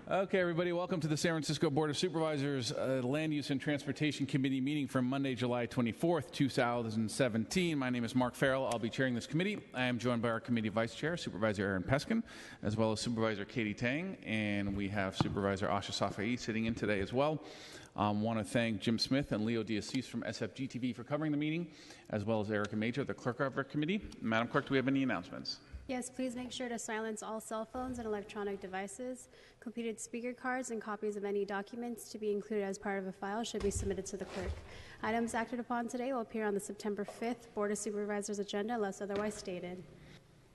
Okay, everybody, welcome to the San Francisco Board of Supervisors Land Use and Transportation Committee meeting for Monday, July 24th, 2017. My name is Mark Farrell. I'll be chairing this committee. I am joined by our committee vice chair, Supervisor Aaron Peskin, as well as Supervisor Katie Tang, and we have Supervisor Asha Safai sitting in today as well. Want to thank Jim Smith and Leo D'Assis from SFG TV for covering the meeting, as well as Erica Major, the clerk of our committee. Madam Clerk, do we have any announcements? Yes, please make sure to silence all cell phones and electronic devices. Completed speaker cards and copies of any documents to be included as part of a file should be submitted to the clerk. Items acted upon today will appear on the September 5th Board of Supervisors agenda unless otherwise stated.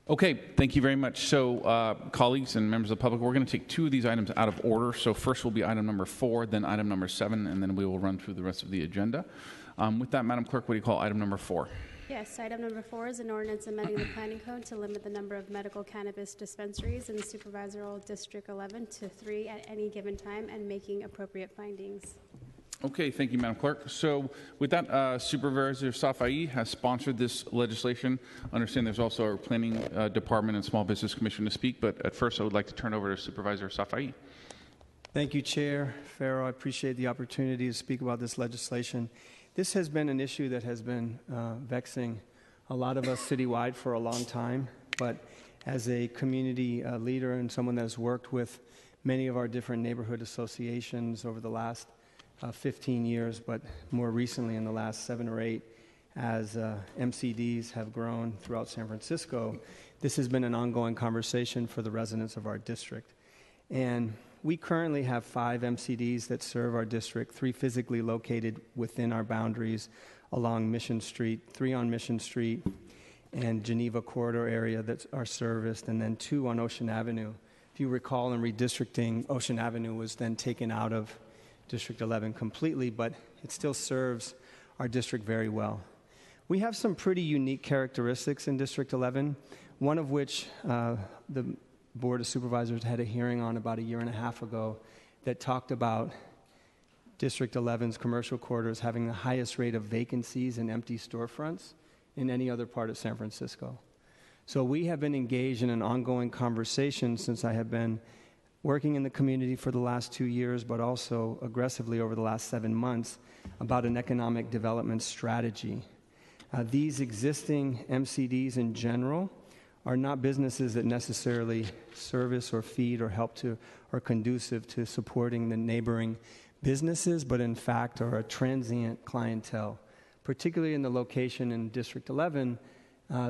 Okay, thank you very much. So, colleagues and members of the public, we're going to take two of these items out of order. So first will be item number 4, then item number 7, and then we will run through the rest of the agenda. With that, Madam Clerk, what do you call item number 4? Yes, item number 4 is an ordinance amending the planning code to limit the number of medical cannabis dispensaries in Supervisorial District 11 to 3 at any given time and making appropriate findings. Okay, thank you, Madam Clerk. So with that, Supervisor Safai has sponsored this legislation. I understand there's also our Planning Department and Small Business Commission to speak, but at first I would like to turn over to Supervisor Safai. Thank you, Chair Farrell. I appreciate the opportunity to speak about this legislation. This has been an issue that has been vexing a lot of us citywide for a long time, but as a community leader and someone that has worked with many of our different neighborhood associations over the last 15 years, but more recently in the last 7 or 8, as MCDs have grown throughout San Francisco, this has been an ongoing conversation for the residents of our district. And we currently have 5 MCDs that serve our district, 3 physically located within our boundaries along Mission Street, 3 on Mission Street and Geneva Corridor area that are serviced, and then 2 on Ocean Avenue. If you recall, in redistricting, Ocean Avenue was then taken out of District 11 completely, but it still serves our district very well. We have some pretty unique characteristics in District 11, one of which the Board of Supervisors had a hearing on about 1.5 years ago that talked about District 11's commercial corridors having the highest rate of vacancies and empty storefronts in any other part of San Francisco. So we have been engaged in an ongoing conversation since I have been working in the community for the last 2 years, but also aggressively over the last 7 months about an economic development strategy. These existing MCDs in general are not businesses that necessarily service or feed or help to or conducive to supporting the neighboring businesses, but in fact are a transient clientele. Particularly in the location in District 11,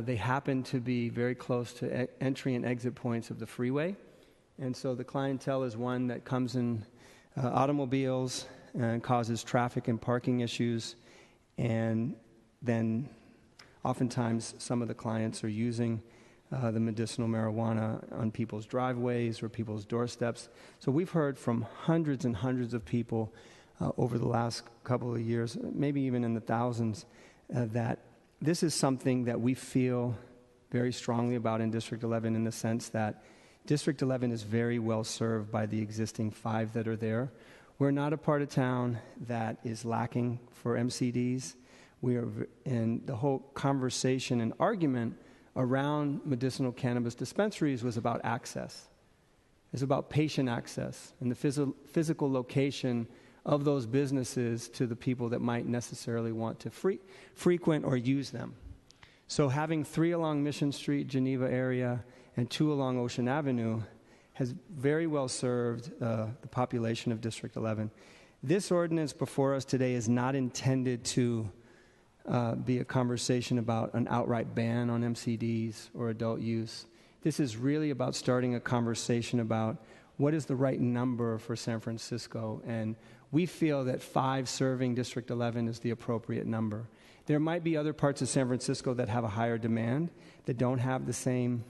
they happen to be very close to entry and exit points of the freeway. And so the clientele is one that comes in automobiles and causes traffic and parking issues. And then oftentimes some of the clients are using the medicinal marijuana on people's driveways or people's doorsteps. So we've heard from hundreds and hundreds of people over the last couple of years, maybe even in the thousands, that this is something that we feel very strongly about in District 11 in the sense that District 11 is very well served by the existing 5 that are there. We're not a part of town that is lacking for MCDs. And the whole conversation and argument around medicinal cannabis dispensaries was about access. It's about patient access and the physical location of those businesses to the people that might necessarily want to frequent or use them. So having 3 along Mission Street, Geneva area, and 2 along Ocean Avenue has very well served the population of District 11. This ordinance before us today is not intended to be a conversation about an outright ban on MCDs or adult use. This is really about starting a conversation about what is the right number for San Francisco, and we feel that 5 serving District 11 is the appropriate number. There might be other parts of San Francisco that have a higher demand, that don't have the same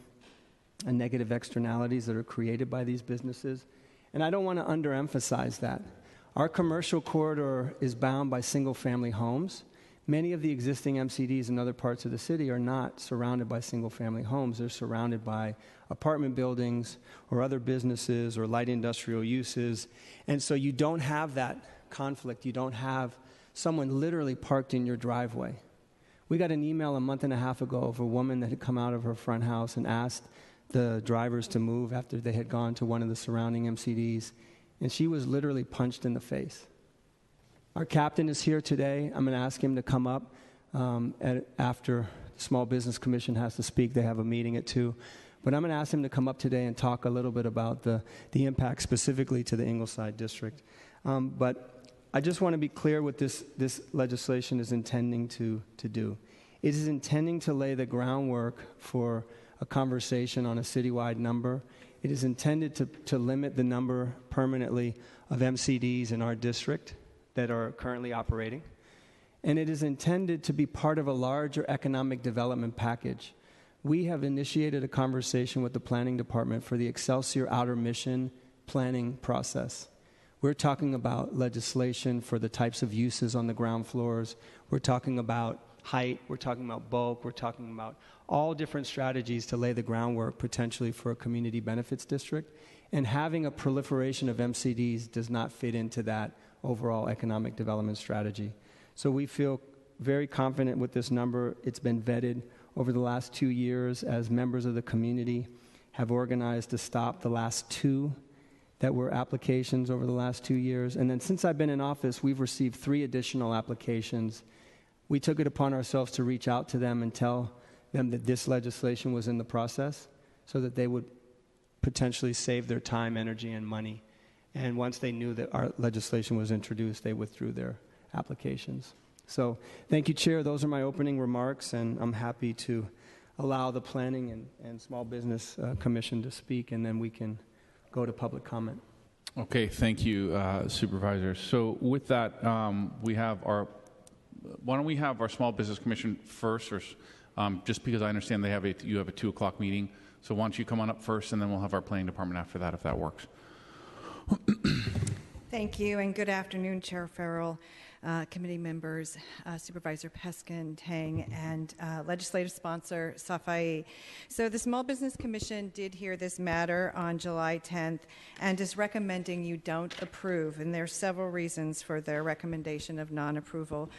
negative externalities that are created by these businesses, and I don't want to underemphasize that. Our commercial corridor is bound by single-family homes. Many of the existing MCDs in other parts of the city are not surrounded by single-family homes. They're surrounded by apartment buildings or other businesses or light industrial uses. And so you don't have that conflict. You don't have someone literally parked in your driveway. We got an email 1.5 months ago of a woman that had come out of her front house and asked the drivers to move after they had gone to one of the surrounding MCDs, and she was literally punched in the face. Our captain is here today. I'm going to ask him to come up after the Small Business Commission has to speak. They have a meeting at 2. But I'm going to ask him to come up today and talk a little bit about the impact specifically to the Ingleside District. But I just want to be clear what this legislation is intending to do. It is intending to lay the groundwork for a conversation on a citywide number. It is intended to limit the number permanently of MCDs in our district that are currently operating. And it is intended to be part of a larger economic development package. We have initiated a conversation with the planning department for the Excelsior Outer Mission planning process. We're talking about legislation for the types of uses on the ground floors. We're talking about height. We're talking about bulk. We're talking about all different strategies to lay the groundwork potentially for a community benefits district. And having a proliferation of MCDs does not fit into that overall economic development strategy. So we feel very confident with this number. It's been vetted over the last 2 years as members of the community have organized to stop the last 2 that were applications over the last 2 years. And then since I've been in office, we've received 3 additional applications. We took it upon ourselves to reach out to them and tell them that this legislation was in the process so that they would potentially save their time, energy, and money. And once they knew that our legislation was introduced, they withdrew their applications. So thank you, Chair. Those are my opening remarks, and I'm happy to allow the Planning and Small Business Commission to speak, and then we can go to public comment. Okay, thank you, Supervisor. So with that, why don't we have our Small Business Commission first, or just because I understand you have a 2 o'clock meeting. So why don't you come on up first, and then we'll have our Planning Department after that, if that works. Thank you, and good afternoon, Chair Farrell, committee members, Supervisor Peskin, Tang, and legislative sponsor Safai. So the Small Business Commission did hear this matter on July 10th and is recommending you don't approve, and there are several reasons for their recommendation of non-approval.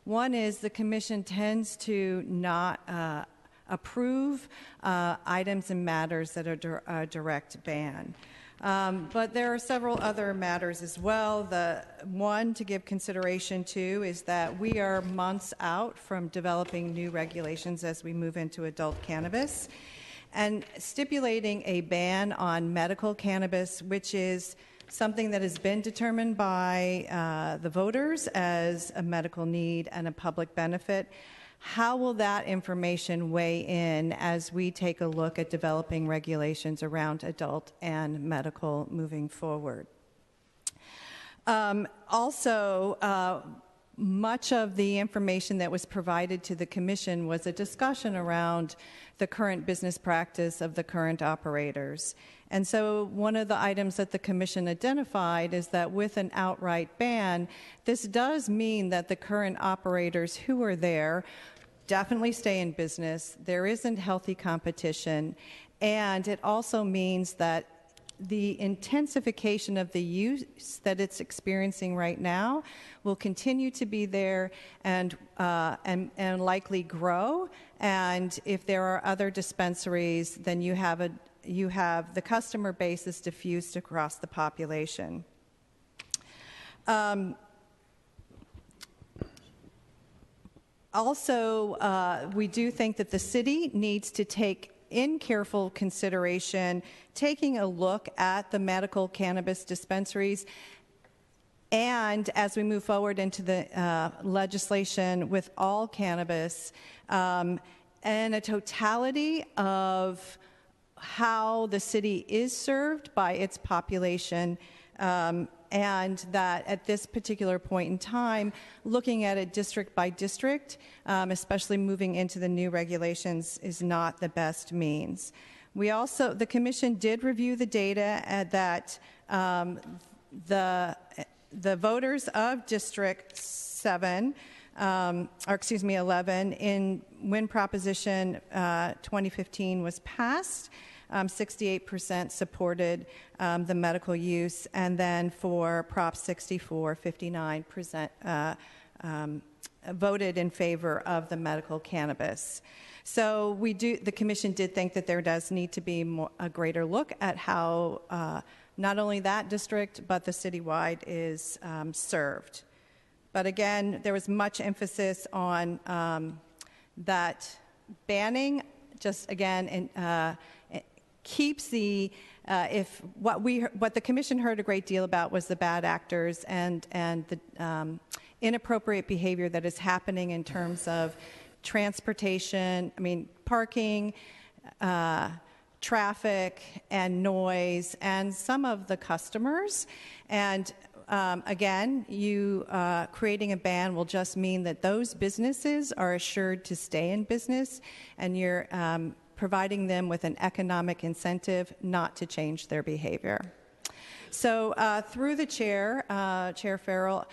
One is the Commission tends to not approve items and matters that are a direct ban. But there are several other matters as well. The one to give consideration to is that we are months out from developing new regulations as we move into adult cannabis, and stipulating a ban on medical cannabis, which is something that has been determined by the voters as a medical need and a public benefit. How will that information weigh in as we take a look at developing regulations around adult and medical moving forward? Much of the information that was provided to the Commission was a discussion around the current business practice of the current operators. And so one of the items that the Commission identified is that with an outright ban, this does mean that the current operators who are there definitely stay in business. There isn't healthy competition. And it also means that the intensification of the use that it's experiencing right now will continue to be there and likely grow. And if there are other dispensaries, then you have the customer base is diffused across the population. We do think that the city needs to take in careful consideration, taking a look at the medical cannabis dispensaries, and as we move forward into the legislation with all cannabis, and a totality of how the city is served by its population, and that at this particular point in time, looking at it district by district, especially moving into the new regulations, is not the best means. The Commission did review the data that the voters of District 11, when Proposition 2015 was passed, 68% supported the medical use, and then for Prop 64, 59% voted in favor of the medical cannabis. So the commission did think that there does need to be a greater look at how not only that district but the citywide is served. But again, there was much emphasis on that banning just again keeps the what the commission heard a great deal about was the bad actors and the inappropriate behavior that is happening in terms of transportation, parking, traffic, and noise, and some of the customers. And again, you creating a ban will just mean that those businesses are assured to stay in business, and you're providing them with an economic incentive not to change their behavior. So through the chair, Chair Farrell,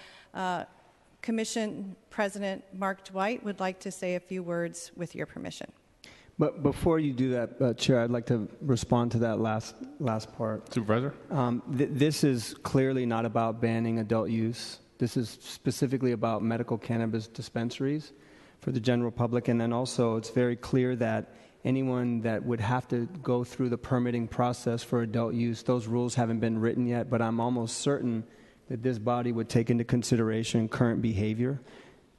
Commission President Mark Dwight would like to say a few words with your permission. But before you do that, Chair, I'd like to respond to that last part. Supervisor? This is clearly not about banning adult use. This is specifically about medical cannabis dispensaries for the general public. And then also it's very clear that anyone that would have to go through the permitting process for adult use, those rules haven't been written yet, but I'm almost certain that this body would take into consideration current behavior.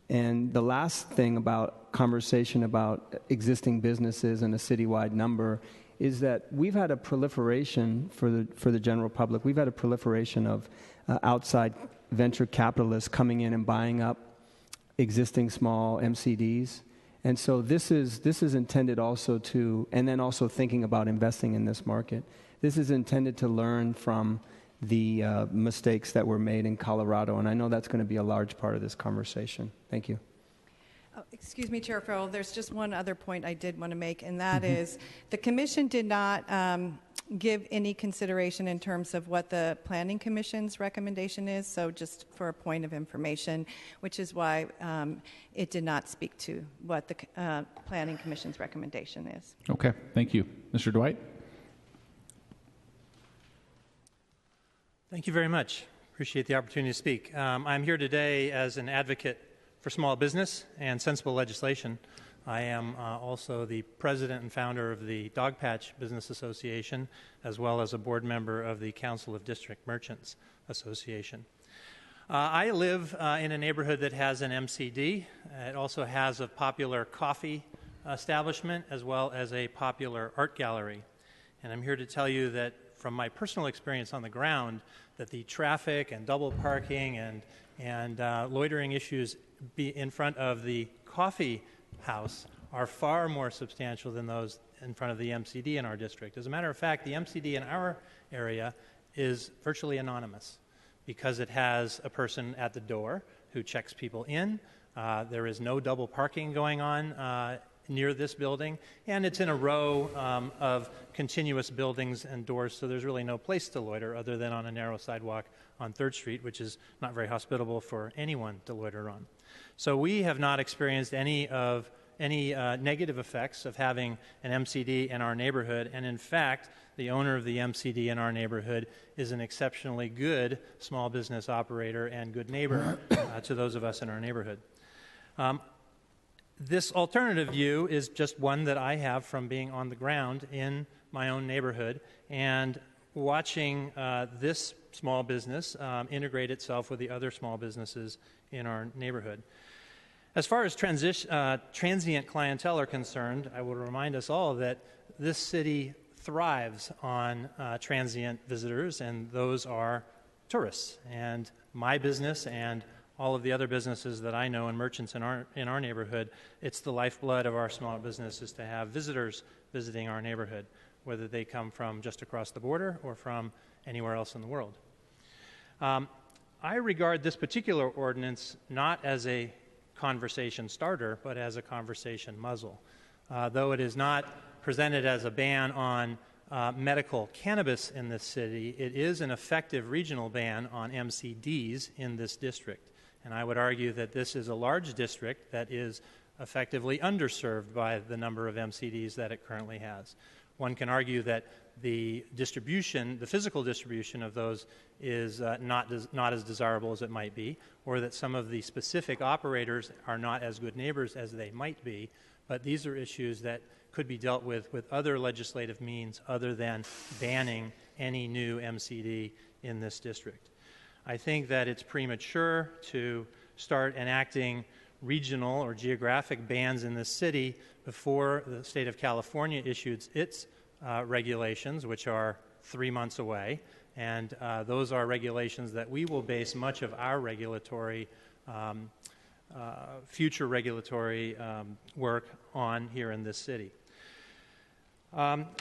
And the last thing about conversation about existing businesses and a citywide number is that we've had a proliferation for the general public. We've had a proliferation of outside venture capitalists coming in and buying up existing small MCDs. And so this is intended also to, and then also thinking about investing in this market. This is intended to learn from the mistakes that were made in Colorado, and I know that's going to be a large part of this conversation. Thank you. Oh, excuse me, Chair Farrell, there's just one other point I did want to make, and that is the Commission did not give any consideration in terms of what the Planning Commission's recommendation is, so just for a point of information, which is why it did not speak to what the Planning Commission's recommendation is. Okay, thank you. Mr. Dwight? Thank you very much. Appreciate the opportunity to speak. I'm here today as an advocate for small business and sensible legislation. I am also the president and founder of the Dogpatch Business Association, as well as a board member of the Council of District Merchants Association. I live in a neighborhood that has an MCD. It also has a popular coffee establishment as well as a popular art gallery. And I'm here to tell you that from my personal experience on the ground, that the traffic and double parking and loitering issues in front of the coffee house are far more substantial than those in front of the MCD in our district. As a matter of fact, the MCD in our area is virtually anonymous because it has a person at the door who checks people in. There is no double parking going on near this building, and it's in a row of continuous buildings and doors, so there's really no place to loiter other than on a narrow sidewalk on 3rd Street, which is not very hospitable for anyone to loiter on. So we have not experienced any negative effects of having an MCD in our neighborhood, and in fact, the owner of the MCD in our neighborhood is an exceptionally good small business operator and good neighbor to those of us in our neighborhood. This alternative view is just one that I have from being on the ground in my own neighborhood and watching this small business integrate itself with the other small businesses in our neighborhood. As far as transient clientele are concerned, I will remind us all that this city thrives on transient visitors, and those are tourists. And my business and all of the other businesses that I know and merchants in our neighborhood, it's the lifeblood of our small business is to have visitors visiting our neighborhood, whether they come from just across the border or from anywhere else in the world. I regard this particular ordinance not as a conversation starter, but as a conversation muzzle. Though it is not presented as a ban on medical cannabis in this city, it is an effective regional ban on MCDs in this district. And I would argue that this is a large district that is effectively underserved by the number of MCDs that it currently has. One can argue that the distribution, the physical distribution of those is not as desirable as it might be, or that some of the specific operators are not as good neighbors as they might be. But these are issues that could be dealt with other legislative means other than banning any new MCD in this district. I think that it's premature to start enacting regional or geographic bans in this city before the state of California issues its regulations, which are 3 months away. And those are regulations that we will base much of our regulatory, future regulatory work on here in this city.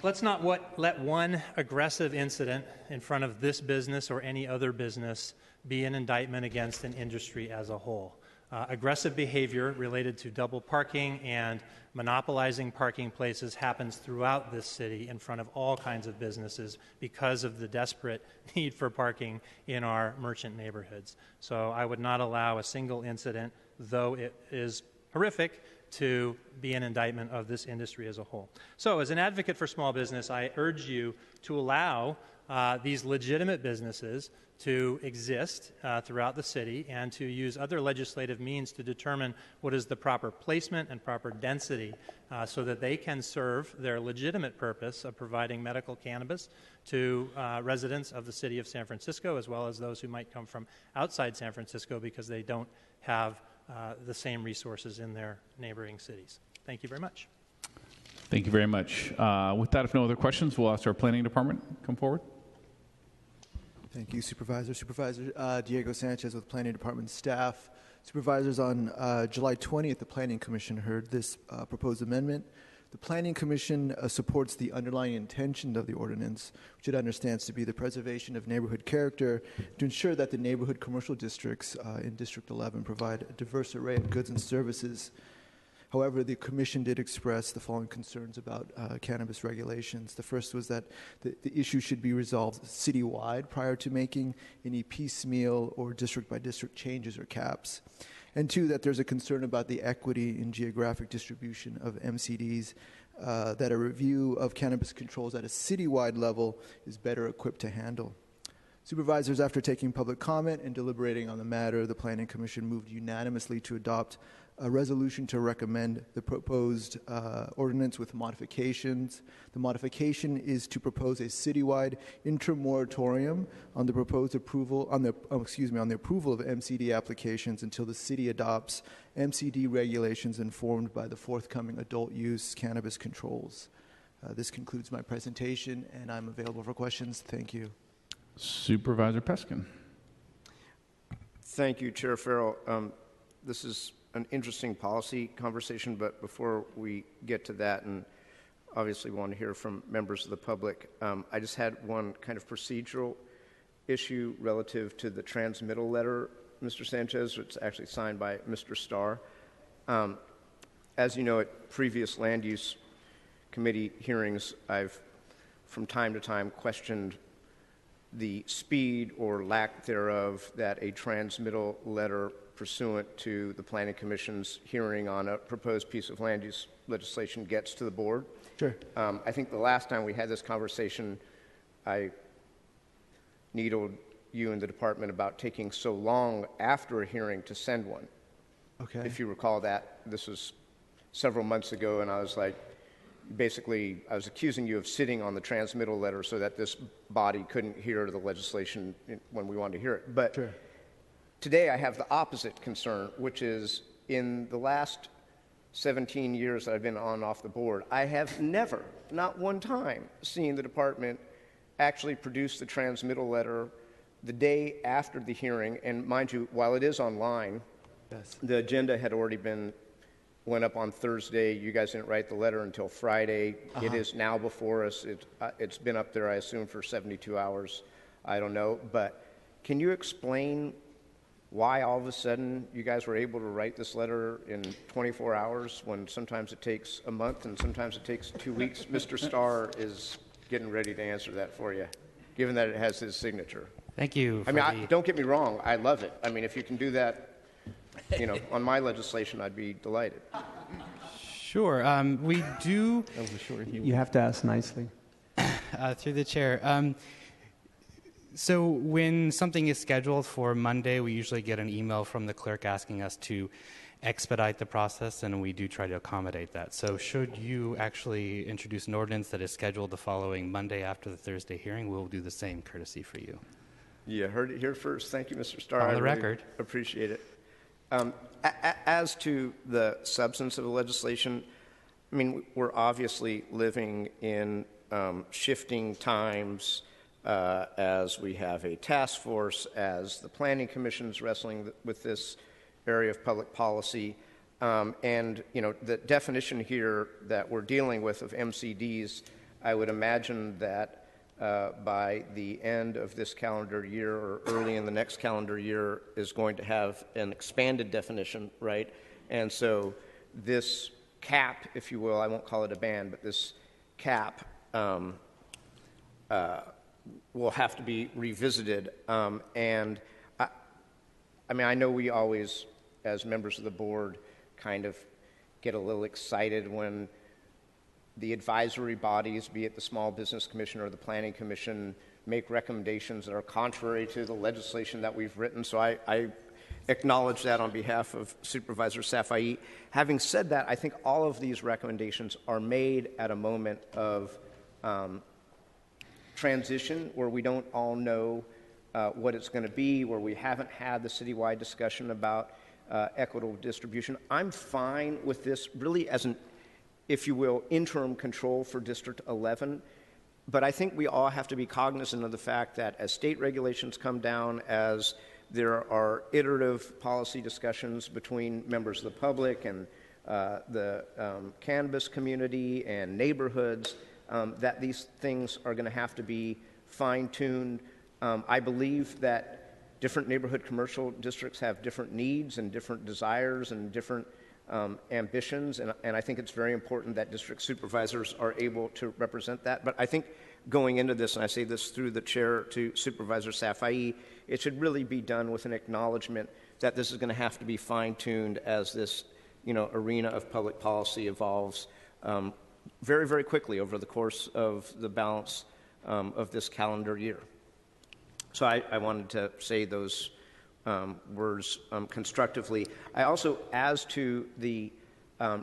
Let's not let one aggressive incident in front of this business or any other business be an indictment against an industry as a whole. Aggressive behavior related to double parking and monopolizing parking places happens throughout this city in front of all kinds of businesses because of the desperate need for parking in our merchant neighborhoods. So I would not allow a single incident, though it is horrific, to be an indictment of this industry as a whole. So as an advocate for small business, I urge you to allow these legitimate businesses to exist throughout the city and to use other legislative means to determine what is the proper placement and proper density so that they can serve their legitimate purpose of providing medical cannabis to residents of the city of San Francisco, as well as those who might come from outside San Francisco because they don't have the same resources in their neighboring cities. Thank you very much. Thank you very much. With that, if no other questions, we'll ask our planning department come forward. Thank you, Supervisor. Supervisor Diego Sanchez with Planning Department staff. Supervisors, on July 20th, the Planning Commission heard this proposed amendment. The Planning Commission supports the underlying intention of the ordinance, which it understands to be the preservation of neighborhood character to ensure that the neighborhood commercial districts in District 11 provide a diverse array of goods and services. However, the Commission did express the following concerns about cannabis regulations. The first was that the issue should be resolved citywide prior to making any piecemeal or district-by-district changes or caps. And two, that there's a concern about the equity in geographic distribution of MCDs, that a review of cannabis controls at a citywide level is better equipped to handle. Supervisors, after taking public comment and deliberating on the matter, the Planning Commission moved unanimously to adopt a resolution to recommend the proposed ordinance with modifications. The modification is to propose a citywide interim moratorium on the proposed approval on the approval of MCD applications until the city adopts MCD regulations informed by the forthcoming adult use cannabis controls. This concludes my presentation, and I'm available for questions. Thank you. Supervisor Peskin. Thank you, Chair Farrell. This is an interesting policy conversation, but before we get to that, and obviously want to hear from members of the public, I just had one kind of procedural issue relative to the transmittal letter, Mr. Sanchez. It's actually signed by Mr. Starr. As you know, at previous land use committee hearings, I've from time to time questioned the speed or lack thereof that a transmittal letter pursuant to the Planning Commission's hearing on a proposed piece of land use legislation gets to the board. Sure. I think the last time we had this conversation, I needled you and the department about taking so long after a hearing to send one. Okay. If you recall that, this was several months ago, and I was like, basically, I was accusing you of sitting on the transmittal letter so that this body couldn't hear the legislation when we wanted to hear it. But Sure. Today I have the opposite concern, which is in the last 17 years that I've been on and off the board, I have never, not one time, seen the department actually produce the transmittal letter the day after the hearing. And mind you, while it is online, Yes. the agenda had already went up on Thursday. You guys didn't write the letter until Friday. It is now before us. It's been up there, I assume, for 72 hours. I don't know. But can you explain why all of a sudden you guys were able to write this letter in 24 hours when sometimes it takes a month and sometimes it takes 2 weeks? Mr. Starr is getting ready to answer that for you, given that it has his signature. Thank you. I mean, don't get me wrong. I love it. I mean, if you can do that, on my legislation, I'd be delighted. Sure. We do. You have to ask nicely. through the chair. So when something is scheduled for Monday, we usually get an email from the clerk asking us to expedite the process, and we do try to accommodate that. So should you actually introduce an ordinance that is scheduled the following Monday after the Thursday hearing, we'll do the same courtesy for you. You heard it here first. Thank you, Mr. Starr. On the I really record. Appreciate it. As to the substance of the legislation, I mean, we're obviously living in shifting times as we have a task force, as the Planning Commission is wrestling with this area of public policy. And, you know, the definition here that we're dealing with of MCDs, I would imagine that by the end of this calendar year or early in the next calendar year is going to have an expanded definition, right? And so this cap, if you will, I won't call it a ban, but this cap will have to be revisited. And I mean, I know we always, as members of the board, kind of get a little excited when the advisory bodies, be it the Small Business Commission or the Planning Commission, make recommendations that are contrary to the legislation that we've written. So I acknowledge that on behalf of Supervisor Safai. Having said that, I think all of these recommendations are made at a moment of transition where we don't all know what it's going to be, where we haven't had the citywide discussion about equitable distribution. I'm fine with this really as an, if you will, interim control for District 11. But I think we all have to be cognizant of the fact that as state regulations come down, as there are iterative policy discussions between members of the public and the cannabis community and neighborhoods, that these things are going to have to be fine-tuned. I believe that different neighborhood commercial districts have different needs and different desires and different ambitions, and I think it's very important that district supervisors are able to represent that. But I think going into this, and I say this through the chair to Supervisor Safai, it should really be done with an acknowledgement that this is going to have to be fine-tuned as this, you know, arena of public policy evolves very, very quickly over the course of the balance of this calendar year. So I wanted to say those words constructively. I also, as to the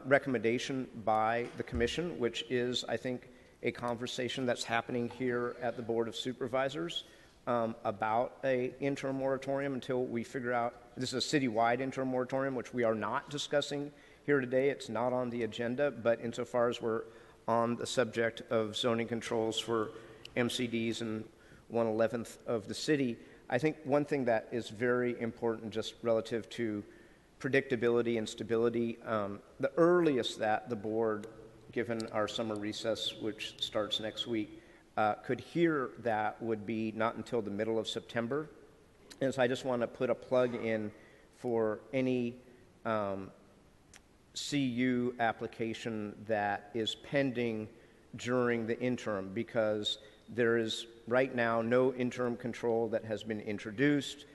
recommendation by the Commission, which is, I think, a conversation that's happening here at the Board of Supervisors about an interim moratorium until we figure out, this is a citywide interim moratorium, which we are not discussing here today. It's not on the agenda, but insofar as we're on the subject of zoning controls for MCDs and 1/11th of the city, I think one thing that is very important just relative to predictability and stability, the earliest that the board, given our summer recess, which starts next week, could hear that would be not until the middle of September. And so I just want to put a plug in for any CU application that is pending during the interim, because there is right now no interim control that has been introduced,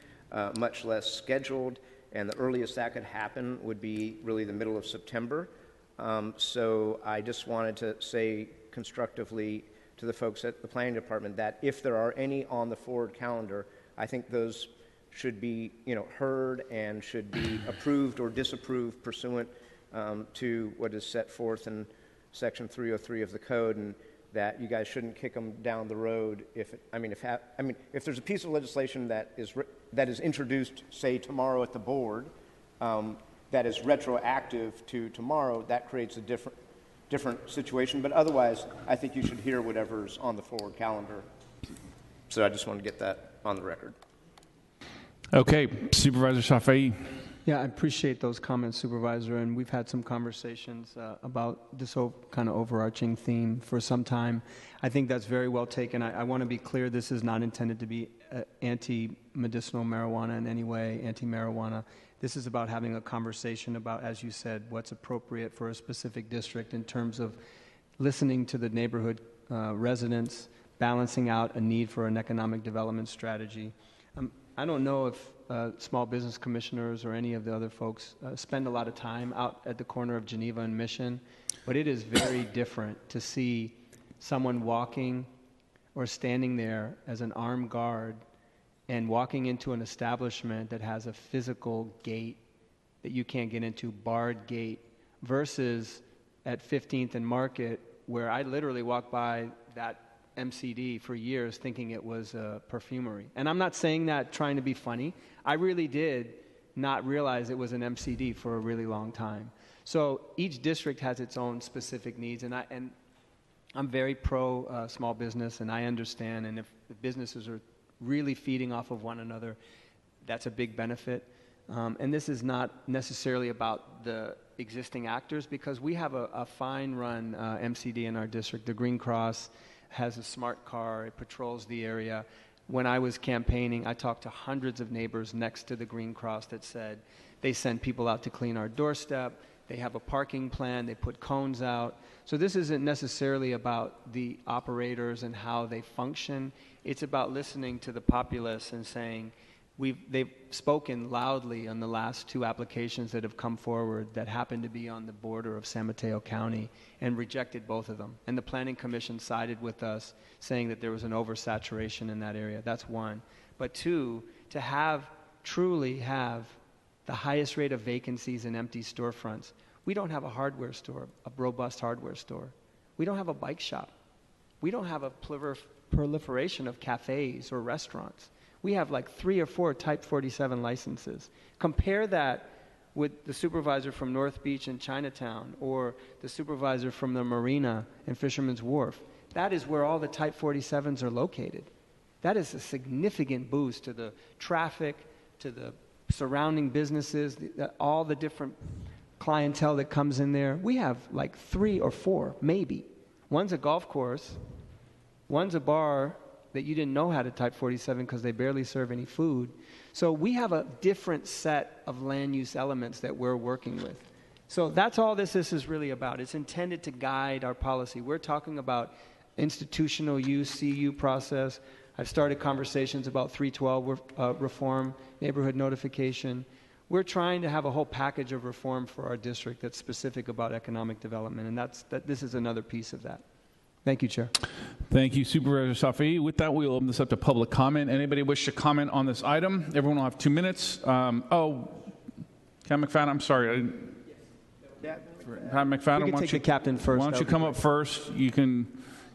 much less scheduled, and the earliest that could happen would be really the middle of September. So I just wanted to say constructively to the folks at the Planning Department that if there are any on the forward calendar, I think those should be, you know, heard and should be approved or disapproved pursuant to what is set forth in Section 303 of the Code, and that you guys shouldn't kick them down the road if there's a piece of legislation that is introduced, say tomorrow at the board, that is retroactive to tomorrow, that creates a different situation. But otherwise, I think you should hear whatever's on the forward calendar. So I just wanted to get that on the record. Okay, Supervisor Safai. Yeah, I appreciate those comments, Supervisor, and we've had some conversations about this kind of overarching theme for some time. I think that's very well taken. I want to be clear, this is not intended to be anti-medicinal marijuana in any way, anti-marijuana. This is about having a conversation about, as you said, what's appropriate for a specific district in terms of listening to the neighborhood residents, balancing out a need for an economic development strategy. I don't know if small business commissioners or any of the other folks spend a lot of time out at the corner of Geneva and Mission, but it is very different to see someone walking or standing there as an armed guard and walking into an establishment that has a physical gate that you can't get into, barred gate, versus at 15th and Market, where I literally walked by that MCD for years thinking it was a perfumery. And I'm not saying that trying to be funny. I really did not realize it was an MCD for a really long time. So each district has its own specific needs, and I'm very pro small business, and I understand, and if the businesses are really feeding off of one another, that's a big benefit. And this is not necessarily about the existing actors, because we have a fine-run MCD in our district. The Green Cross has a smart car. It patrols the area. When I was campaigning, I talked to hundreds of neighbors next to the Green Cross that said they send people out to clean our doorstep. They have a parking plan. They put cones out. So this isn't necessarily about the operators and how they function. It's about listening to the populace and saying, they've spoken loudly on the last two applications that have come forward that happen to be on the border of San Mateo County, and rejected both of them. And the Planning Commission sided with us, saying that there was an oversaturation in that area. That's one. But two, to truly have the highest rate of vacancies in empty storefronts. We don't have a hardware store, a robust hardware store. We don't have a bike shop. We don't have a proliferation of cafes or restaurants. We have like 3 or 4 Type 47 licenses. Compare that with the supervisor from North Beach and Chinatown, or the supervisor from the marina and Fisherman's Wharf. That is where all the Type 47s are located. That is a significant boost to the traffic, to the surrounding businesses, all the different clientele that comes in there. We have like 3 or 4, maybe. One's a golf course, one's a bar that you didn't know had a Type 47 because they barely serve any food. So we have a different set of land use elements that we're working with. So that's all this is really about. It's intended to guide our policy. We're talking about institutional use, CU process. I've started conversations about 312 reform, neighborhood notification. We're trying to have a whole package of reform for our district that's specific about economic development, and this is another piece of that. Thank you, Chair. Thank you, Supervisor Safai. With that, we'll open this up to public comment. Anybody wish to comment on this item? Everyone will have 2 minutes. Captain McFadden, I'm sorry. Captain McFadden, We can take the captain first. Why don't you come up first?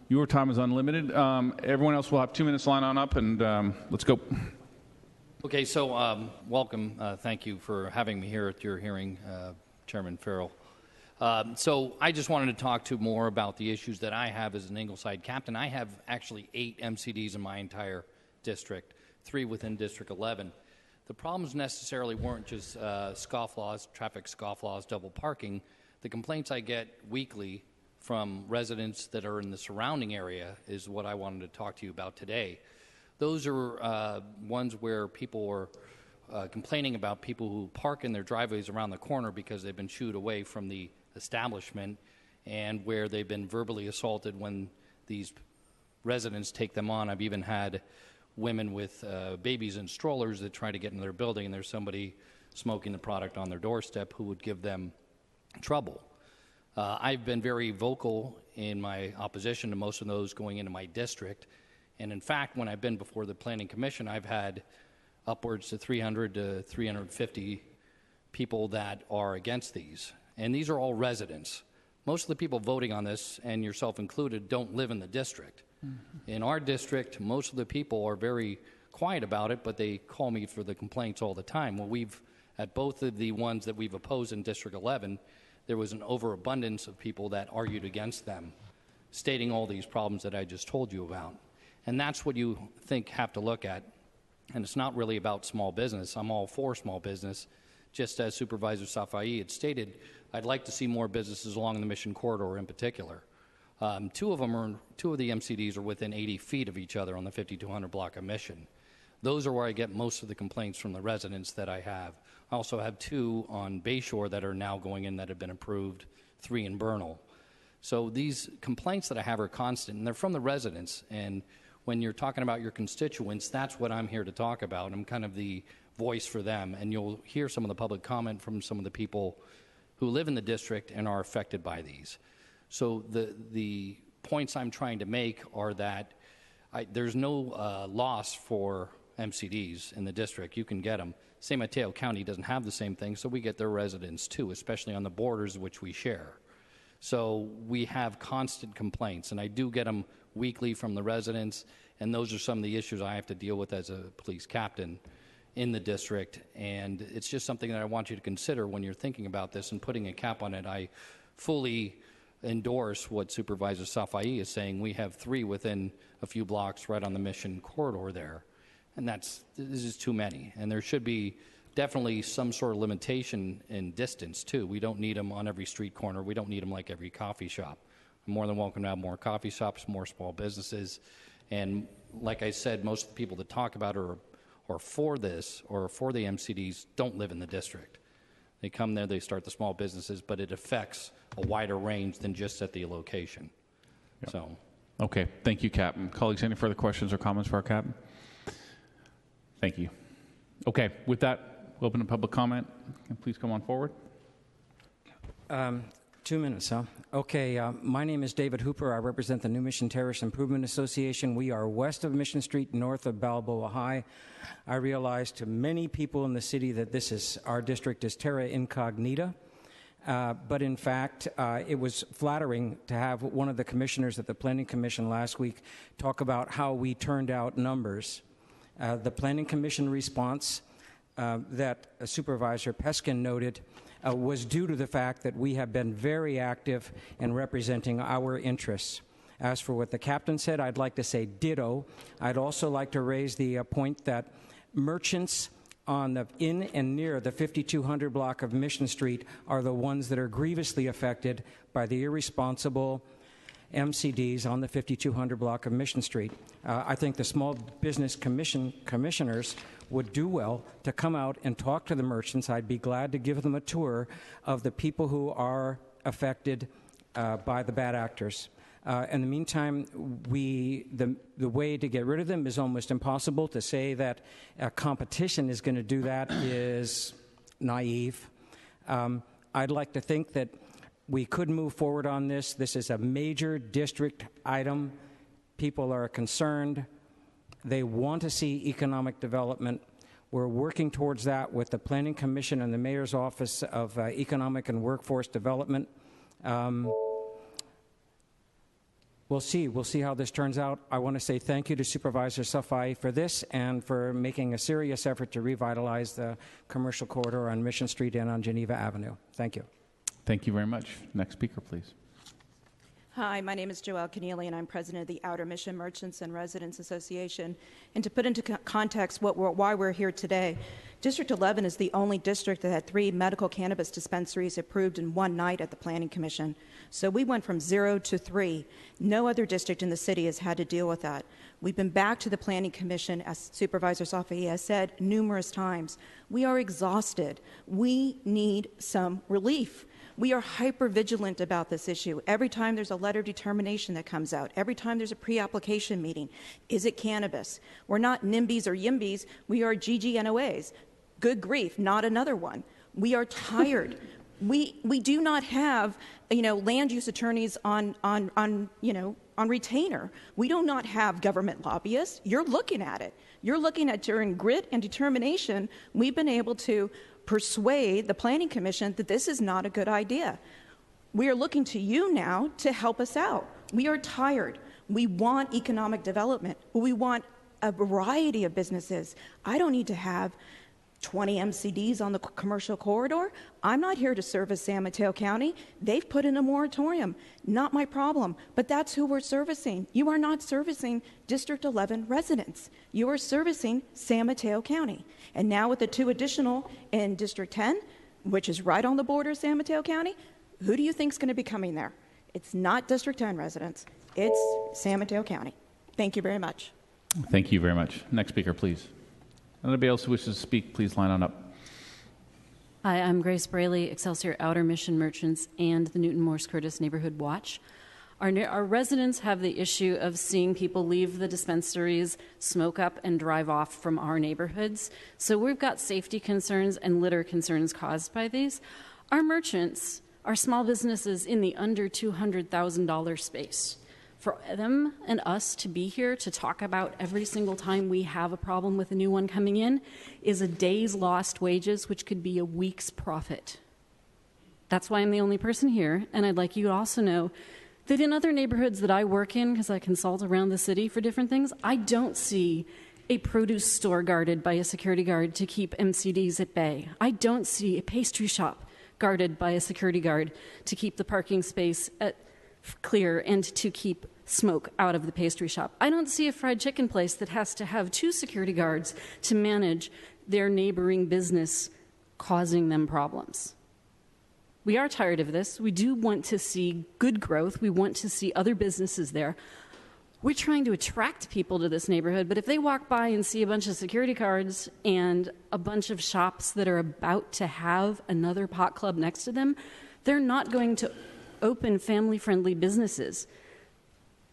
Your time is unlimited. Everyone else will have 2 minutes. Line on up, and let's go. Okay, so welcome. Thank you for having me here at your hearing, Chairman Farrell. So I just wanted to talk to more about the issues that I have as an Ingleside captain. I have actually 8 MCDs in my entire district, 3 within District 11. The problems necessarily weren't just traffic scofflaws, double parking. The complaints I get weekly from residents that are in the surrounding area is what I wanted to talk to you about today. Those are ones where people are complaining about people who park in their driveways around the corner because they've been shooed away from the establishment, and where they've been verbally assaulted when these residents take them on. I've even had women with babies in strollers that try to get in their building, and there's somebody smoking the product on their doorstep who would give them trouble. I've been very vocal in my opposition to most of those going into my district, and in fact, when I've been before the Planning Commission, I've had upwards to 300 to 350 people that are against these. And these are all residents. Most of the people voting on this, and yourself included, don't live in the district. Mm-hmm. In our district, most of the people are very quiet about it, but they call me for the complaints all the time. Well, at both of the ones that we've opposed in District 11, there was an overabundance of people that argued against them, stating all these problems that I just told you about. And that's what you have to look at. And it's not really about small business. I'm all for small business. Just as Supervisor Safai had stated, I'd like to see more businesses along the Mission Corridor in particular. 2 of the MCDs are within 80 feet of each other on the 5200 block of Mission. Those are where I get most of the complaints from the residents that I have. I also have 2 on Bayshore that are now going in that have been approved, 3 in Bernal. So these complaints that I have are constant, and they're from the residents. And when you're talking about your constituents, that's what I'm here to talk about. I'm kind of the voice for them, and you'll hear some of the public comment from some of the people who live in the district and are affected by these. So the points I'm trying to make are that there's no loss for MCDs in the district. You can get them. San Mateo County doesn't have the same thing, so we get their residents too, especially on the borders which we share. So we have constant complaints, and I do get them weekly from the residents, and those are some of the issues I have to deal with as a police captain in the district, and it's just something that I want you to consider when you're thinking about this and putting a cap on it. I fully endorse what Supervisor Safai is saying. We have 3 within a few blocks right on the Mission corridor there, and this is too many, and there should be definitely some sort of limitation in distance too. We don't need them on every street corner. We don't need them like every coffee shop. I'm more than welcome to have more coffee shops, more small businesses, and like I said, most of the people that talk about or for this or for the MCDs don't live in the district. They come there, they start the small businesses, but it affects a wider range than just at the location. Yep. So, okay, thank you, Captain. Colleagues, any further questions or comments for our Captain? Thank you. Okay, with that, we'll open to public comment. Please come on forward. 2 minutes, huh? Okay, my name is David Hooper. I represent the New Mission Terrace Improvement Association. We are west of Mission Street, north of Balboa High. I realize to many people in the city that our district is terra incognita. But in fact, it was flattering to have one of the commissioners at the Planning Commission last week talk about how we turned out numbers. The Planning Commission response that Supervisor Peskin noted was due to the fact that we have been very active in representing our interests. As for what the captain said, I'd like to say ditto. I'd also like to raise the point that merchants in and near the 5200 block of Mission Street are the ones that are grievously affected by the irresponsible MCDs on the 5200 block of Mission Street. I think the Small Business commissioners would do well to come out and talk to the merchants. I'd be glad to give them a tour of the people who are affected by the bad actors. In the meantime, the way to get rid of them is almost impossible. To say that competition is going to do that is naive. I'd like to think that we could move forward on this. This is a major district item. People are concerned. They want to see economic development. We're working towards that with the Planning Commission and the Mayor's Office of Economic and Workforce Development. We'll see. We'll see how this turns out. I want to say thank you to Supervisor Safai for this and for making a serious effort to revitalize the commercial corridor on Mission Street and on Geneva Avenue. Thank you. Thank you very much. Next speaker, please. Hi, my name is Joelle Keneally, and I'm president of the Outer Mission Merchants and Residents Association. And to put into context why we're here today, District 11 is the only district that had 3 medical cannabis dispensaries approved in one night at the Planning Commission. So we went from 0 to 3. No other district in the city has had to deal with that. We've been back to the Planning Commission, as Supervisor Safai has said numerous times. We are exhausted. We need some relief. We are hyper-vigilant about this issue. Every time there's a letter of determination that comes out, every time there's a pre-application meeting, is it cannabis? We're not NIMBYs or YIMBYs, we are GGNOAs. Good grief, not another one. We are tired. We do not have, land use attorneys on retainer. We do not have government lobbyists. You're looking at it. You're looking at, during grit and determination, we've been able to persuade the Planning Commission that this is not a good idea. We are looking to you now to help us out. We are tired. We want economic development. We want a variety of businesses. I don't need to have 20 MCDs on the commercial corridor. I'm not here to service San Mateo County. They've put in a moratorium. Not my problem, but that's who we're servicing. You are not servicing District 11 residents. You are servicing San Mateo County. And now with the 2 additional in District 10, which is right on the border of San Mateo County, who do you think is going to be coming there? It's not District 10 residents. It's San Mateo County. Thank you very much. Thank you very much. Next speaker, please. Anybody else who wishes to speak, please line on up. Hi, I'm Grace Braley, Excelsior Outer Mission Merchants and the Newton Morse Curtis Neighborhood Watch. Our residents have the issue of seeing people leave the dispensaries, smoke up, and drive off from our neighborhoods. So we've got safety concerns and litter concerns caused by these. Our merchants are small businesses in the under $200,000 space. For them and us to be here to talk about every single time we have a problem with a new one coming in is a day's lost wages, which could be a week's profit. That's why I'm the only person here, and I'd like you to also know that in other neighborhoods that I work in, because I consult around the city for different things, I don't see a produce store guarded by a security guard to keep MCDs at bay. I don't see a pastry shop guarded by a security guard to keep the parking space clear and to keep smoke out of the pastry shop. I don't see a fried chicken place that has to have 2 security guards to manage their neighboring business, causing them problems. We are tired of this. We do want to see good growth. We want to see other businesses there. We're trying to attract people to this neighborhood, but if they walk by and see a bunch of security guards and a bunch of shops that are about to have another pot club next to them, they're not going to open family-friendly businesses.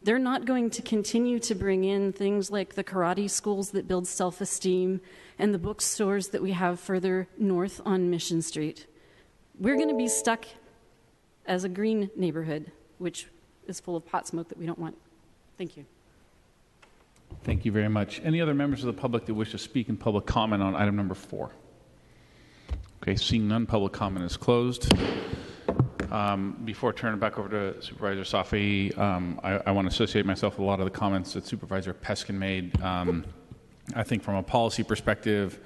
They're not going to continue to bring in things like the karate schools that build self-esteem and the bookstores that we have further north on Mission Street. We're going to be stuck as a green neighborhood, which is full of pot smoke that we don't want. Thank you. Thank you very much. Any other members of the public that wish to speak in public comment on item number 4? Okay, seeing none, public comment is closed. Before turning it back over to Supervisor Safi, I want to associate myself with a lot of the comments that Supervisor Peskin made. I think from a policy perspective,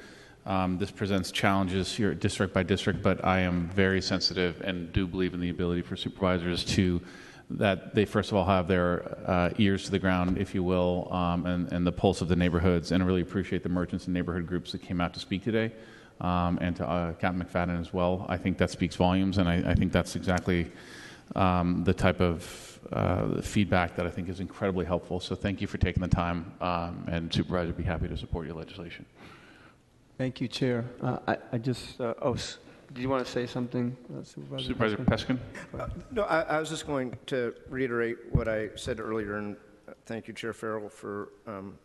this presents challenges here district by district, but I am very sensitive and do believe in the ability for supervisors to that they first of all have their ears to the ground, if you will, and the pulse of the neighborhoods. And I really appreciate the merchants and neighborhood groups that came out to speak today, and to Captain McFadden as well. I think that speaks volumes, and I think that's exactly the type of feedback that I think is incredibly helpful. So thank you for taking the time, and Supervisor, be happy to support your legislation. Thank you, Chair. I just, do you want to say something, Supervisor Peskin? No, I was just going to reiterate what I said earlier, and thank you, Chair Farrell, for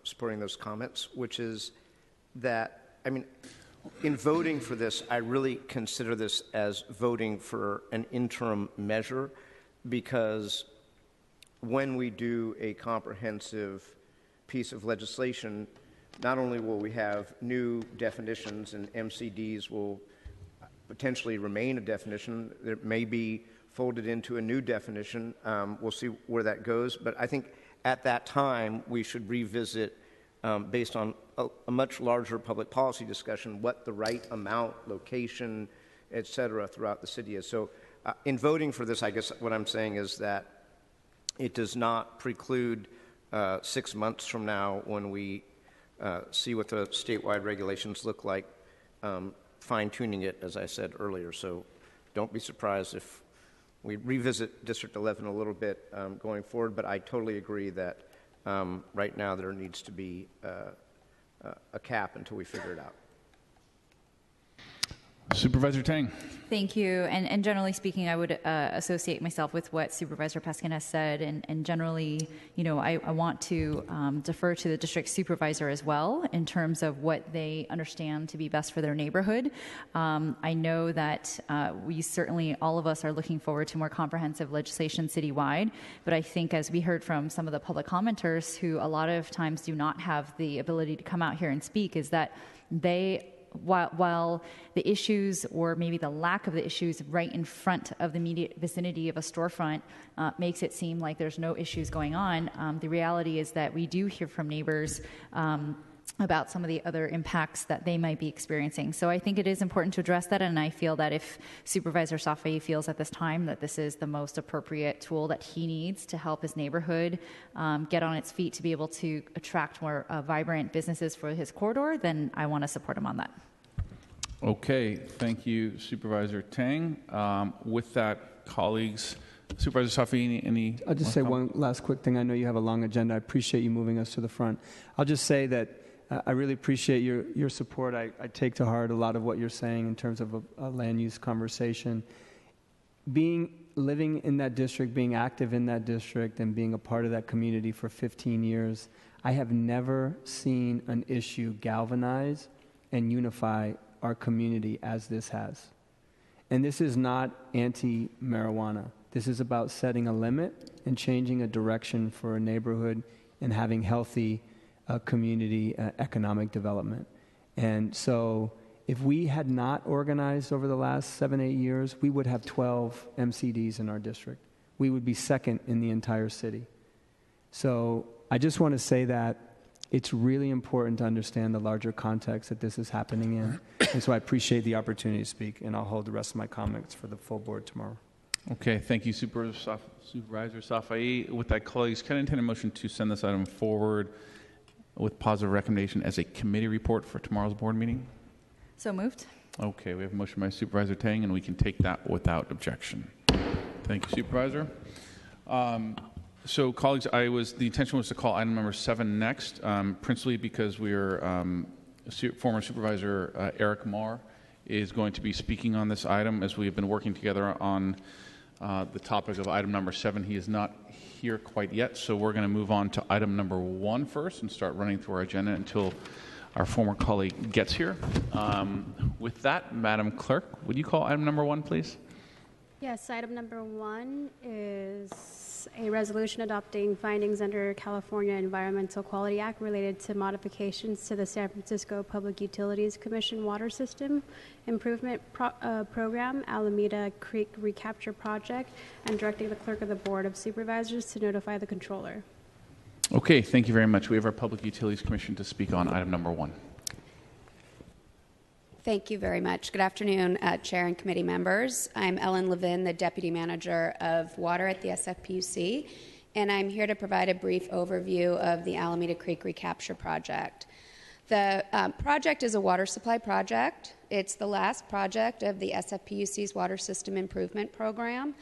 supporting those comments, which is that, I mean, in voting for this, I really consider this as voting for an interim measure, because when we do a comprehensive piece of legislation, not only will we have new definitions, and MCDs will potentially remain a definition, it may be folded into a new definition. We'll see where that goes. But I think at that time, we should revisit, based on a much larger public policy discussion, what the right amount, location, et cetera, throughout the city is. So in voting for this, I guess what I'm saying is that it does not preclude 6 months from now, when we see what the statewide regulations look like, fine-tuning it, as I said earlier. So don't be surprised if we revisit District 11 a little bit going forward, but I totally agree that right now there needs to be a cap until we figure it out. Supervisor Tang. Thank you. And generally speaking, I would associate myself with what Supervisor Peskin has said. And generally, you know, I want to defer to the district supervisor as well in terms of what they understand to be best for their neighborhood. I know that we certainly, all of us, are looking forward to more comprehensive legislation citywide. But I think, as we heard from some of the public commenters who a lot of times do not have the ability to come out here and speak, is that they, while the issues, or maybe the lack of the issues, right in front of the immediate vicinity of a storefront makes it seem like there's no issues going on, the reality is that we do hear from neighbors about some of the other impacts that they might be experiencing. So I think it is important to address that, and I feel that if Supervisor Safai feels at this time that this is the most appropriate tool that he needs to help his neighborhood get on its feet to be able to attract more vibrant businesses for his corridor, then I want to support him on that. Okay, thank you, Supervisor Tang. With that, colleagues, Supervisor Safi, any? I'll just say one last quick thing. I know you have a long agenda. I appreciate you moving us to the front. I'll just say that I really appreciate your support. I take to heart a lot of what you're saying in terms of a land use conversation. Living in that district, being active in that district, and being a part of that community for 15 years, I have never seen an issue galvanize and unify our community as this has. And this is not anti-marijuana. This is about setting a limit and changing a direction for a neighborhood and having healthy community economic development. And so if we had not organized over the last 7-8 years, we would have 12 MCDs in our district. We would be second in the entire city. So I just want to say that it's really important to understand the larger context that this is happening in. And so I appreciate the opportunity to speak, and I'll hold the rest of my comments for the full board tomorrow. Okay, thank you, Supervisor Safai. With that, colleagues, can I entertain a motion to send this item forward with positive recommendation as a committee report for tomorrow's board meeting? So moved. Okay, we have a motion by Supervisor Tang, and we can take that without objection. Thank you, Supervisor. So, colleagues, the intention was to call item number 7 next, principally because former Supervisor Eric Marr is going to be speaking on this item as we have been working together on the topic of item number 7. He is not here quite yet, so we're going to move on to item number 1 first and start running through our agenda until our former colleague gets here. With that, Madam Clerk, would you call item number 1, please? Yes, item number 1 is a resolution adopting findings under California Environmental Quality Act related to modifications to the San Francisco Public Utilities Commission Water System Improvement Program, Alameda Creek Recapture Project, and directing the Clerk of the Board of Supervisors to notify the Controller. Okay, thank you very much. We have our Public Utilities Commission to speak on item number 1. Thank you very much. Good afternoon, Chair and committee members. I'm Ellen Levin, the Deputy Manager of Water at the SFPUC, and I'm here to provide a brief overview of the Alameda Creek Recapture Project. The project is a water supply project. It's the last project of the SFPUC's Water System Improvement Program.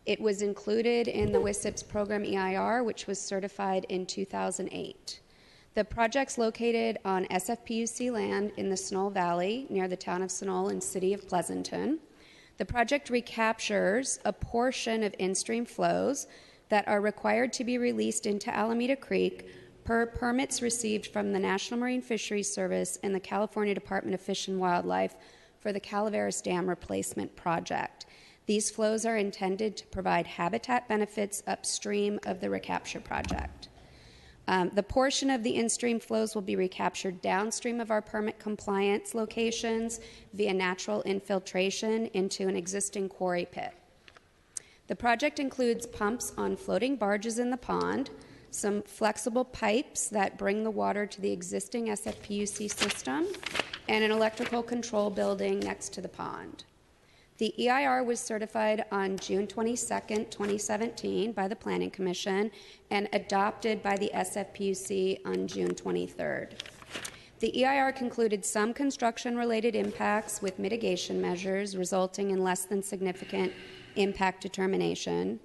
It was included in the WSIP's program EIR, which was certified in 2008. The project's located on SFPUC land in the Sunol Valley near the town of Sunol and city of Pleasanton. The project recaptures a portion of in-stream flows that are required to be released into Alameda Creek per permits received from the National Marine Fisheries Service and the California Department of Fish and Wildlife for the Calaveras Dam Replacement Project. These flows are intended to provide habitat benefits upstream of the recapture project. The portion of the in-stream flows will be recaptured downstream of our permit compliance locations via natural infiltration into an existing quarry pit. The project includes pumps on floating barges in the pond, some flexible pipes that bring the water to the existing SFPUC system, and an electrical control building next to the pond. The EIR was certified on June 22, 2017 by the Planning Commission and adopted by the SFPUC on June 23rd. The EIR concluded some construction-related impacts with mitigation measures resulting in less than significant impact determination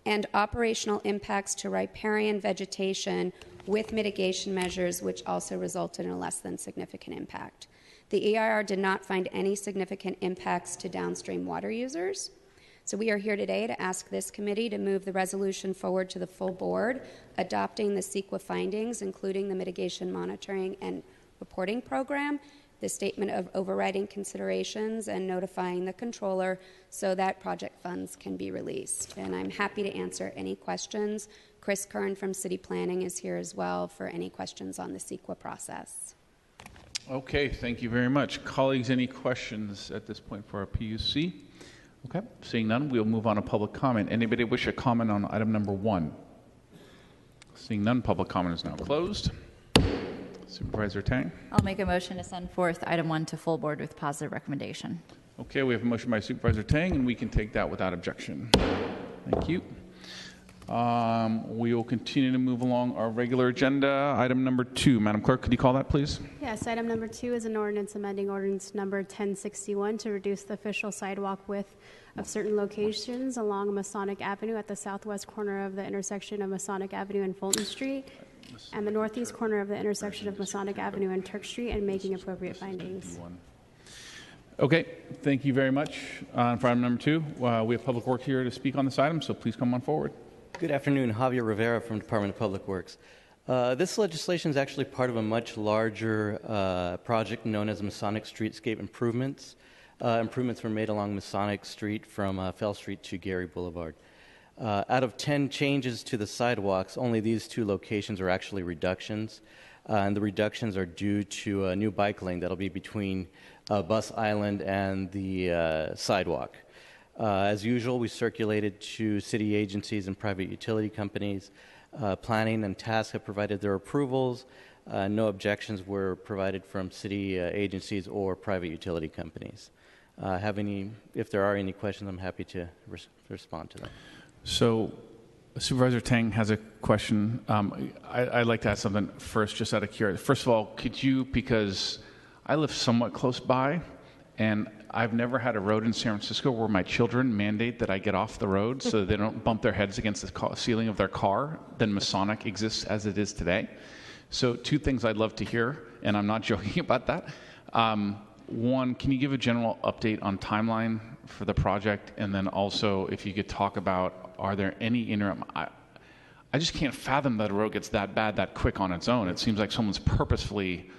and operational impacts to riparian vegetation with mitigation measures which also resulted in a less than significant impact. The EIR did not find any significant impacts to downstream water users. So we are here today to ask this committee to move the resolution forward to the full board, adopting the CEQA findings, including the mitigation monitoring and reporting program, the statement of overriding considerations, and notifying the controller so that project funds can be released. And I'm happy to answer any questions. Chris Kern from City Planning is here as well for any questions on the CEQA process. Okay, thank you very much. Colleagues, any questions at this point for our PUC? Okay, seeing none, we'll move on to public comment. Anybody wish to comment on item number 1? Seeing none, public comment is now closed. Supervisor Tang? I'll make a motion to send forth item 1 to full board with positive recommendation. Okay, we have a motion by Supervisor Tang, and we can take that without objection. Thank you. We will continue to move along our regular agenda. Item number 2. Madam Clerk, could you call that, please? Yes, item number 2 is an ordinance amending ordinance number 1061 to reduce the official sidewalk width of certain locations along Masonic Avenue at the southwest corner of the intersection of Masonic Avenue and Fulton Street and the northeast corner of the intersection of Masonic Avenue and Turk Street, and making appropriate findings. Okay, thank you very much. For item number 2, we have Public Works here to speak on this item, so please come on forward. Good afternoon, Javier Rivera from Department of Public Works. This legislation is actually part of a much larger project known as Masonic Streetscape Improvements. Improvements were made along Masonic Street from Fell Street to Gary Boulevard. Out of 10 changes to the sidewalks, only these 2 locations are actually reductions. And the reductions are due to a new bike lane that'll be between Bus Island and the sidewalk. As usual, we circulated to city agencies and private utility companies. Planning and task have provided their approvals. No objections were provided from city agencies or private utility companies. If there are any questions, I'm happy to respond to them. So Supervisor Tang has a question. I'd like to ask something first, just out of curiosity. First of all, could you, because I live somewhat close by, and I've never had a road in San Francisco where my children mandate that I get off the road so that they don't bump their heads against the ceiling of their car, then Masonic exists as it is today. So 2 things I'd love to hear, and I'm not joking about that. One, can you give a general update on timeline for the project? And then also, if you could talk about, are there any interim... I just can't fathom that a road gets that bad that quick on its own. It seems like someone's purposefully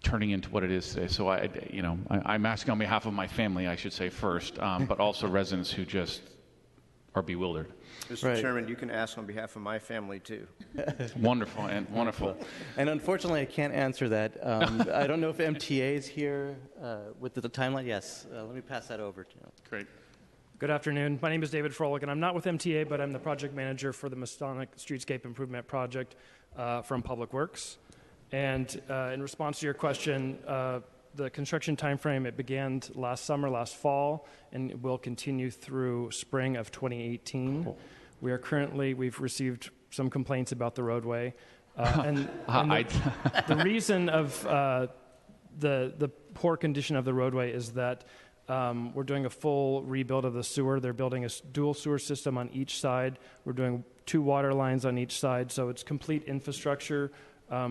turning into what it is today. So I'm asking on behalf of my family, I should say first, but also residents who just are bewildered. Mr. Chairman, you can ask on behalf of my family too. Wonderful and wonderful. And unfortunately, I can't answer that. I don't know if MTA is here with the timeline. Yes, let me pass that over to you. Great. Good afternoon. My name is David Froelich, and I'm not with MTA, but I'm the project manager for the Masonic Streetscape Improvement Project from Public Works. And in response to your question, the construction timeframe, it began last summer, last fall, and it will continue through spring of 2018. Cool. We've received some complaints about the roadway. The reason of the poor condition of the roadway is that we're doing a full rebuild of the sewer. They're building a dual sewer system on each side. We're doing 2 water lines on each side, so it's complete infrastructure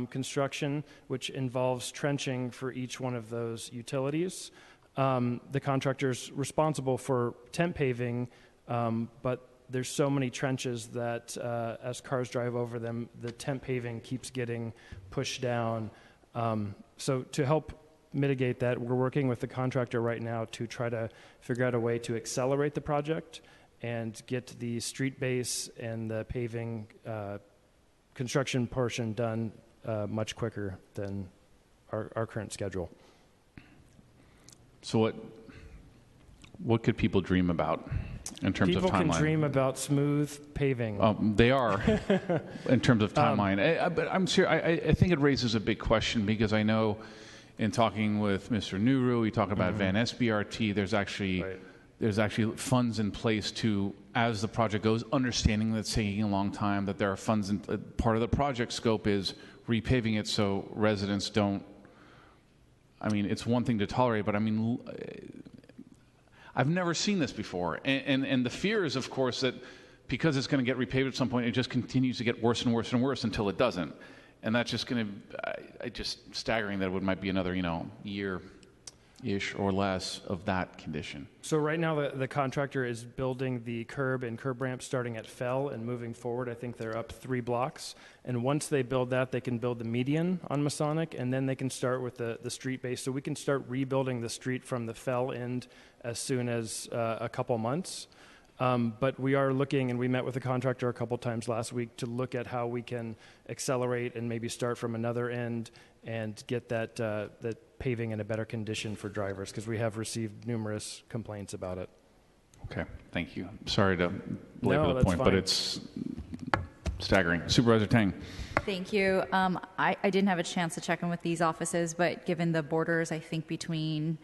construction, which involves trenching for each one of those utilities. The contractor's responsible for temp paving, but there's so many trenches that as cars drive over them, the temp paving keeps getting pushed down. So to help mitigate that, we're working with the contractor right now to try to figure out a way to accelerate the project and get the street base and the paving construction portion done much quicker than our current schedule. So what could people dream about in terms of timeline? People can dream about smooth paving. They are, in terms of timeline. But I'm serious. I think it raises a big question, because I know in talking with Mr. Nuru, we talk about Van SBRT, there's actually funds in place to, as the project goes, understanding that it's taking a long time, that there are funds in part of the project scope is repaving it so residents don't. I mean, it's one thing to tolerate, but I mean, I've never seen this before. And the fear is, of course, that because it's going to get repaved at some point, it just continues to get worse and worse and worse until it doesn't. And that's just going to, just staggering that it might be another, year-ish or less of that condition. So right now the contractor is building the curb and curb ramp starting at Fell and moving forward. I think they're up 3 blocks. And once they build that, they can build the median on Masonic, and then they can start with the street base. So we can start rebuilding the street from the Fell end as soon as a couple months. But we are looking, and we met with the contractor a couple times last week to look at how we can accelerate and maybe start from another end and get that paving in a better condition for drivers, because we have received numerous complaints about it. Okay, thank you. Sorry to belabor the point, fine. but it's staggering. Supervisor Tang. Thank you. I didn't have a chance to check in with these offices, but given the borders, I think between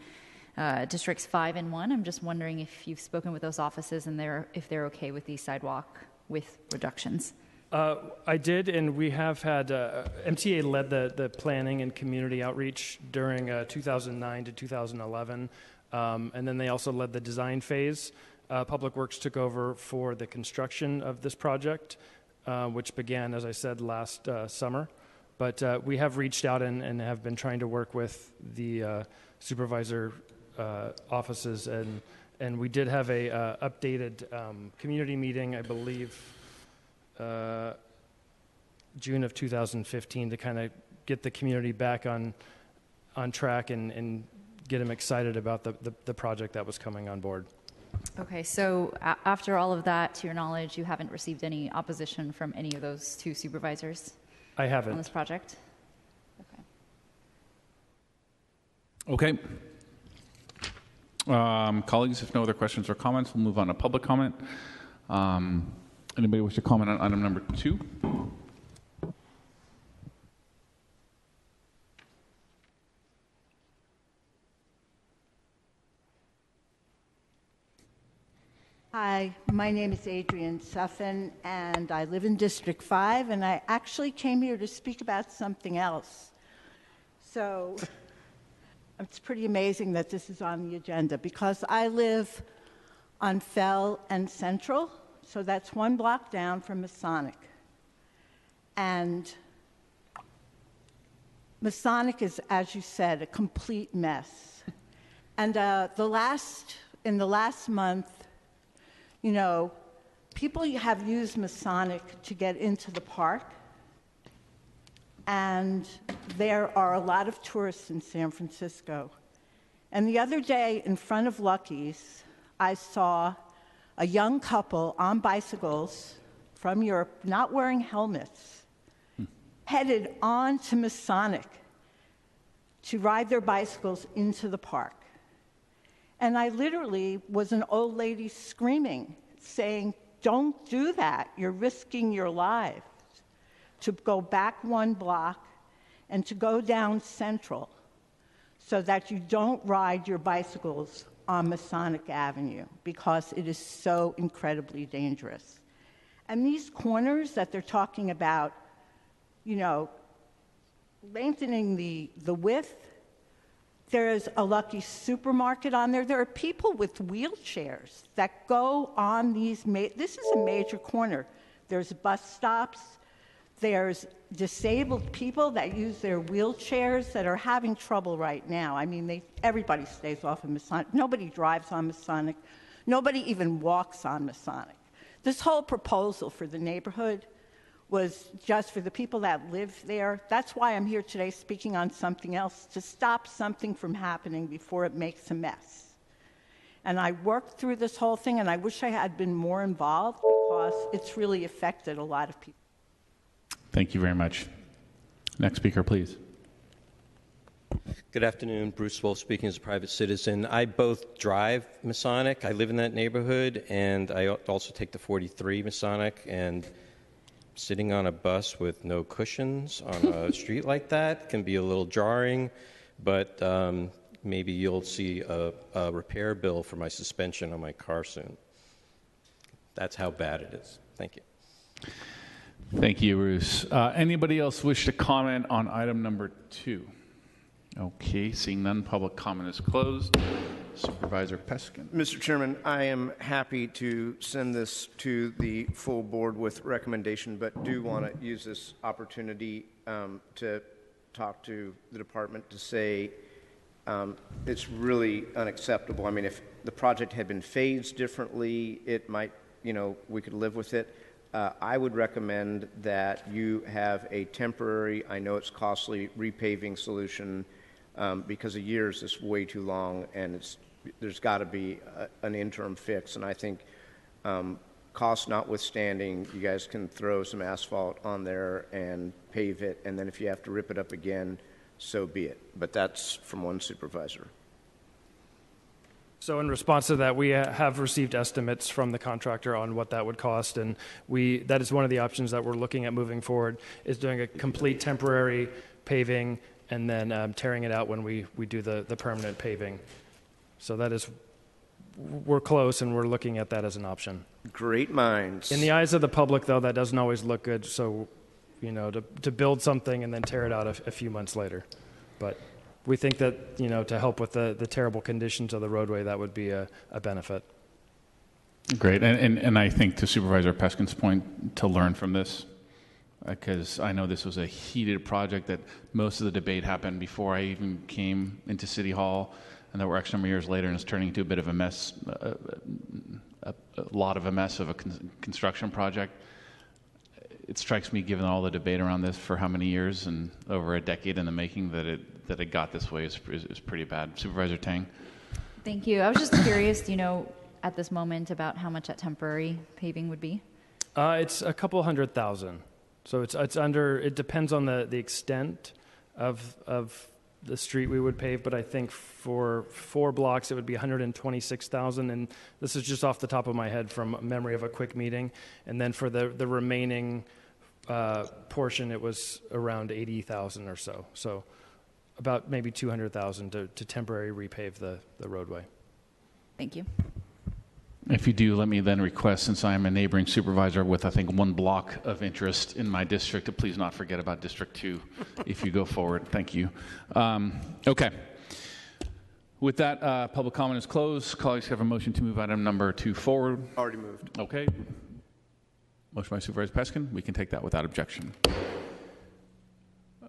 districts 5 and 1, I'm just wondering if you've spoken with those offices and if they're okay with these sidewalk with reductions. I did, and we have had MTA led the planning and community outreach during 2009 to 2011, and then they also led the design phase. Public Works took over for the construction of this project, which began, as I said, last summer. But we have reached out and have been trying to work with the supervisor offices, and we did have a updated community meeting, I believe, June of 2015, to kind of get the community back on track and get them excited about the project that was coming on board. Okay, so after all of that, to your knowledge, you haven't received any opposition from any of those two supervisors I haven't. on this project? Okay. Colleagues, if no other questions or comments, we'll move on to public comment. Anybody wish to comment on item number 2? Hi, my name is Adrienne Suffin, and I live in District 5, and I actually came here to speak about something else. So it's pretty amazing that this is on the agenda, because I live on Fell and Central, so that's 1 block down from Masonic. And Masonic is, as you said, a complete mess. And in the last month, you know, people have used Masonic to get into the park, and there are a lot of tourists in San Francisco. And the other day, in front of Lucky's, I saw a young couple on bicycles from Europe, not wearing helmets, headed on to Masonic to ride their bicycles into the park. And I literally was an old lady screaming, saying, don't do that. You're risking your lives. To go back 1 block and to go down Central so that you don't ride your bicycles on Masonic Avenue, because it is so incredibly dangerous. And these corners that they're talking about, you know, lengthening the width, there's a Lucky Supermarket on there. There are people with wheelchairs that go on these. This is a major corner. There's bus stops. There's disabled people that use their wheelchairs that are having trouble right now. I mean, everybody stays off of Masonic. Nobody drives on Masonic. Nobody even walks on Masonic. This whole proposal for the neighborhood was just for the people that live there. That's why I'm here today speaking on something else, to stop something from happening before it makes a mess. And I worked through this whole thing, and I wish I had been more involved, because it's really affected a lot of people. Thank you very much. Next speaker, please. Good afternoon. Bruce Wolf speaking as a private citizen. I both drive Masonic. I live in that neighborhood, and I also take the 43 Masonic. And sitting on a bus with no cushions on a street like that can be a little jarring, but maybe you'll see a repair bill for my suspension on my car soon. That's how bad it is. Thank you. Thank you, Bruce. Anybody else wish to comment on item number 2? Okay, seeing none, public comment is closed. Supervisor Peskin. Mr. Chairman, I am happy to send this to the full board with recommendation, but do want to use this opportunity to talk to the department to say it's really unacceptable. I mean, if the project had been phased differently, it might, we could live with it. I would recommend that you have a temporary, I know it's costly, repaving solution, because a year is just way too long, and there's got to be an interim fix. And I think, cost notwithstanding, you guys can throw some asphalt on there and pave it, and then if you have to rip it up again, so be it. But that's from one supervisor. So in response to that, we have received estimates from the contractor on what that would cost, and that is one of the options that we're looking at moving forward, is doing a complete temporary paving and then tearing it out when we do the permanent paving. So we're close, and we're looking at that as an option. Great minds. In the eyes of the public, though, that doesn't always look good, so, to build something and then tear it out a few months later. But we think that, to help with the terrible conditions of the roadway, that would be a benefit. Great. And I think, to Supervisor Peskin's point, to learn from this, because I know this was a heated project, that most of the debate happened before I even came into City Hall, and that we're X number of years later, and it's turning into a bit of a mess, a lot of a mess of a construction project. It strikes me, given all the debate around this for how many years and over a decade in the making, that it got this way is pretty bad. Supervisor Tang. Thank you. I was just curious, at this moment about how much that temporary paving would be? It's a couple $100,000. So it's under. It depends on the extent of the street we would pave, but I think for 4 blocks it would be $126,000, and this is just off the top of my head from memory of a quick meeting. And then for the remaining portion, it was around $80,000 or so. So about maybe $200,000 to temporarily repave the roadway. Thank you. If you do, let me then request, since I am a neighboring supervisor with, I think, 1 block of interest in my district, to please not forget about District 2 if you go forward. Thank you. Okay. With that, public comment is closed. Colleagues have a motion to move item number 2 forward. Already moved. Okay. Motion by Supervisor Peskin. We can take that without objection.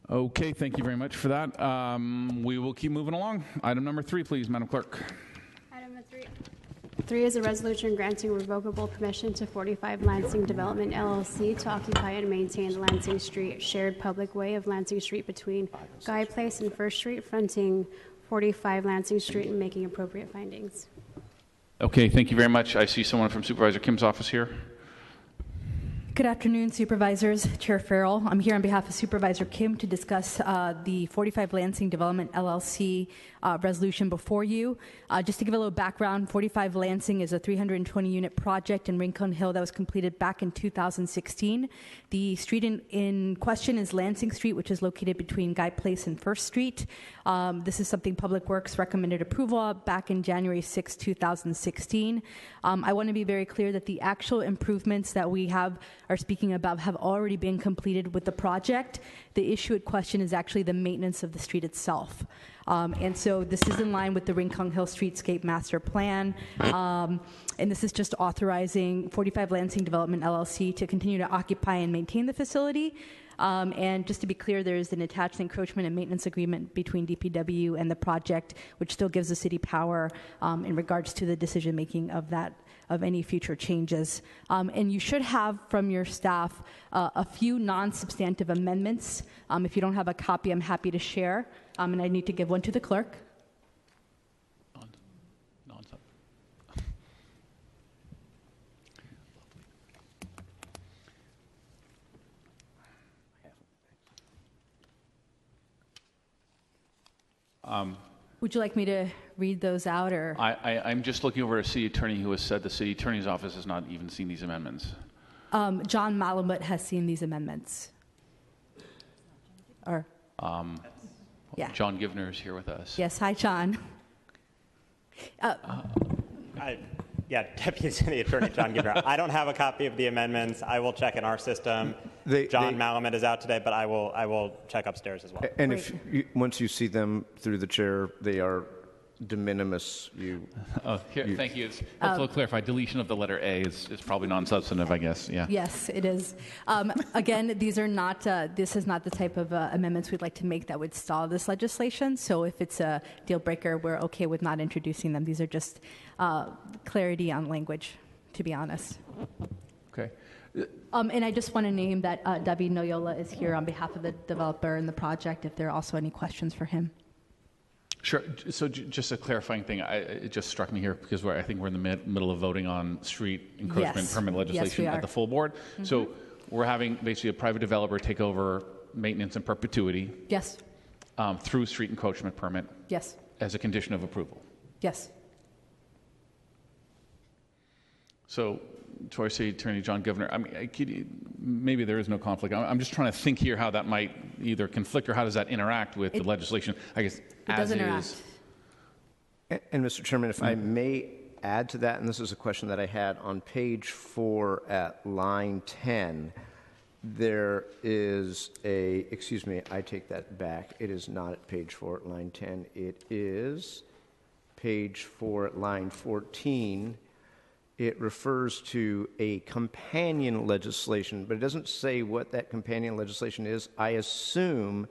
Okay, thank you very much for that. We will keep moving along. Item number 3, please, Madam Clerk. Item number 3 is a resolution granting revocable permission to 45 Lansing Development LLC to occupy and maintain the Lansing Street shared public way of Lansing Street between Guy Place and First Street, fronting 45 Lansing Street, and making appropriate findings. Okay, thank you very much. I see someone from Supervisor Kim's office here. Good afternoon, Supervisors. Chair Farrell. I'm here on behalf of Supervisor Kim to discuss the 45 Lansing Development LLC resolution before you. Just to give a little background, 45 Lansing is a 320-unit project in Rincon Hill that was completed back in 2016. The street in question is Lansing Street, which is located between Guy Place and First Street. This is something Public Works recommended approval of back in January 6, 2016. I want to be very clear that the actual improvements that we are speaking about have already been completed with the project. The issue at question is actually the maintenance of the street itself. And so this is in line with the Rincon Hill Streetscape Master Plan. And this is just authorizing 45 Lansing Development LLC to continue to occupy and maintain the facility. And just to be clear, there is an attached encroachment and maintenance agreement between DPW and the project, which still gives the city power in regards to the decision-making of any future changes. And you should have from your staff a few non-substantive amendments. If you don't have a copy, I'm happy to share. And I need to give one to the clerk. Would you like me to read those out, or? I'm just looking over at a city attorney who has said the city attorney's office has not even seen these amendments. John Malamut has seen these amendments. Or? Yeah. John Givner is here with us. Yes, hi, John. Deputy City Attorney John Givner. I don't have a copy of the amendments. I will check in our system. John Malamut is out today, but I will check upstairs as well. And if once you see them through the chair, they are de minimis. Thank you. It's helpful to clarify. Deletion of the letter A is probably non-substantive, I guess. Yeah. Yes, it is. Again, these are not. This is not the type of amendments we'd like to make that would stall this legislation. So if it's a deal breaker, we're okay with not introducing them. These are just clarity on language, to be honest. Okay. And I just want to name that David Noyola is here on behalf of the developer and the project. If there are also any questions for him. Sure. So just a clarifying thing. It just struck me here because I think we're in the middle of voting on street encroachment permit legislation at the full board. Mm-hmm. So we're having basically a private developer take over maintenance in perpetuity. Yes. Through street encroachment permit. Yes. As a condition of approval. Yes. So, Troy City Attorney John Givner, I mean, maybe there is no conflict. I'm just trying to think here how that might either conflict or how does that interact with the legislation, I guess, it does interact. And Mr. Chairman, if I may add to that, and this is a question that I had on page 4 at line 10, there is excuse me, I take that back. It is not at page 4 at line 10. It is page 4 at line 14. It refers to a companion legislation, but it doesn't say what that companion legislation is. I assume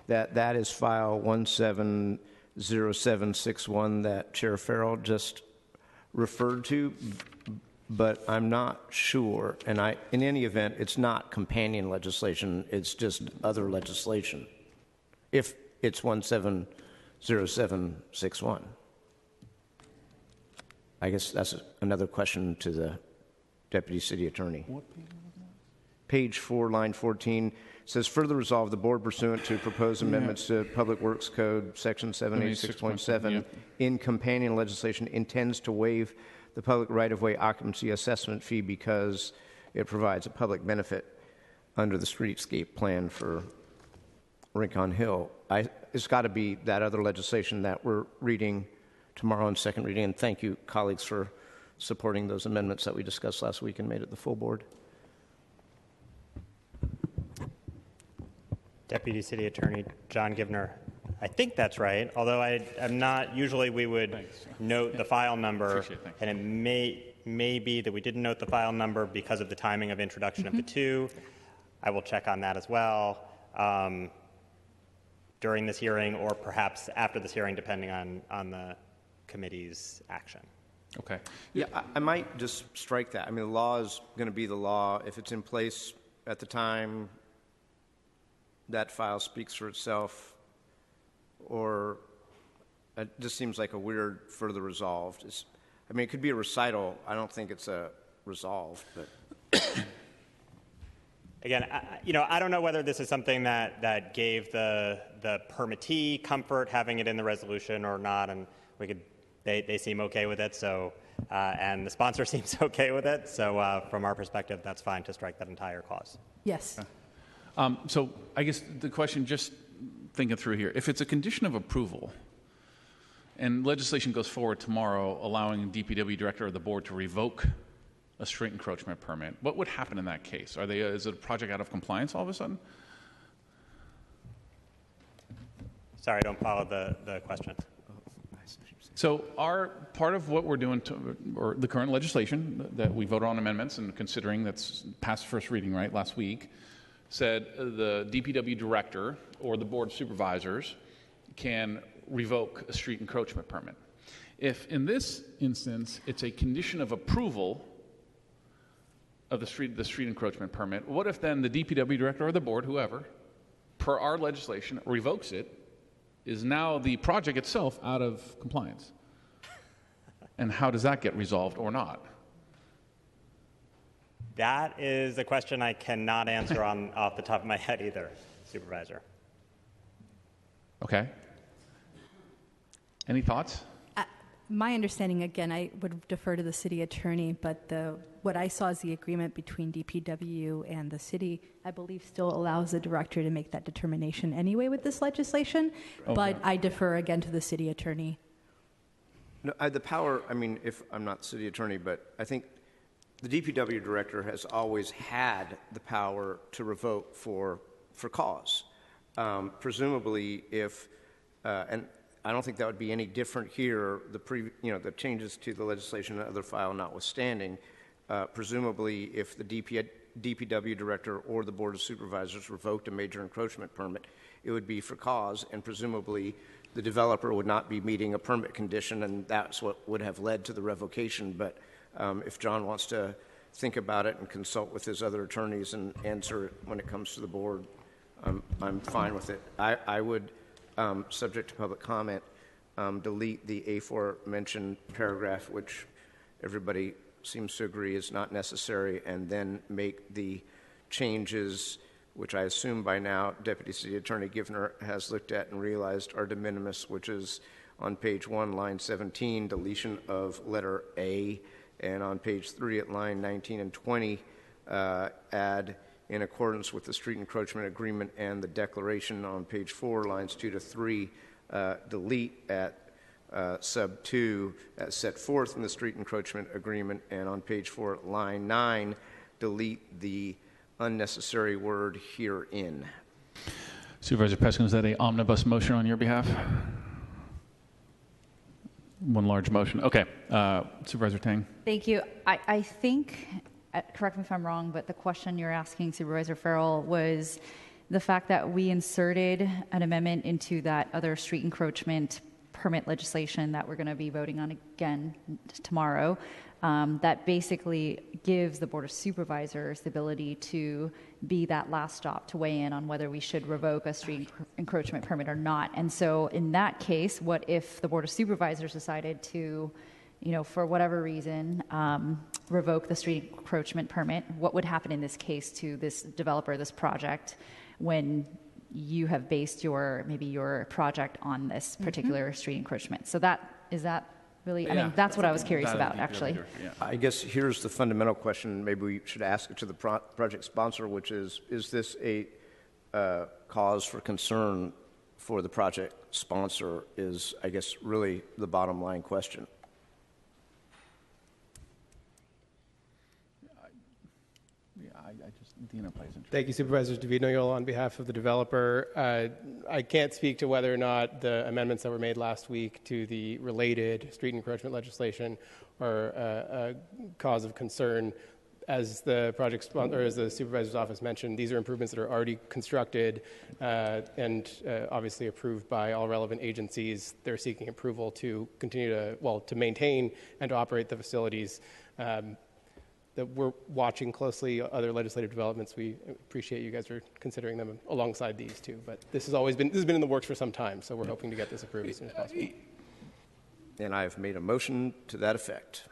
that is file 170761 that Chair Farrell just referred to, but I'm not sure. And in any event, it's not companion legislation. It's just other legislation, if it's 170761. I guess that's another question to the Deputy City Attorney. What page? Page 4, line 14, says, further resolve, the board pursuant to proposed amendments to Public Works Code, Section 786.7, yeah. in companion legislation, intends to waive the public right-of-way occupancy assessment fee because it provides a public benefit under the streetscape plan for Rincon Hill. It's got to be that other legislation that we're reading tomorrow in second reading, and thank you, colleagues, for supporting those amendments that we discussed last week and made it the full board. Deputy City Attorney John Givner. I think that's right, although I'm not, usually we would note the file number, and it may be that we didn't note the file number because of the timing of introduction of the two. I will check on that as well during this hearing or perhaps after this hearing, depending on the committee's action. Okay. Yeah, I might just strike that. I mean, the law is going to be the law. If it's in place at the time, that file speaks for itself, or it just seems like a weird further resolved. I mean, it could be a recital. I don't think it's a resolve, but again, I don't know whether this is something that gave the permittee comfort having it in the resolution or not, and they seem okay with it. So, and the sponsor seems okay with it. So, from our perspective, that's fine to strike that entire clause. Yes. So I guess the question, just thinking through here, if it's a condition of approval and legislation goes forward tomorrow allowing the DPW director or the board to revoke a street encroachment permit, what would happen in that case? Is it a project out of compliance all of a sudden? Sorry, I don't follow the question. So part of what we're doing, or the current legislation that we voted on amendments and considering that's passed first reading, right, last week, said the DPW director or the board of supervisors can revoke a street encroachment permit. If in this instance it's a condition of approval of the street encroachment permit, what if then the DPW director or the board, whoever, per our legislation, revokes it? Is now the project itself out of compliance? And how does that get resolved or not? That is a question I cannot answer off the top of my head either, Supervisor. Okay. Any thoughts? My understanding, again, I would defer to the city attorney, but what I saw as the agreement between DPW and the city, I believe still allows the director to make that determination anyway with this legislation, Okay. But I defer again to the city attorney. no, the power, I mean, if I'm not the city attorney, but I think the DPW director has always had the power to revoke for cause. Presumably, if, and I don't think that would be any different here, the changes to the legislation and other file notwithstanding, presumably if the DPW director or the Board of Supervisors revoked a major encroachment permit, it would be for cause, and presumably the developer would not be meeting a permit condition, and that's what would have led to the revocation. But if John wants to think about it and consult with his other attorneys and answer it when it comes to the board, I'm fine with it. I would, subject to public comment, delete the aforementioned paragraph, which everybody seems to agree is not necessary, and then make the changes, which I assume by now Deputy City Attorney Givner has looked at and realized are de minimis, which is on page 1, line 17, deletion of letter A, and on page 3 at line 19 and 20, add in accordance with the street encroachment agreement and the declaration on page 4, lines 2 to 3, delete at sub 2 as set forth in the street encroachment agreement, and on page 4, line 9, delete the unnecessary word herein. Supervisor Peskin, is that an omnibus motion on your behalf? One large motion. Okay. Supervisor Tang. Thank you. I think, correct me if I'm wrong, but the question you're asking, Supervisor Farrell, was the fact that we inserted an amendment into that other street encroachment permit legislation that we're going to be voting on again tomorrow, that basically gives the Board of Supervisors the ability to be that last stop to weigh in on whether we should revoke a street encroachment permit or not. And so in that case, what if the Board of Supervisors decided to for whatever reason, revoke the street encroachment permit, what would happen in this case to this developer, this project, when you have based your project on this particular street encroachment? So is that really, I mean, that's what I was curious about, actually. I guess here's the fundamental question. Maybe we should ask it to the project sponsor, which is this a cause for concern for the project sponsor is, I guess, really the bottom line question. Thank you, Supervisors David Noyola on behalf of the developer. I can't speak to whether or not the amendments that were made last week to the related street encroachment legislation are a cause of concern. As the project sponsor, or as the supervisor's office mentioned, these are improvements that are already constructed and obviously approved by all relevant agencies. They're seeking approval to continue to maintain and to operate the facilities. That we're watching closely other legislative developments. We appreciate you guys are considering them alongside these two. But this has been in the works for some time, so we're hoping to get this approved as soon as possible. And I have made a motion to that effect.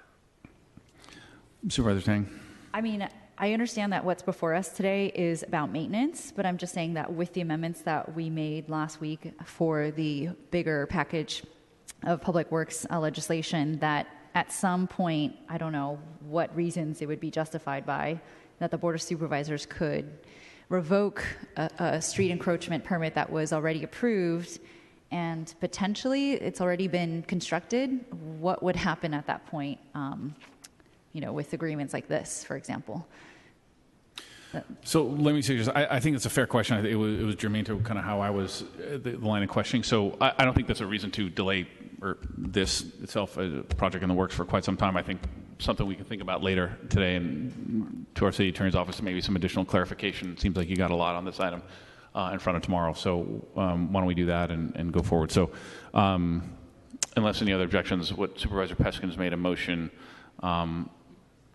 Supervisor Tang. I mean, I understand that what's before us today is about maintenance, but I'm just saying that with the amendments that we made last week for the bigger package of public works legislation, that at some point, I don't know what reasons it would be justified by, that the Board of Supervisors could revoke a street encroachment permit that was already approved and potentially it's already been constructed. What would happen at that point, with agreements like this, for example? So let me say this. I think it's a fair question. I think it was germane to kind of how I was the line of questioning. So I don't think that's a reason to delay this itself as a project in the works for quite some time. I think something we can think about later today, and to our city attorney's office, maybe some additional clarification. It seems like you got a lot on this item in front of tomorrow. So why don't we do that and go forward? So unless any other objections, what Supervisor Peskin has made a motion.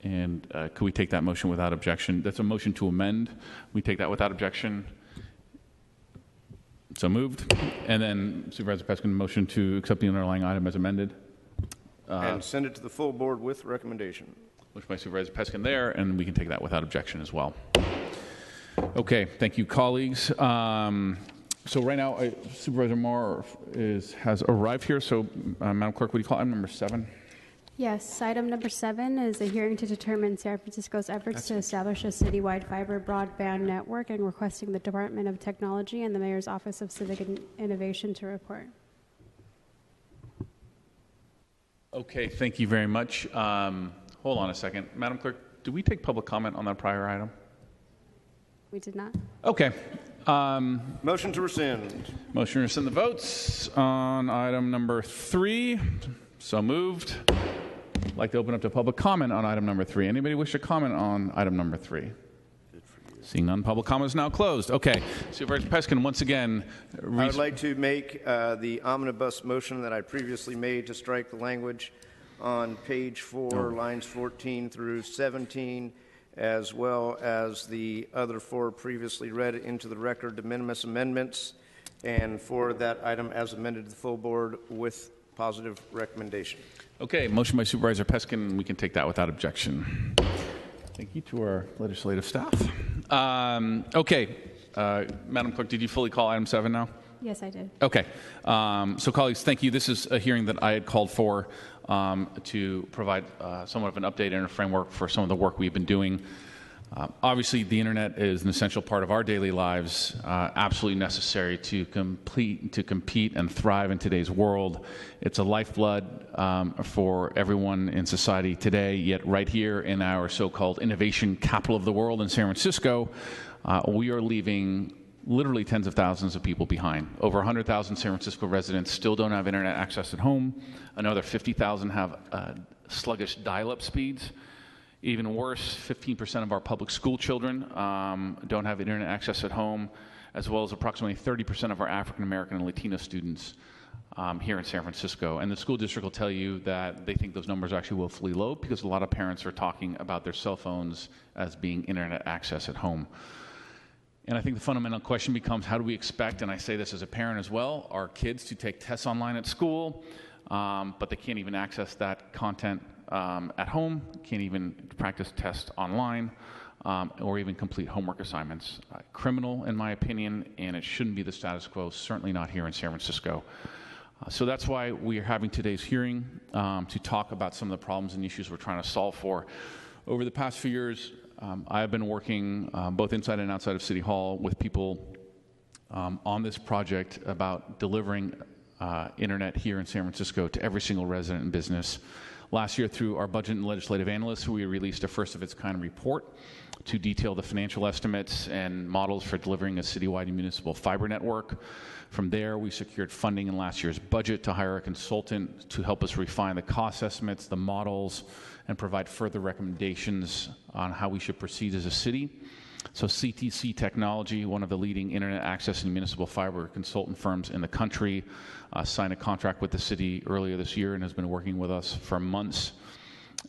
And could we take that motion without objection? That's a motion to amend. We take that without objection. So moved. And then Supervisor Peskin, motion to accept the underlying item as amended. And send it to the full board with recommendation. Motion by Supervisor Peskin there, and we can take that without objection as well. Okay, thank you, colleagues. So right now, Supervisor Moore has arrived here. So, Madam Clerk, would you call item number 7? Yes, item number 7 is a hearing to determine San Francisco's efforts to establish a citywide fiber broadband network and requesting the Department of Technology and the Mayor's Office of Civic Innovation to report. Okay, thank you very much. Hold on a second. Madam Clerk, did we take public comment on that prior item? We did not. Okay. Motion to rescind. Motion to rescind the votes on item number 3. So moved. I'd like to open up to public comment on item number 3. Anybody wish to comment on item number 3? Seeing none, public comment is now closed. Okay, Supervisor Peskin, once again. I would like to make the omnibus motion that I previously made to strike the language on page 4, lines 14 through 17, as well as the other 4 previously read into the record de minimis amendments, and for that item as amended to the full board with positive recommendation. Okay, motion by Supervisor Peskin. We can take that without objection. Thank you to our legislative staff. Okay, Madam Clerk, did you fully call item 7 now? Yes, I did. Okay, so colleagues, thank you. This is a hearing that I had called for to provide somewhat of an update and a framework for some of the work we've been doing. Obviously, the internet is an essential part of our daily lives, absolutely necessary to compete and thrive in today's world. It's a lifeblood for everyone in society today, yet right here in our so-called innovation capital of the world in San Francisco, we are leaving literally tens of thousands of people behind. Over 100,000 San Francisco residents still don't have internet access at home. Another 50,000 have sluggish dial-up speeds. Even worse, 15% of our public school children don't have internet access at home, as well as approximately 30% of our African American and Latino students here in San Francisco. And the school district will tell you that they think those numbers are actually woefully low because a lot of parents are talking about their cell phones as being internet access at home. And I think the fundamental question becomes, how do we expect, and I say this as a parent as well, our kids to take tests online at school, but they can't even access that content at home, can't even practice tests online, or even complete homework assignments. Criminal, in my opinion, and it shouldn't be the status quo, certainly not here in San Francisco. So that's why we are having today's hearing to talk about some of the problems and issues we're trying to solve for. Over the past few years, I have been working both inside and outside of City Hall with people on this project about delivering internet here in San Francisco to every single resident and business. Last year, through our budget and legislative analysts, we released a first-of-its-kind report to detail the financial estimates and models for delivering a citywide municipal fiber network. From there, we secured funding in last year's budget to hire a consultant to help us refine the cost estimates, the models, and provide further recommendations on how we should proceed as a city. So CTC Technology, one of the leading internet access and municipal fiber consultant firms in the country, signed a contract with the city earlier this year and has been working with us for months.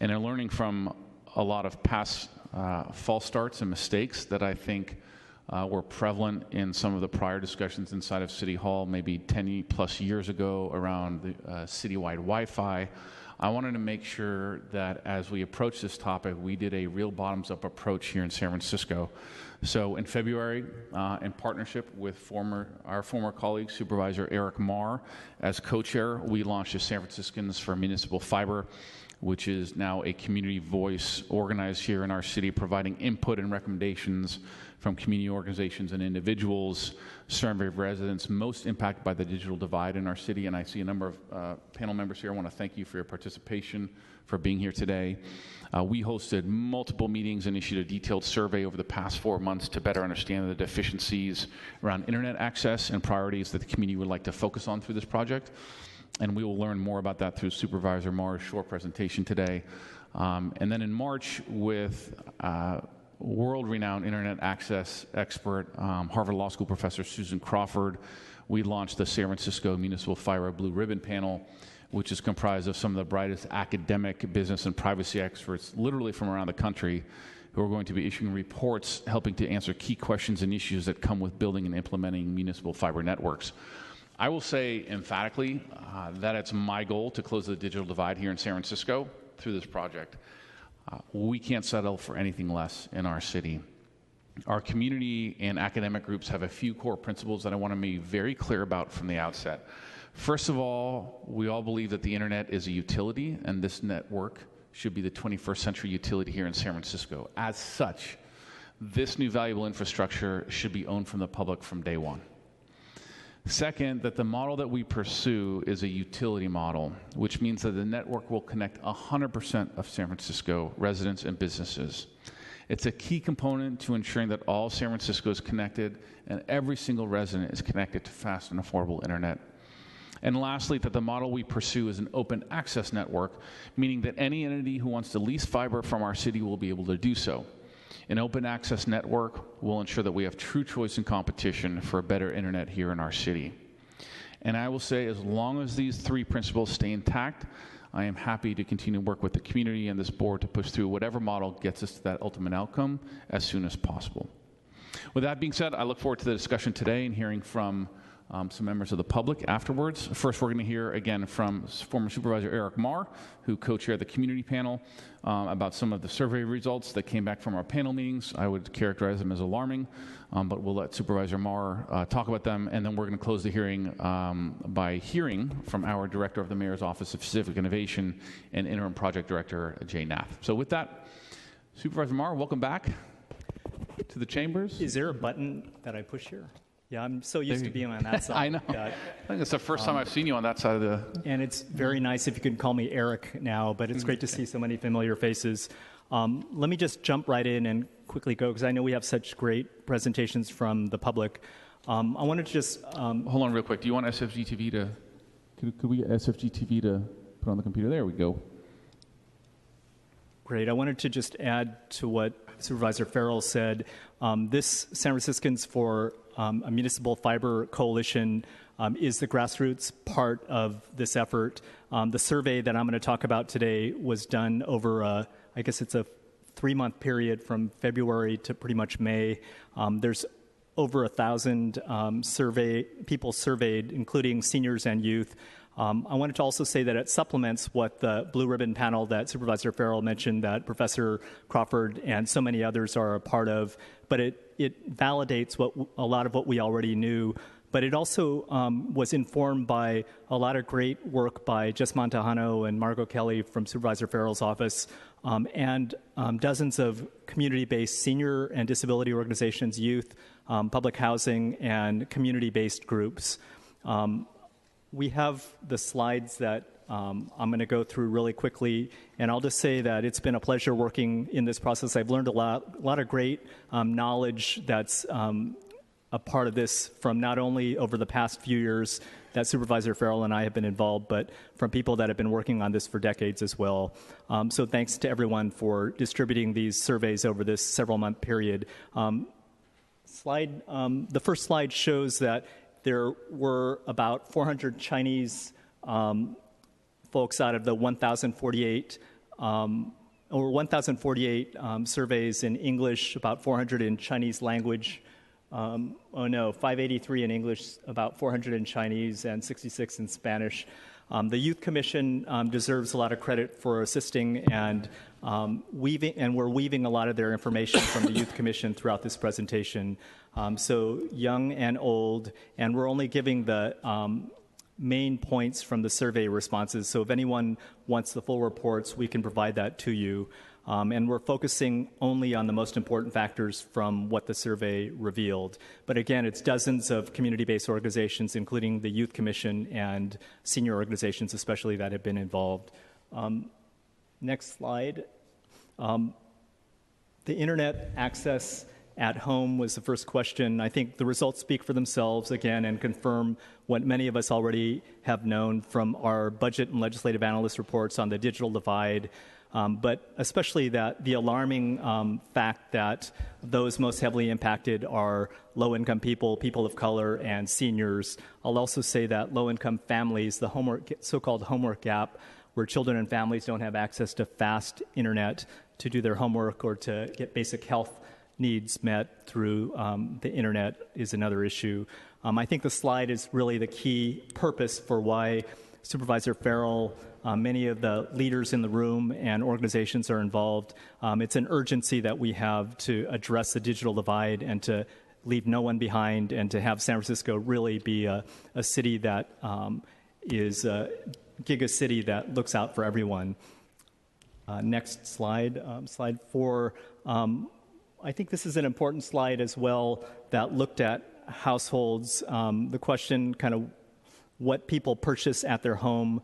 And they're learning from a lot of past false starts and mistakes that I think were prevalent in some of the prior discussions inside of City Hall, maybe 10 plus years ago around the citywide Wi-Fi. I wanted to make sure that as we approach this topic, we did a real bottoms-up approach here in San Francisco. So in February, in partnership with our former colleague, Supervisor Eric Marr, as co-chair, we launched the San Franciscans for Municipal Fiber, which is now a community voice organized here in our city, providing input and recommendations from community organizations and individuals, survey of residents most impacted by the digital divide in our city. And I see a number of panel members here. I want to thank you for your participation, for being here today. We hosted multiple meetings and issued a detailed survey over the past 4 months to better understand the deficiencies around internet access and priorities that the community would like to focus on through this project. And we will learn more about that through Supervisor Marr's short presentation today. And then in March, with world-renowned internet access expert, Harvard Law School professor Susan Crawford, we launched the San Francisco Municipal Fiber Blue Ribbon Panel, which is comprised of some of the brightest academic, business, and privacy experts, literally from around the country, who are going to be issuing reports helping to answer key questions and issues that come with building and implementing municipal fiber networks. I will say emphatically that it's my goal to close the digital divide here in San Francisco through this project. We can't settle for anything less in our city. Our community and academic groups have a few core principles that I want to be very clear about from the outset. First of all, we all believe that the internet is a utility, and this network should be the 21st century utility here in San Francisco. As such, this new valuable infrastructure should be owned from the public from day one. Second, that the model that we pursue is a utility model, which means that the network will connect 100% of San Francisco residents and businesses. It's a key component to ensuring that all San Francisco is connected and every single resident is connected to fast and affordable internet. And lastly, that the model we pursue is an open access network, meaning that any entity who wants to lease fiber from our city will be able to do so. An open access network will ensure that we have true choice and competition for a better internet here in our city. And I will say, as long as these three principles stay intact, I am happy to continue to work with the community and this board to push through whatever model gets us to that ultimate outcome as soon as possible. With that being said, I look forward to the discussion today and hearing from some members of the public afterwards. First, we're going to hear again from former Supervisor Eric Marr, who co-chaired the community panel, about some of the survey results that came back from our panel meetings. I would characterize them as alarming, but we'll let Supervisor Marr talk about them, and then we're going to close the hearing by hearing from our Director of the Mayor's Office of Civic Innovation and Interim Project Director, Jay Nath. So with that, Supervisor Marr, welcome back to the chambers. Is there a button that I push here? Yeah, I'm so used to being on that side. I know. I think it's the first time I've seen you on that side of the... And it's very nice if you could call me Eric now, but it's great to see so many familiar faces. Let me just jump right in and quickly go, because I know we have such great presentations from the public. I wanted to just... Hold on real quick. Do you want SFG TV to... Could we get SFG TV to put on the computer? There we go. Great. I wanted to just add to what Supervisor Farrell said. This San Franciscans for a Municipal Fiber Coalition is the grassroots part of this effort. The survey that I'm going to talk about today was done over, I guess it's a 3-month period from February to pretty much May. There's over 1,000 people surveyed, including seniors and youth. I wanted to also say that it supplements what the Blue Ribbon panel that Supervisor Farrell mentioned that Professor Crawford and so many others are a part of, but it validates a lot of what we already knew. But it also was informed by a lot of great work by Jess Montejano and Margot Kelly from Supervisor Farrell's office, and dozens of community-based senior and disability organizations, youth, public housing, and community-based groups. We have the slides that I'm going to go through really quickly, and I'll just say that it's been a pleasure working in this process. I've learned a lot of great knowledge that's a part of this from not only over the past few years that Supervisor Farrell and I have been involved, but from people that have been working on this for decades as well. So thanks to everyone for distributing these surveys over this several-month period. The first slide shows that there were about 400 Chinese folks out of the 1,048 surveys in English, about 400 in Chinese language. 583 in English, about 400 in Chinese, and 66 in Spanish. The Youth Commission deserves a lot of credit for assisting and we're weaving a lot of their information from the Youth Commission throughout this presentation. So young and old, and we're only giving the main points from the survey responses. So if anyone wants the full reports, we can provide that to you. And we're focusing only on the most important factors from what the survey revealed. But again, it's dozens of community-based organizations, including the Youth Commission and senior organizations especially, that have been involved. Next slide. The internet access at home was the first question. I think the results speak for themselves again and confirm what many of us already have known from our budget and legislative analyst reports on the digital divide. But especially that the alarming fact that those most heavily impacted are low-income people, people of color, and seniors. I'll also say that low-income families, the so-called homework gap, where children and families don't have access to fast internet to do their homework or to get basic health needs met through the internet, is another issue. I think the slide is really the key purpose for why Supervisor Farrell, many of the leaders in the room and organizations are involved. It's an urgency that we have to address the digital divide and to leave no one behind and to have San Francisco really be a city that is a giga city that looks out for everyone. Next slide, slide 4. I think this is an important slide as well that looked at households. The question kind of what people purchase at their home.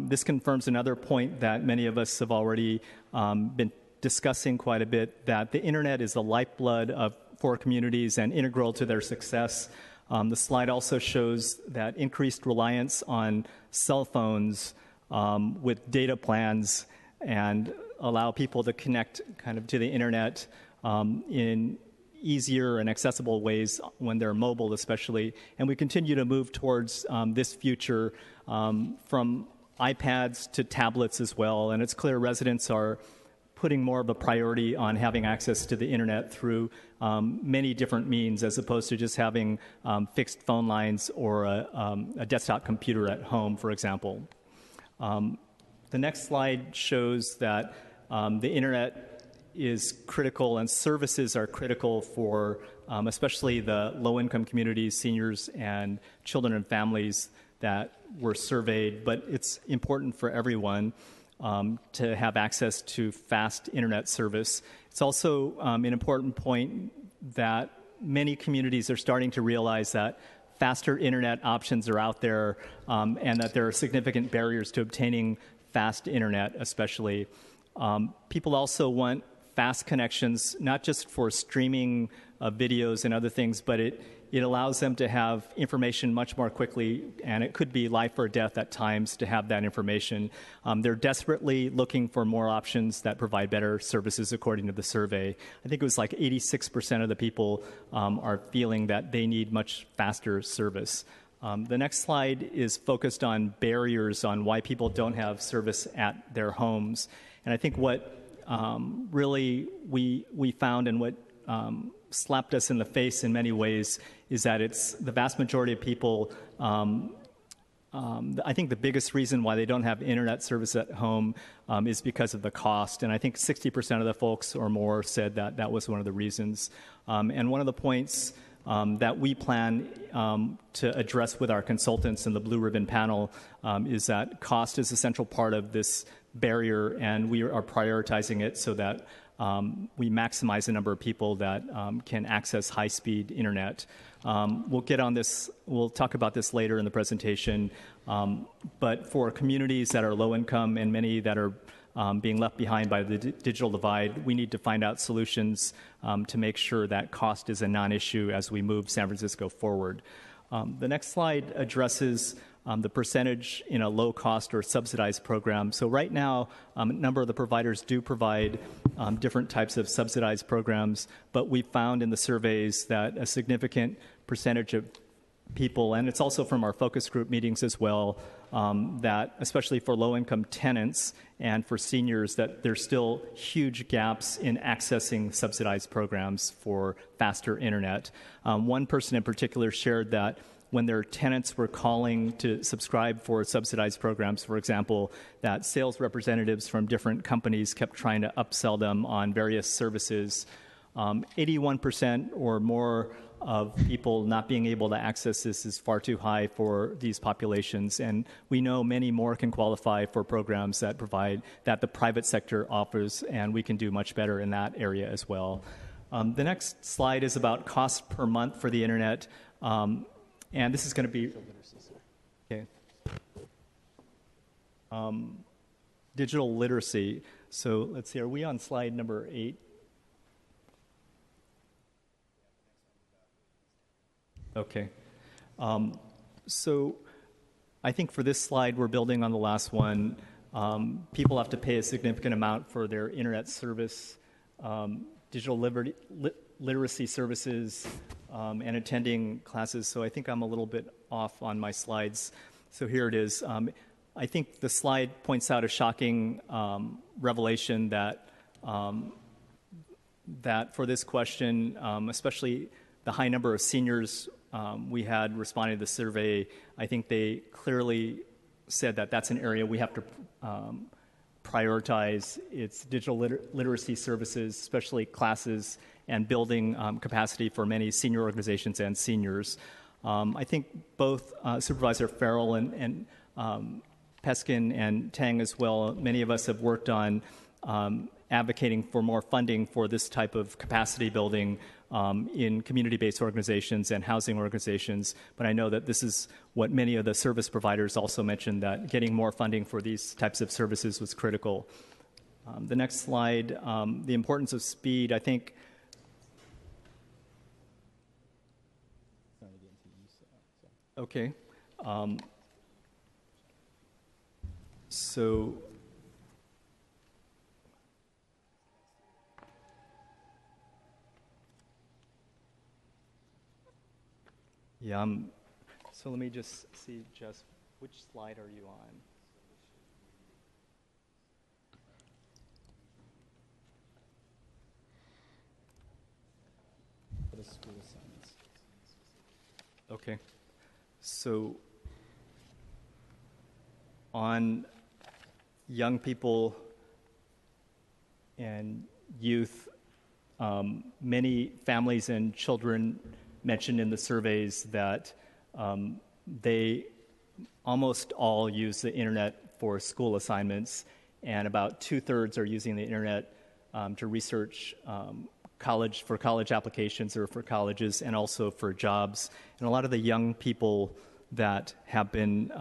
This confirms another point that many of us have already been discussing quite a bit, that the internet is the lifeblood for communities and integral to their success. The slide also shows that increased reliance on cell phones with data plans and allow people to connect kind of to the internet in easier and accessible ways when they're mobile especially. And we continue to move towards this future from iPads to tablets as well. And it's clear residents are putting more of a priority on having access to the internet through many different means as opposed to just having fixed phone lines or a desktop computer at home, for example. The next slide shows that the internet is critical and services are critical for especially the low-income communities, seniors, and children and families that were surveyed. But it's important for everyone to have access to fast internet service. It's also an important point that many communities are starting to realize that faster internet options are out there and that there are significant barriers to obtaining fast internet especially. People also want fast connections, not just for streaming videos and other things, but it allows them to have information much more quickly, and it could be life or death at times to have that information. They're desperately looking for more options that provide better services, according to the survey. I think it was like 86% of the people are feeling that they need much faster service. The next slide is focused on barriers, on why people don't have service at their homes. And I think what really we found and what slapped us in the face in many ways is that it's the vast majority of people I think the biggest reason why they don't have internet service at home is because of the cost. And I think 60% of the folks or more said that that was one of the reasons. And one of the points that we plan to address with our consultants in the Blue Ribbon panel is that cost is a central part of this barrier, and we are prioritizing it so that we maximize the number of people that can access high-speed internet. We'll get on this, we'll talk about this later in the presentation, but for communities that are low income and many that are being left behind by the digital divide, we need to find out solutions to make sure that cost is a non-issue as we move San Francisco forward. The next slide addresses the percentage in a low-cost or subsidized program. So right now, a number of the providers do provide different types of subsidized programs, but we found in the surveys that a significant percentage of people, and it's also from our focus group meetings as well, that especially for low-income tenants and for seniors, that there's still huge gaps in accessing subsidized programs for faster internet. One person in particular shared that when their tenants were calling to subscribe for subsidized programs, for example, that sales representatives from different companies kept trying to upsell them on various services. 81% or more of people not being able to access this is far too high for these populations, and we know many more can qualify for programs that the private sector offers, and we can do much better in that area as well. The next slide is about cost per month for the internet. And this is going to be okay. Digital literacy. So let's see, are we on slide number 8? Okay. So I think for this slide, we're building on the last one. People have to pay a significant amount for their internet service, digital literacy services, and attending classes. So I think I'm a little bit off on my slides. So here it is. I think the slide points out a shocking revelation that that for this question, especially the high number of seniors we had responding to the survey, I think they clearly said that that's an area we have to prioritize. It's digital literacy services, especially classes, and building capacity for many senior organizations and seniors. I think both Supervisor Farrell and Peskin and Tang as well, many of us have worked on advocating for more funding for this type of capacity building in community-based organizations and housing organizations. But I know that this is what many of the service providers also mentioned, that getting more funding for these types of services was critical. The next slide, the importance of speed, I think. Okay. So yeah, so let me just see, Jess, which slide are you on? For the school assignments. Okay. So on young people and youth, many families and children mentioned in the surveys that they almost all use the internet for school assignments, and about 2/3 are using the internet to research college applications or for colleges, and also for jobs. And a lot of the young people that have been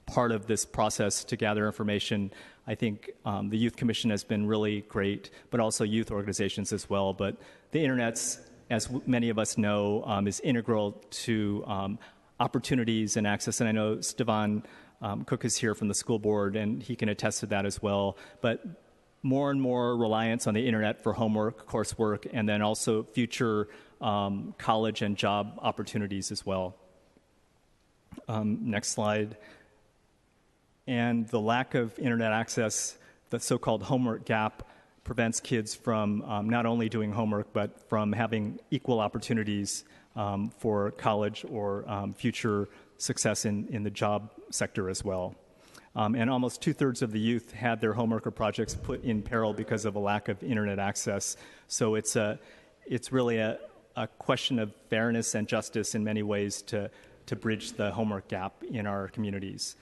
part of this process to gather information, I think the Youth Commission has been really great, but also youth organizations as well. But the internet's, as many of us know, is integral to opportunities and access. And I know Stevan Cook is here from the school board, and he can attest to that as well. But more and more reliance on the internet for homework, coursework, and then also future college and job opportunities as well. Next slide. And the lack of internet access, the so-called homework gap, prevents kids from not only doing homework, but from having equal opportunities for college or future success in the job sector as well. And almost 2/3 of the youth had their homework or projects put in peril because of a lack of internet access. So it's really a question of fairness and justice in many ways to bridge the homework gap in our communities.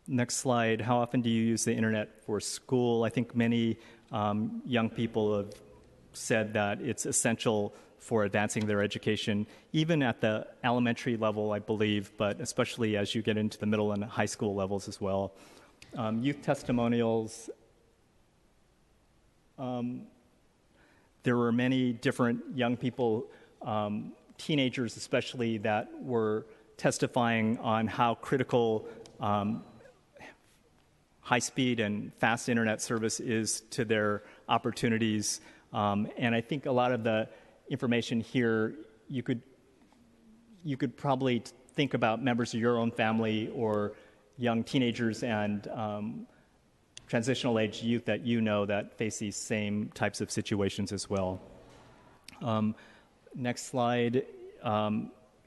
Next slide. How often do you use the internet for school? I think many young people have said that it's essential for advancing their education, even at the elementary level, I believe, but especially as you get into the middle and high school levels as well. Youth testimonials. There were many different young people, teenagers especially, that were testifying on how critical high-speed and fast internet service is to their opportunities. And I think a lot of the information here, you could probably think about members of your own family or young teenagers and transitional age youth that you know that face these same types of situations as well. Next slide.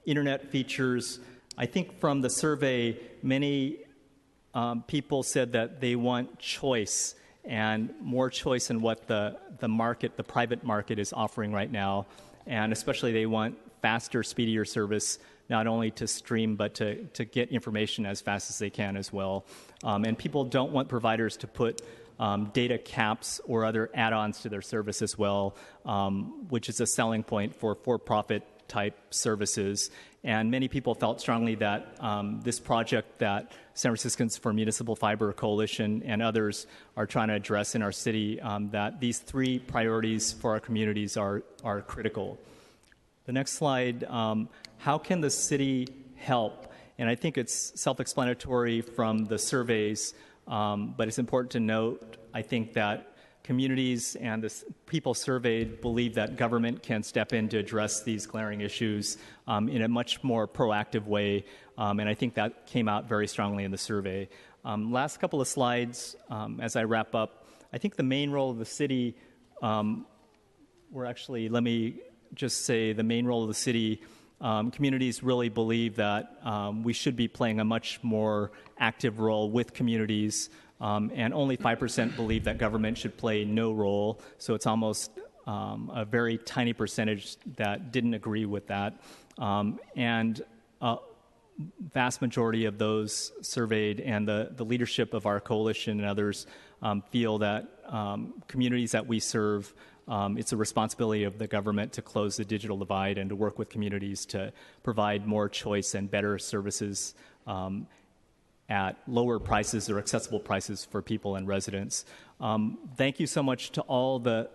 Internet features. I think from the survey, many people said that they want choice, and more choice in what the market, the private market, is offering right now. And especially they want faster, speedier service, not only to stream, but to get information as fast as they can as well. And people don't want providers to put data caps or other add-ons to their service as well, which is a selling point for for-profit type services. And many people felt strongly that this project that San Franciscans for Municipal Fiber Coalition and others are trying to address in our city, that these three priorities for our communities are critical. The next slide, how can the city help? And I think it's self-explanatory from the surveys, but it's important to note, I think, that communities and the people surveyed believe that government can step in to address these glaring issues in a much more proactive way, and I think that came out very strongly in the survey. Last couple of slides, as I wrap up, I think the main role of the city, let me just say the main role of the city, communities really believe that we should be playing a much more active role with communities, and only 5% believe that government should play no role. So it's almost a very tiny percentage that didn't agree with that. And vast majority of those surveyed and the leadership of our coalition and others feel that communities that we serve, it's a responsibility of the government to close the digital divide and to work with communities to provide more choice and better services at lower prices or accessible prices for people and residents. Thank you so much to all the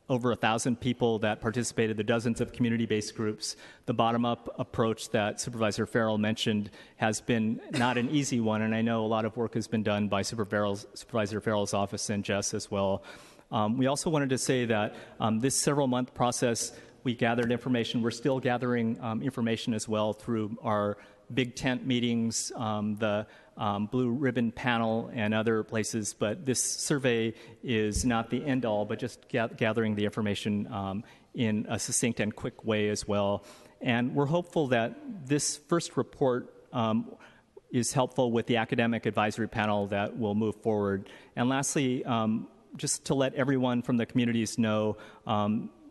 over 1,000 people that participated, the dozens of community-based groups. The bottom-up approach that Supervisor Farrell mentioned has been not an easy one, and I know a lot of work has been done by Supervisor Farrell's office and Jess as well. We also wanted to say that this several-month process, we gathered information. We're still gathering information as well through our big tent meetings, the Blue Ribbon panel, and other places. But this survey is not the end-all, but just gathering the information in a succinct and quick way as well. And we're hopeful that this first report is helpful with the academic advisory panel that will move forward. And lastly, just to let everyone from the communities know,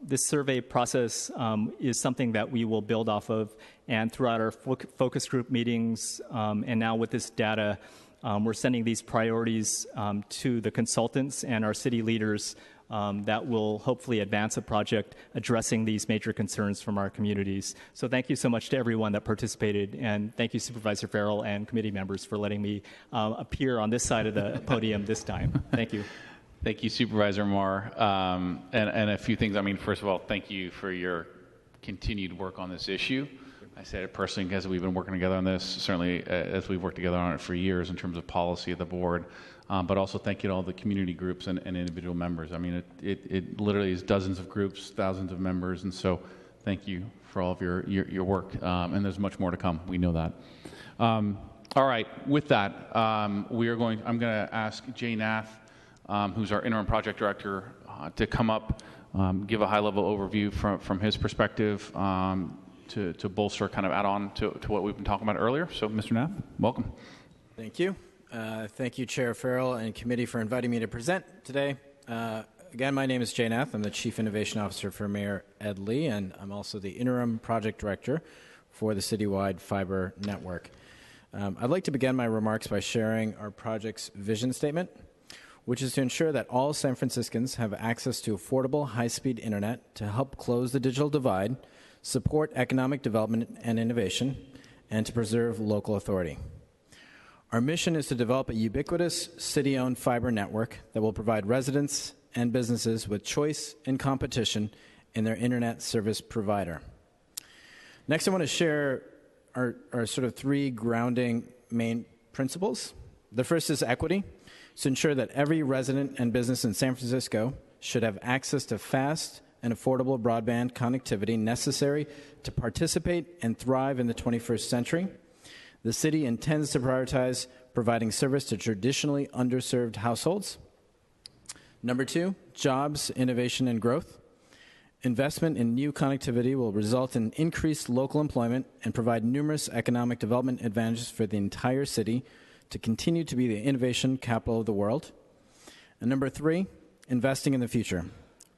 this survey process is something that we will build off of, and throughout our focus group meetings, and now with this data, we're sending these priorities to the consultants and our city leaders that will hopefully advance a project addressing these major concerns from our communities. So thank you so much to everyone that participated, and thank you, Supervisor Farrell and committee members, for letting me appear on this side of the podium this time. Thank you. Thank you, Supervisor Moore. And a few things. I mean, first of all, thank you for your continued work on this issue. I said it personally because we've been working together on this, certainly as we've worked together on it for years in terms of policy of the board. But also thank you to all the community groups and individual members. I mean, it literally is dozens of groups, thousands of members, and so thank you for all of your work. And there's much more to come. We know that. All right. With that, I'm going to ask Jay Nath, who's our interim project director, to come up, give a high-level overview from his perspective, to bolster, kind of add on to what we've been talking about earlier. So, Mr. Knapp, welcome. Thank you. Thank you, Chair Farrell and committee, for inviting me to present today. Again, my name is Jay Nath. I'm the Chief Innovation Officer for Mayor Ed Lee, and I'm also the Interim Project Director for the citywide fiber network. I'd like to begin my remarks by sharing our project's vision statement, which is to ensure that all San Franciscans have access to affordable, high-speed internet to help close the digital divide, support economic development and innovation, and to preserve local authority. Our mission is to develop a ubiquitous, city-owned fiber network that will provide residents and businesses with choice and competition in their internet service provider. Next, I want to share our sort of three grounding main principles. The first is equity. To ensure that every resident and business in San Francisco should have access to fast and affordable broadband connectivity necessary to participate and thrive in the 21st century. The city intends to prioritize providing service to traditionally underserved households. Number two, jobs, innovation, and growth. Investment in new connectivity will result in increased local employment and provide numerous economic development advantages for the entire city to continue to be the innovation capital of the world. And number three, investing in the future.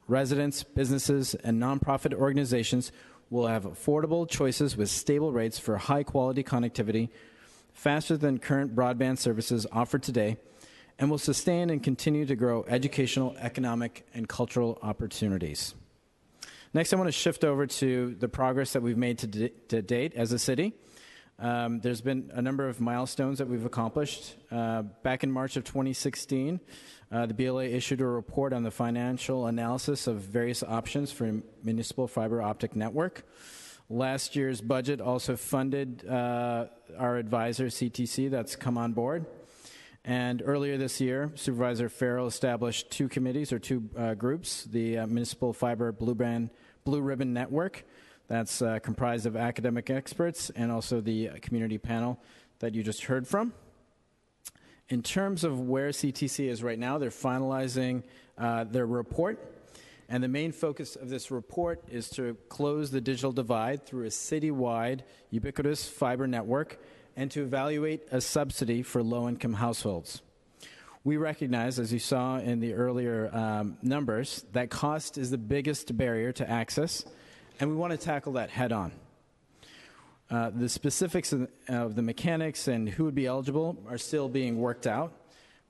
Residents, businesses, and nonprofit organizations will have affordable choices with stable rates for high-quality connectivity, faster than current broadband services offered today, and will sustain and continue to grow educational, economic, and cultural opportunities. Next, I want to shift over to the progress that we've made to date as a city. There's been a number of milestones that we've accomplished. Back in March of 2016, the BLA issued a report on the financial analysis of various options for a municipal fiber optic network. Last year's budget also funded our advisor, CTC, that's come on board. And earlier this year, Supervisor Farrell established two committees or two groups, the Municipal Fiber Blue Ribbon Network, that's comprised of academic experts, and also the community panel that you just heard from. In terms of where CTC is right now, they're finalizing their report. And the main focus of this report is to close the digital divide through a citywide, ubiquitous fiber network and to evaluate a subsidy for low-income households. We recognize, as you saw in the earlier numbers, that cost is the biggest barrier to access, and we want to tackle that head-on. The specifics of the mechanics and who would be eligible are still being worked out,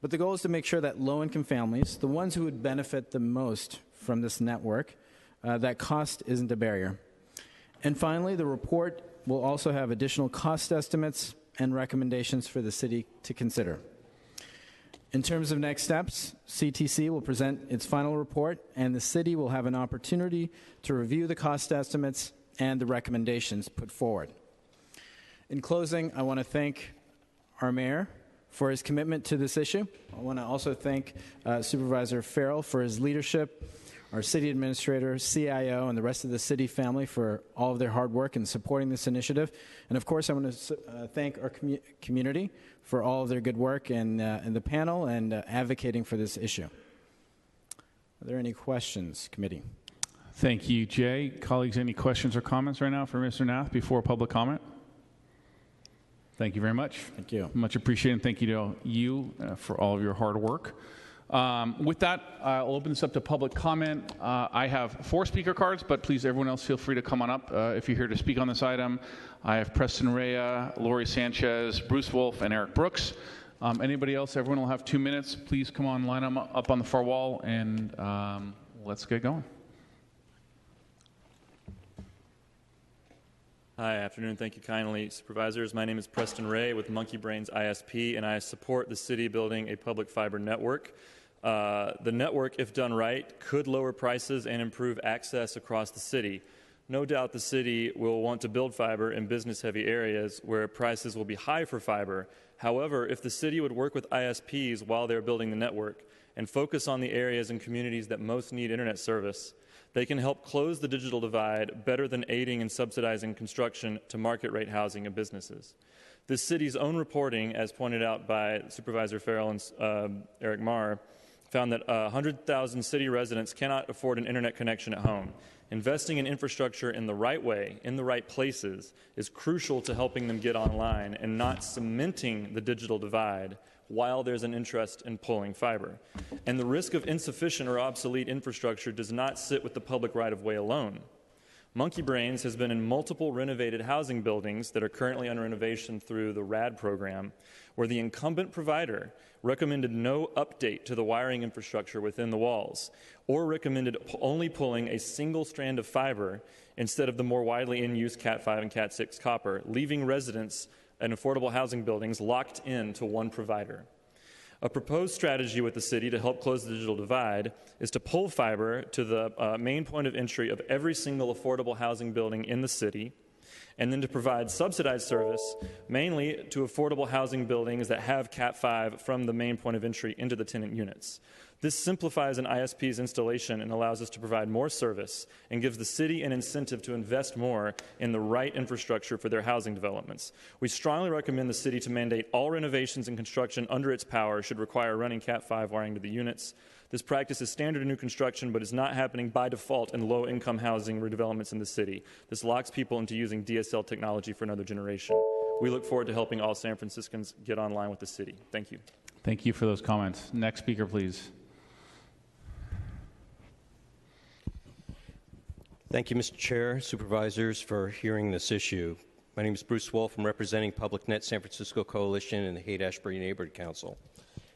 but the goal is to make sure that low-income families, the ones who would benefit the most from this network, that cost isn't a barrier. And finally, the report will also have additional cost estimates and recommendations for the city to consider. In terms of next steps, CTC will present its final report, and the city will have an opportunity to review the cost estimates and the recommendations put forward. In closing, I want to thank our mayor for his commitment to this issue. I want to also thank Supervisor Farrell for his leadership, our city administrator, CIO, and the rest of the city family for all of their hard work in supporting this initiative. And of course, I want to thank our community for all of their good work in the panel and advocating for this issue. Are there any questions, committee? Thank you, Jay. Colleagues, any questions or comments right now for Mr. Nath before public comment? Thank you very much. Thank you. Much appreciated. Thank you to you for all of your hard work. With that, I'll open this up to public comment. I have 4 speaker cards, but please, everyone else, feel free to come on up if you're here to speak on this item. I have Preston Rea, Lori Sanchez, Bruce Wolf, and Eric Brooks. Anybody else? Everyone will have 2 minutes. Please come on, line them up on the far wall, and let's get going. Hi, afternoon. Thank you kindly, supervisors. My name is Preston Ray with Monkey Brains ISP, and I support the city building a public fiber network. The network, if done right, could lower prices and improve access across the city. No doubt the city will want to build fiber in business-heavy areas where prices will be high for fiber. However, if the city would work with ISPs while they're building the network and focus on the areas and communities that most need internet service, they can help close the digital divide better than aiding and subsidizing construction to market rate housing of businesses. The city's own reporting, as pointed out by Supervisor Farrell and Eric Marr, found that 100,000 city residents cannot afford an internet connection at home. Investing in infrastructure in the right way, in the right places, is crucial to helping them get online and not cementing the digital divide while there's an interest in pulling fiber. And the risk of insufficient or obsolete infrastructure does not sit with the public right-of-way alone. Monkey Brains has been in multiple renovated housing buildings that are currently under renovation through the RAD program, where the incumbent provider recommended no update to the wiring infrastructure within the walls, or recommended only pulling a single strand of fiber instead of the more widely in use Cat5 and Cat6 copper, leaving residents and affordable housing buildings locked in to one provider. A proposed strategy with the city to help close the digital divide is to pull fiber to the main point of entry of every single affordable housing building in the city, and then to provide subsidized service mainly to affordable housing buildings that have Cat5 from the main point of entry into the tenant units. This simplifies an ISP's installation and allows us to provide more service and gives the city an incentive to invest more in the right infrastructure for their housing developments. We strongly recommend the city to mandate all renovations and construction under its power should require running Cat5 wiring to the units. This practice is standard in new construction, but is not happening by default in low-income housing redevelopments in the city. This locks people into using DSL technology for another generation. We look forward to helping all San Franciscans get online with the city. Thank you. Thank you for those comments. Next speaker, please. Thank you, Mr. Chair, supervisors, for hearing this issue. My name is Bruce Wolf. I'm representing PublicNet San Francisco Coalition and the Haight-Ashbury Neighborhood Council.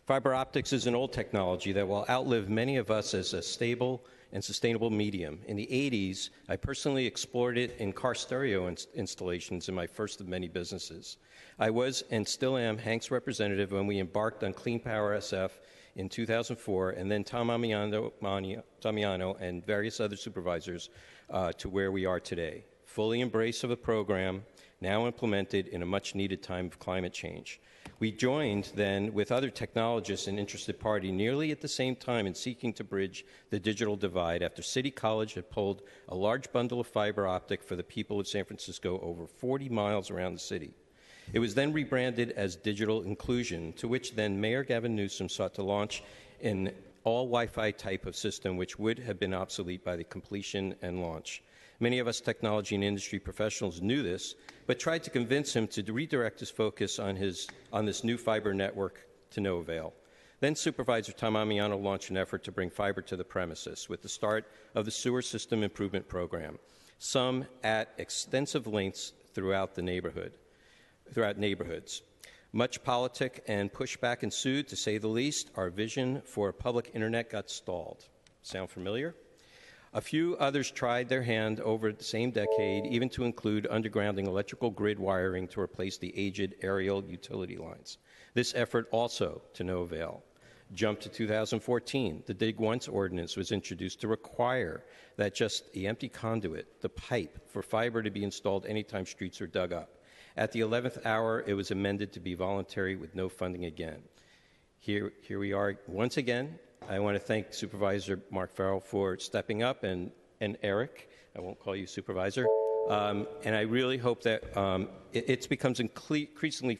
Fiber optics is an old technology that will outlive many of us as a stable and sustainable medium. In the 80s, I personally explored it in car stereo installations in my first of many businesses. I was and still am Hank's representative when we embarked on Clean Power SF in 2004, and then Tom Amiano and various other supervisors to where we are today. Fully embrace of a program now implemented in a much-needed time of climate change. We joined then with other technologists and interested parties nearly at the same time in seeking to bridge the digital divide after City College had pulled a large bundle of fiber optic for the people of San Francisco over 40 miles around the city. It was then rebranded as Digital Inclusion, to which then Mayor Gavin Newsom sought to launch an all Wi-Fi type of system which would have been obsolete by the completion and launch. Many of us technology and industry professionals knew this, but tried to convince him to redirect his focus on this new fiber network to no avail. Then Supervisor Tom Amiano launched an effort to bring fiber to the premises with the start of the Sewer System Improvement Program, some at extensive lengths throughout neighborhoods. Much politic and pushback ensued, to say the least. Our vision for a public internet got stalled. Sound familiar? A few others tried their hand over the same decade, even to include undergrounding electrical grid wiring to replace the aged aerial utility lines. This effort also to no avail. Jump to 2014. The Dig Once ordinance was introduced to require that just the empty conduit, the pipe, for fiber to be installed anytime streets are dug up. At the 11th hour, it was amended to be voluntary with no funding again. Here we are once again. I want to thank Supervisor Mark Farrell for stepping up, and Eric, I won't call you Supervisor, and I really hope that it becomes increasingly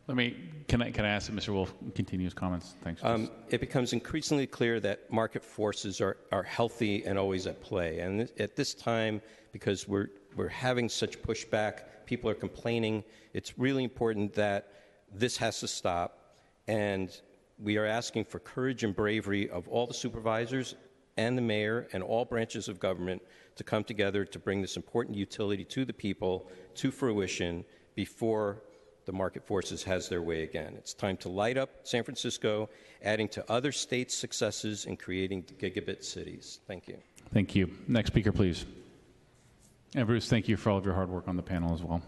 Can I ask that Mr. Wolf continue his comments? Thanks. It becomes increasingly clear that market forces are healthy and always at play. And at this time, because we're having such pushback, people are complaining, it's really important that this has to stop. And we are asking for courage and bravery of all the supervisors and the mayor and all branches of government to come together to bring this important utility to the people to fruition before the market forces has their way again. It's time to light up San Francisco, adding to other states' successes in creating gigabit cities. Thank you. Thank you. Next speaker, please. And Bruce, thank you for all of your hard work on the panel as well.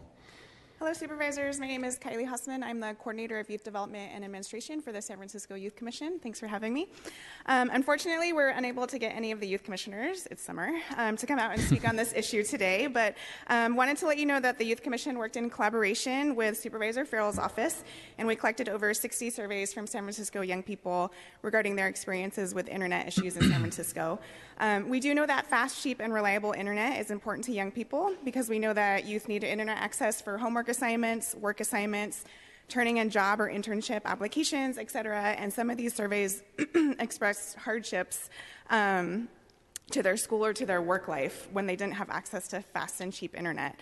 Hello, supervisors. My name is Kylie Hussman. I'm the coordinator of youth development and administration for the San Francisco Youth Commission. Thanks for having me. Unfortunately, we're unable to get any of the youth commissioners, it's summer, to come out and speak on this issue today, but wanted to let you know that the Youth Commission worked in collaboration with Supervisor Farrell's office, and we collected over 60 surveys from San Francisco young people regarding their experiences with internet issues in San Francisco. We do know that fast, cheap, and reliable internet is important to young people because we know that youth need internet access for homework assignments, work assignments, turning in job or internship applications, etc. And some of these surveys expressed hardships to their school or to their work life when they didn't have access to fast and cheap internet.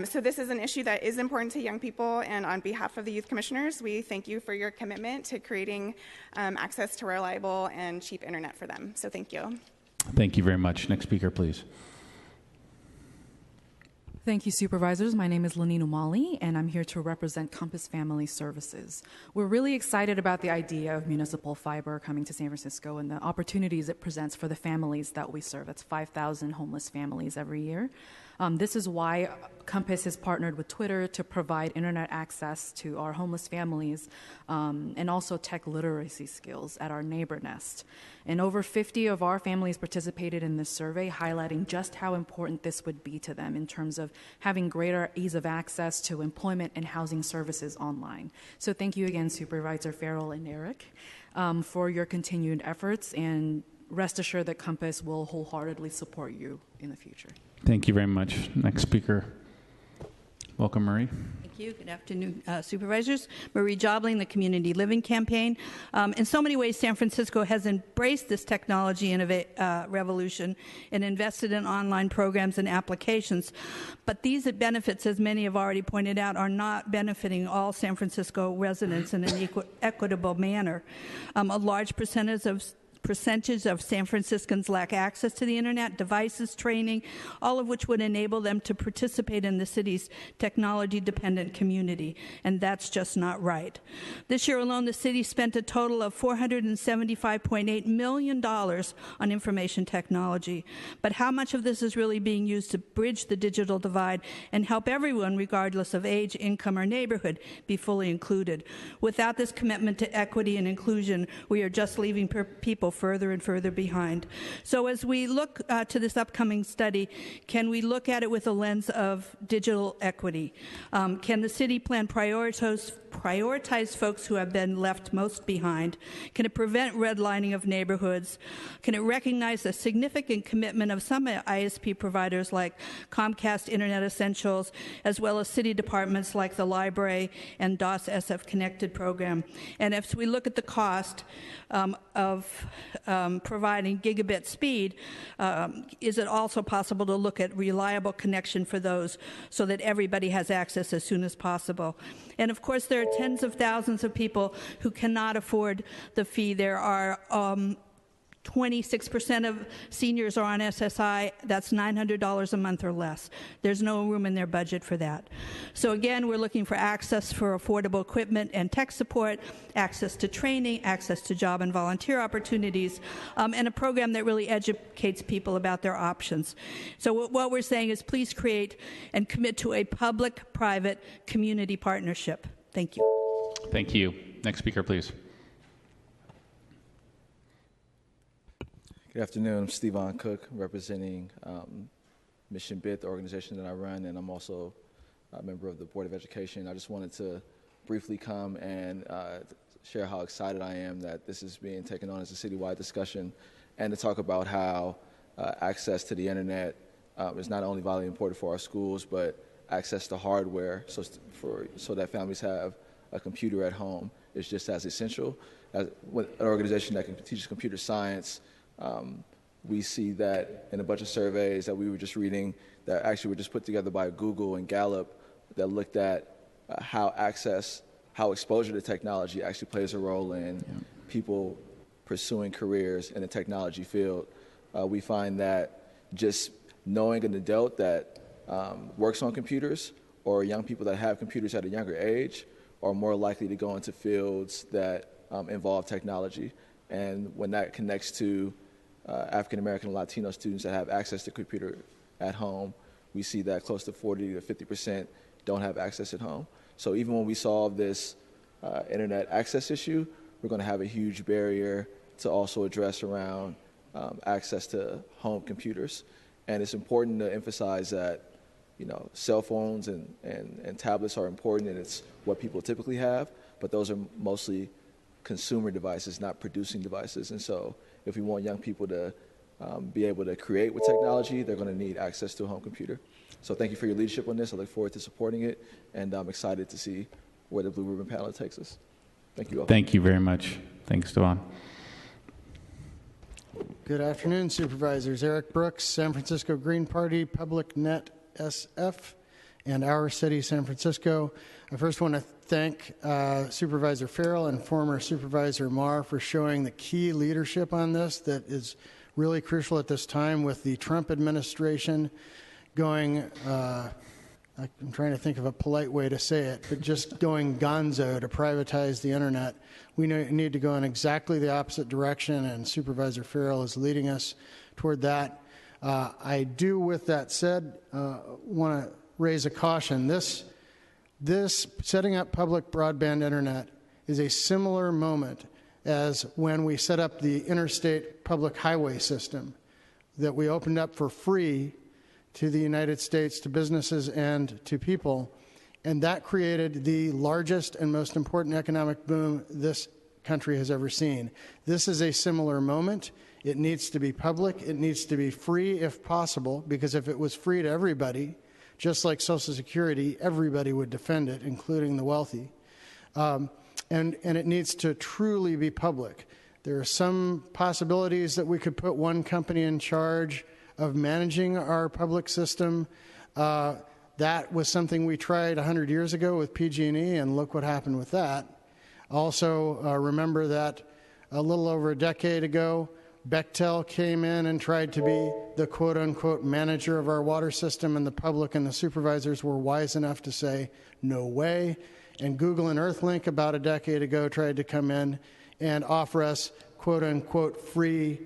So this is an issue that is important to young people, and on behalf of the youth commissioners, we thank you for your commitment to creating access to reliable and cheap internet for them. So thank you. Thank you very much. Next speaker, please. Thank you, supervisors. My name is Lanine Umali, and I'm here to represent Compass Family Services. We're really excited about the idea of municipal fiber coming to San Francisco and the opportunities it presents for the families that we serve. It's 5,000 homeless families every year. This is why Compass has partnered with Twitter to provide internet access to our homeless families and also tech literacy skills at our Neighbor Nest. And over 50 of our families participated in this survey, highlighting just how important this would be to them in terms of having greater ease of access to employment and housing services online. So thank you again, Supervisor Farrell and Eric, for your continued efforts, and rest assured that Compass will wholeheartedly support you in the future. Thank you very much. Next speaker. Welcome, Marie. Thank you. Good afternoon, supervisors. Marie Jobling, the Community Living Campaign. In so many ways, San Francisco has embraced this technology revolution and invested in online programs and applications. But these benefits, as many have already pointed out, are not benefiting all San Francisco residents in an equitable manner. A large percentage of San Franciscans lack access to the internet, devices, training, all of which would enable them to participate in the city's technology-dependent community, and that's just not right. This year alone, the city spent a total of $475.8 million on information technology. But how much of this is really being used to bridge the digital divide and help everyone, regardless of age, income, or neighborhood, be fully included? Without this commitment to equity and inclusion, we are just leaving people further and further behind. So as we look to this upcoming study, can we look at it with a lens of digital equity? Can the city plan prioritize folks who have been left most behind? Can it prevent redlining of neighborhoods? Can it recognize the significant commitment of some ISP providers like Comcast Internet Essentials, as well as city departments like the library and DOS SF Connected program? And if we look at the cost of providing gigabit speed, is it also possible to look at reliable connection for those so that everybody has access as soon as possible? And of course, there are tens of thousands of people who cannot afford the fee. There are 26% of seniors are on SSI. That's $900 a month or less. There's no room in their budget for that. So again, we're looking for access for affordable equipment and tech support, access to training, access to job and volunteer opportunities, and a program that really educates people about their options. So what we're saying is please create and commit to a public-private community partnership. Thank you. Thank you. Next speaker, please. Good afternoon. I'm Stevon Cook, representing Mission Bid, the organization that I run, and I'm also a member of the Board of Education. I just wanted to briefly come and share how excited I am that this is being taken on as a citywide discussion, and to talk about how access to the internet is not only vitally important for our schools, but access to hardware so that families have a computer at home is just as essential. As an organization that teaches computer science, we see that in a bunch of surveys that we were just reading that actually were just put together by Google and Gallup that looked at how exposure to technology actually plays a role in people pursuing careers in the technology field. We find that just knowing an adult that works on computers, or young people that have computers at a younger age, are more likely to go into fields that involve technology. And when that connects to African American and Latino students that have access to computer at home, we see that close to 40 to 50% don't have access at home. So even when we solve this internet access issue, we're going to have a huge barrier to also address around access to home computers. And it's important to emphasize that, cell phones and tablets are important, and it's what people typically have, but those are mostly consumer devices, not producing devices. And so if we want young people to be able to create with technology, they're going to need access to a home computer. So thank you for your leadership on this. I look forward to supporting it, and I'm excited to see where the Blue Ribbon Panel takes us. Thank you all. Thank you very much. Thanks, Devon. Good afternoon, Supervisors. Eric Brooks, San Francisco Green Party, Public Net SF, and Our City, San Francisco. I first want to thank Supervisor Farrell and former Supervisor Marr for showing the key leadership on this that is really crucial at this time with the Trump administration going, I'm trying to think of a polite way to say it, but just going gonzo to privatize the internet. We need to go in exactly the opposite direction, and Supervisor Farrell is leading us toward that. I do, with that said, want to raise a caution. This setting up public broadband internet is a similar moment as when we set up the interstate public highway system that we opened up for free to the United States, to businesses and to people, and that created the largest and most important economic boom this country has ever seen. This is a similar moment. It needs to be public. It needs to be free if possible, because if it was free to everybody, just like Social Security, everybody would defend it, including the wealthy. And it needs to truly be public. There are some possibilities that we could put one company in charge of managing our public system. That was something we tried 100 years ago with PG&E, and look what happened with that. Also, remember that a little over a decade ago, Bechtel came in and tried to be the quote-unquote manager of our water system, and the public and the supervisors were wise enough to say, no way. And Google and Earthlink about a decade ago tried to come in and offer us quote-unquote free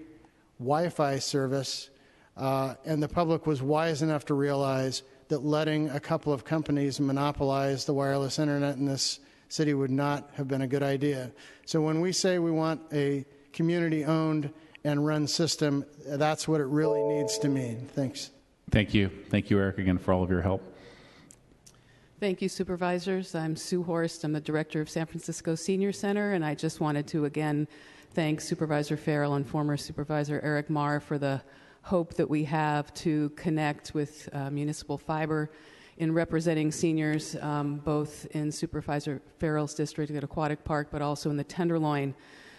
Wi-Fi service, and the public was wise enough to realize that letting a couple of companies monopolize the wireless internet in this city would not have been a good idea. So when we say we want a community-owned and run system, that's what it really needs to mean. Thanks. Thank you. Thank you, Eric, again, for all of your help. Thank you, Supervisors. I'm Sue Horst. I'm the Director of San Francisco Senior Center, and I just wanted to again thank Supervisor Farrell and former Supervisor Eric Marr for the hope that we have to connect with municipal fiber in representing seniors, both in Supervisor Farrell's district at Aquatic Park, but also in the Tenderloin.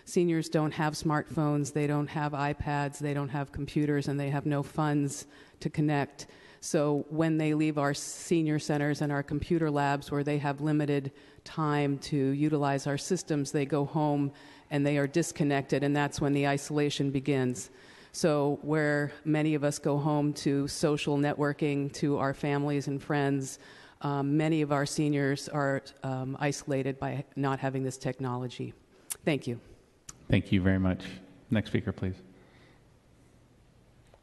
Seniors don't have smartphones, they don't have iPads, they don't have computers, and they have no funds to connect. So when they leave our senior centers and our computer labs where they have limited time to utilize our systems, they go home and they are disconnected, and that's when the isolation begins. So where many of us go home to social networking, to our families and friends, many of our seniors are isolated by not having this technology. Thank you. Thank you very much. Next speaker, please.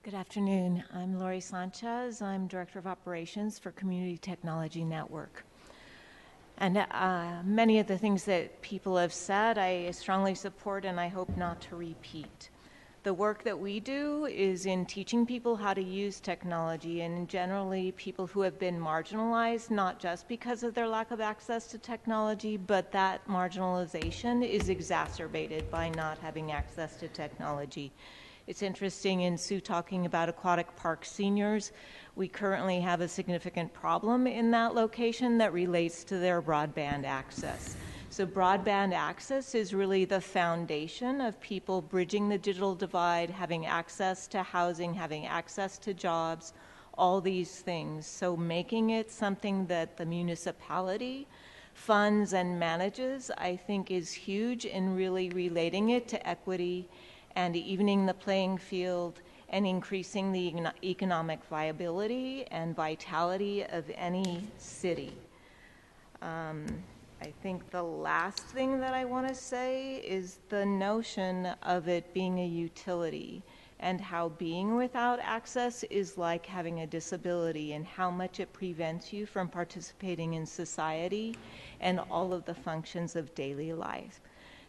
Good afternoon. I'm Lori Sanchez. I'm Director of Operations for Community Technology Network. And many of the things that people have said, I strongly support and I hope not to repeat. The work that we do is in teaching people how to use technology, and generally people who have been marginalized, not just because of their lack of access to technology, but that marginalization is exacerbated by not having access to technology. It's interesting, in Sue talking about Aquatic Park seniors, we currently have a significant problem in that location that relates to their broadband access. So broadband access is really the foundation of people bridging the digital divide, having access to housing, having access to jobs, all these things. So making it something that the municipality funds and manages, I think, is huge in really relating it to equity and evening the playing field and increasing the economic viability and vitality of any city. I think the last thing that I want to say is the notion of it being a utility and how being without access is like having a disability and how much it prevents you from participating in society and all of the functions of daily life.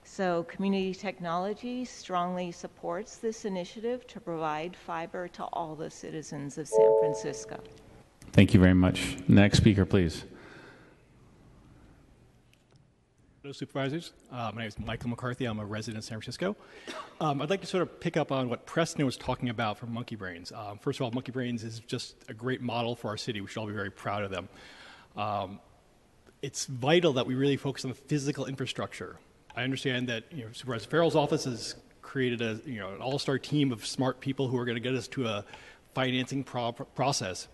So Community Technology strongly supports this initiative to provide fiber to all the citizens of San Francisco. Thank you very much. Next speaker, please. Hello, Supervisors. My name is Michael McCarthy. I'm a resident of San Francisco. I'd like to sort of pick up on what Preston was talking about from Monkey Brains. First of all, Monkey Brains is just a great model for our city. We should all be very proud of them. It's vital that we really focus on the physical infrastructure. I understand that Supervisor Farrell's office is created an all-star team of smart people who are going to get us to a financing process.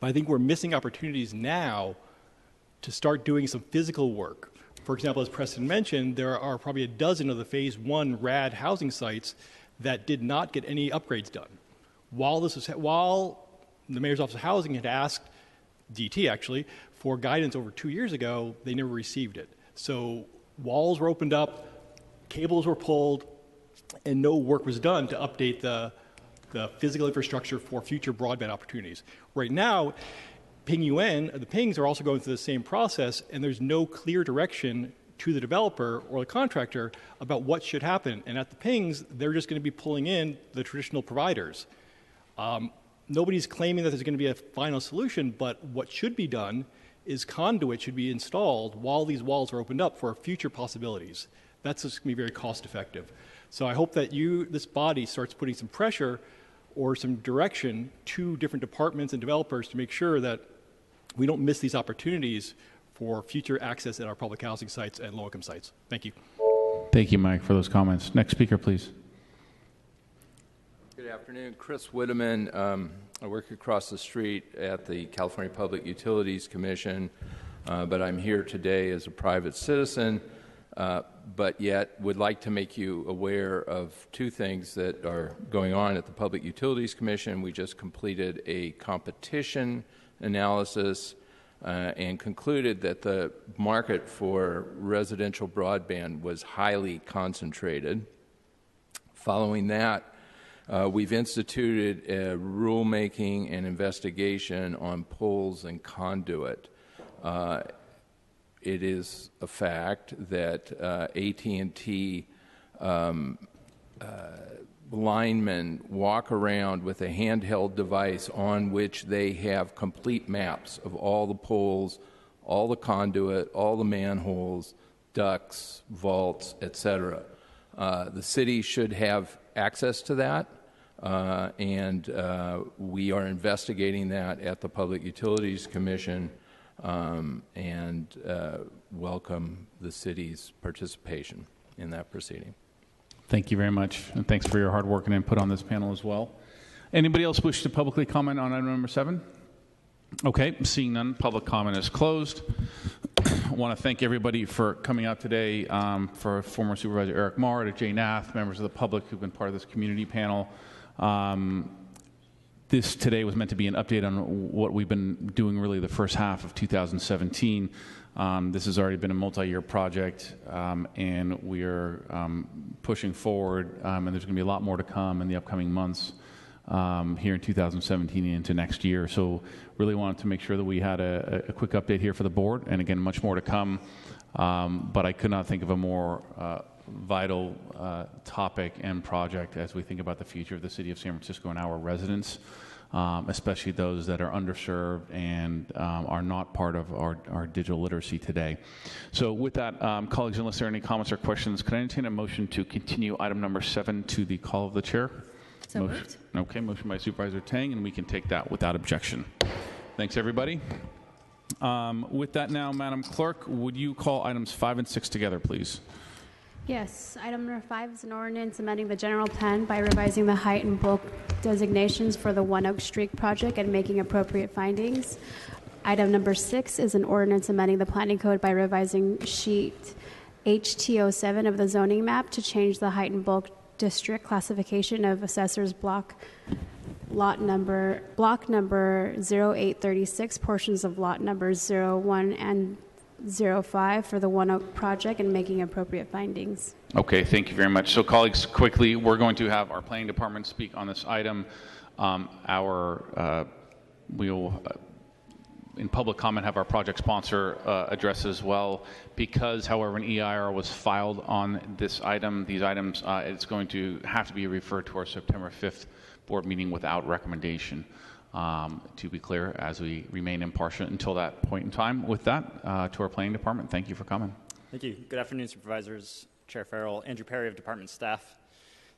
But I think we're missing opportunities now to start doing some physical work. For example, as Preston mentioned, there are probably a dozen of the Phase 1 RAD housing sites that did not get any upgrades done. While the Mayor's Office of Housing had asked DT, actually, for guidance over 2 years ago, they never received it. So walls were opened up, cables were pulled, and no work was done to update the physical infrastructure for future broadband opportunities. Right now, the PINGs are also going through the same process, and there's no clear direction to the developer or the contractor about what should happen. And at the PINGs, they're just going to be pulling in the traditional providers. Nobody's claiming that there's going to be a final solution, but what should be done is conduit should be installed while these walls are opened up for future possibilities. That's just going to be very cost effective. So I hope that this body starts putting some pressure or some direction to different departments and developers to make sure that we don't miss these opportunities for future access at our public housing sites and low-income sites. Thank you. Thank you, Mike, for those comments. Next speaker, please. Good afternoon. Chris Whitteman. I work across the street at the California Public Utilities Commission, but I'm here today as a private citizen, but yet would like to make you aware of two things that are going on at the Public Utilities Commission. We just completed a competition analysis and concluded that the market for residential broadband was highly concentrated. Following that, we've instituted a rulemaking and investigation on poles and conduit. It is a fact that AT&T linemen walk around with a handheld device on which they have complete maps of all the poles, all the conduit, all the manholes, ducts, vaults, etc. The city should have access to that, and we are investigating that at the Public Utilities Commission and welcome the city's participation in that proceeding. Thank you very much, and thanks for your hard work and input on this panel as well. Anybody else wish to publicly comment on item number 7? Okay, seeing none, public comment is closed. I want to thank everybody for coming out today, for former Supervisor Eric Marr, to Jay Nath, members of the public who've been part of this community panel. This today was meant to be an update on what we've been doing really the first half of 2017. This has already been a multi-year project, and we are pushing forward, and there's going to be a lot more to come in the upcoming months here in 2017 and into next year. So really wanted to make sure that we had a quick update here for the board, and again, much more to come. But I could not think of a more vital topic and project as we think about the future of the city of San Francisco and our residents, especially those that are underserved and are not part of our digital literacy today. So with that, colleagues, unless there are any comments or questions, can I entertain a motion to continue item number 7 to the call of the chair? So moved. Okay, motion by Supervisor Tang, and we can take that without objection. Thanks, everybody. With that now, Madam Clerk, would you call items 5 and 6 together, please? Yes, item number 5 is an ordinance amending the general plan by revising the height and bulk designations for the One Oak Street project and making appropriate findings. Item number 6 is an ordinance amending the planning code by revising sheet HT07 of the zoning map to change the height and bulk district classification of assessor's block number 0836, portions of lot numbers 01 and 05 for the One Oak project and making appropriate findings. Okay, thank you very much. So colleagues, quickly, we're going to have our planning department speak on this item. We'll, in public comment, have our project sponsor address as well. Because, however, an EIR was filed on this item, these items, it's going to have to be referred to our September 5th board meeting without recommendation. To be clear, as we remain impartial until that point in time. With that, to our planning department, thank you for coming. Thank you. Good afternoon, Supervisors, Chair Farrell, Andrew Perry of Department Staff.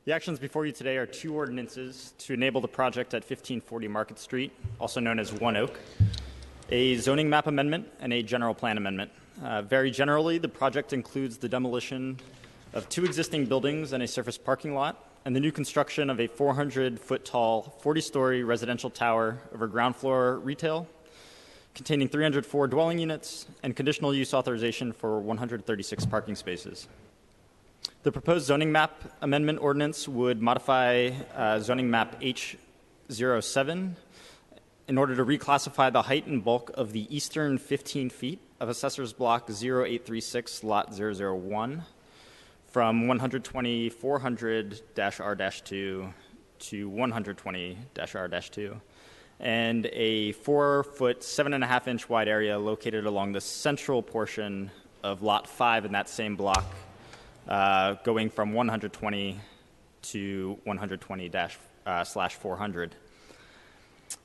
The actions before you today are 2 ordinances to enable the project at 1540 Market Street, also known as One Oak, a zoning map amendment and a general plan amendment. Very generally, the project includes the demolition of 2 existing buildings and a surface parking lot, and the new construction of a 400-foot-tall, 40-story residential tower over ground floor retail, containing 304 dwelling units and conditional use authorization for 136 parking spaces. The proposed zoning map amendment ordinance would modify zoning map H07 in order to reclassify the height and bulk of the eastern 15 feet of Assessor's Block 0836, Lot 001, from 120-400-R-2 to 120-R-2, and a 4-foot, 7.5-inch wide area located along the central portion of Lot 5 in that same block, going from 120 to 120-/400.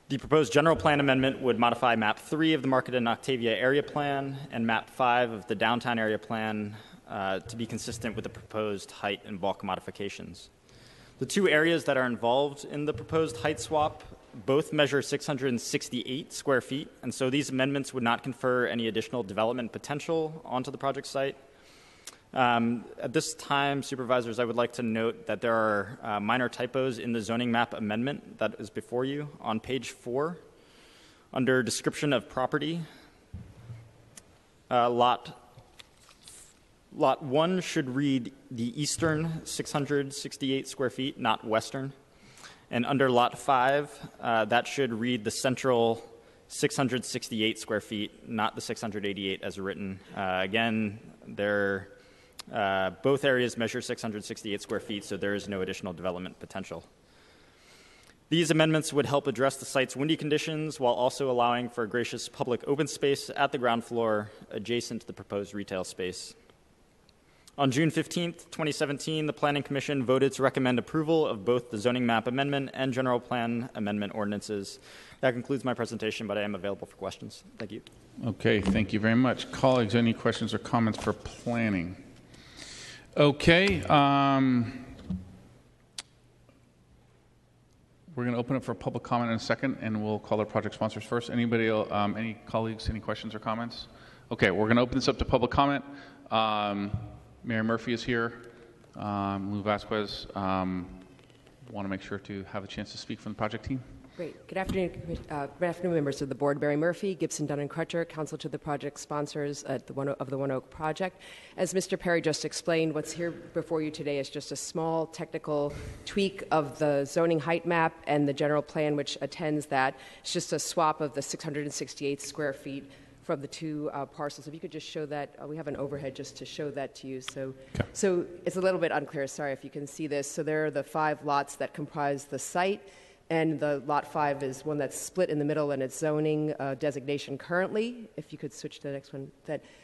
The proposed general plan amendment would modify map 3 of the Market and Octavia area plan and map 5 of the downtown area plan to be consistent with the proposed height and bulk modifications. The 2 areas that are involved in the proposed height swap both measure 668 square feet, and so these amendments would not confer any additional development potential onto the project site. At this time, supervisors, I would like to note that there are minor typos in the zoning map amendment that is before you. On page 4, under description of property, lot 1 should read the eastern 668 square feet, not western. And under lot 5, that should read the central 668 square feet, not the 688 as written. Again, both areas measure 668 square feet, so there is no additional development potential. These amendments would help address the site's windy conditions while also allowing for a gracious public open space at the ground floor adjacent to the proposed retail space. On June 15th, 2017, the Planning Commission voted to recommend approval of both the zoning map amendment and general plan amendment ordinances. That concludes my presentation, but I am available for questions. Thank you. Okay, thank you very much. Colleagues, any questions or comments for planning? Okay. We're going to open up for public comment in a second, and we'll call our project sponsors first. Anybody, any colleagues, any questions or comments? Okay, we're going to open this up to public comment. Mary Murphy is here. Lou Vasquez want to make sure to have a chance to speak from the project team. Great. Good afternoon, members of the board. Barry Murphy, Gibson, Dunn & Crutcher, counsel to the project sponsors of the One Oak project. As Mr. Perry just explained, what's here before you today is just a small technical tweak of the zoning height map and the general plan which attends that. It's just a swap of the 668 square feet from the 2 parcels. If you could just show that, we have an overhead just to show that to you. So it's a little bit unclear. Sorry if you can see this. So there are the 5 lots that comprise the site. And the lot 5 is one that's split in the middle in its zoning designation currently. If you could switch to the next one.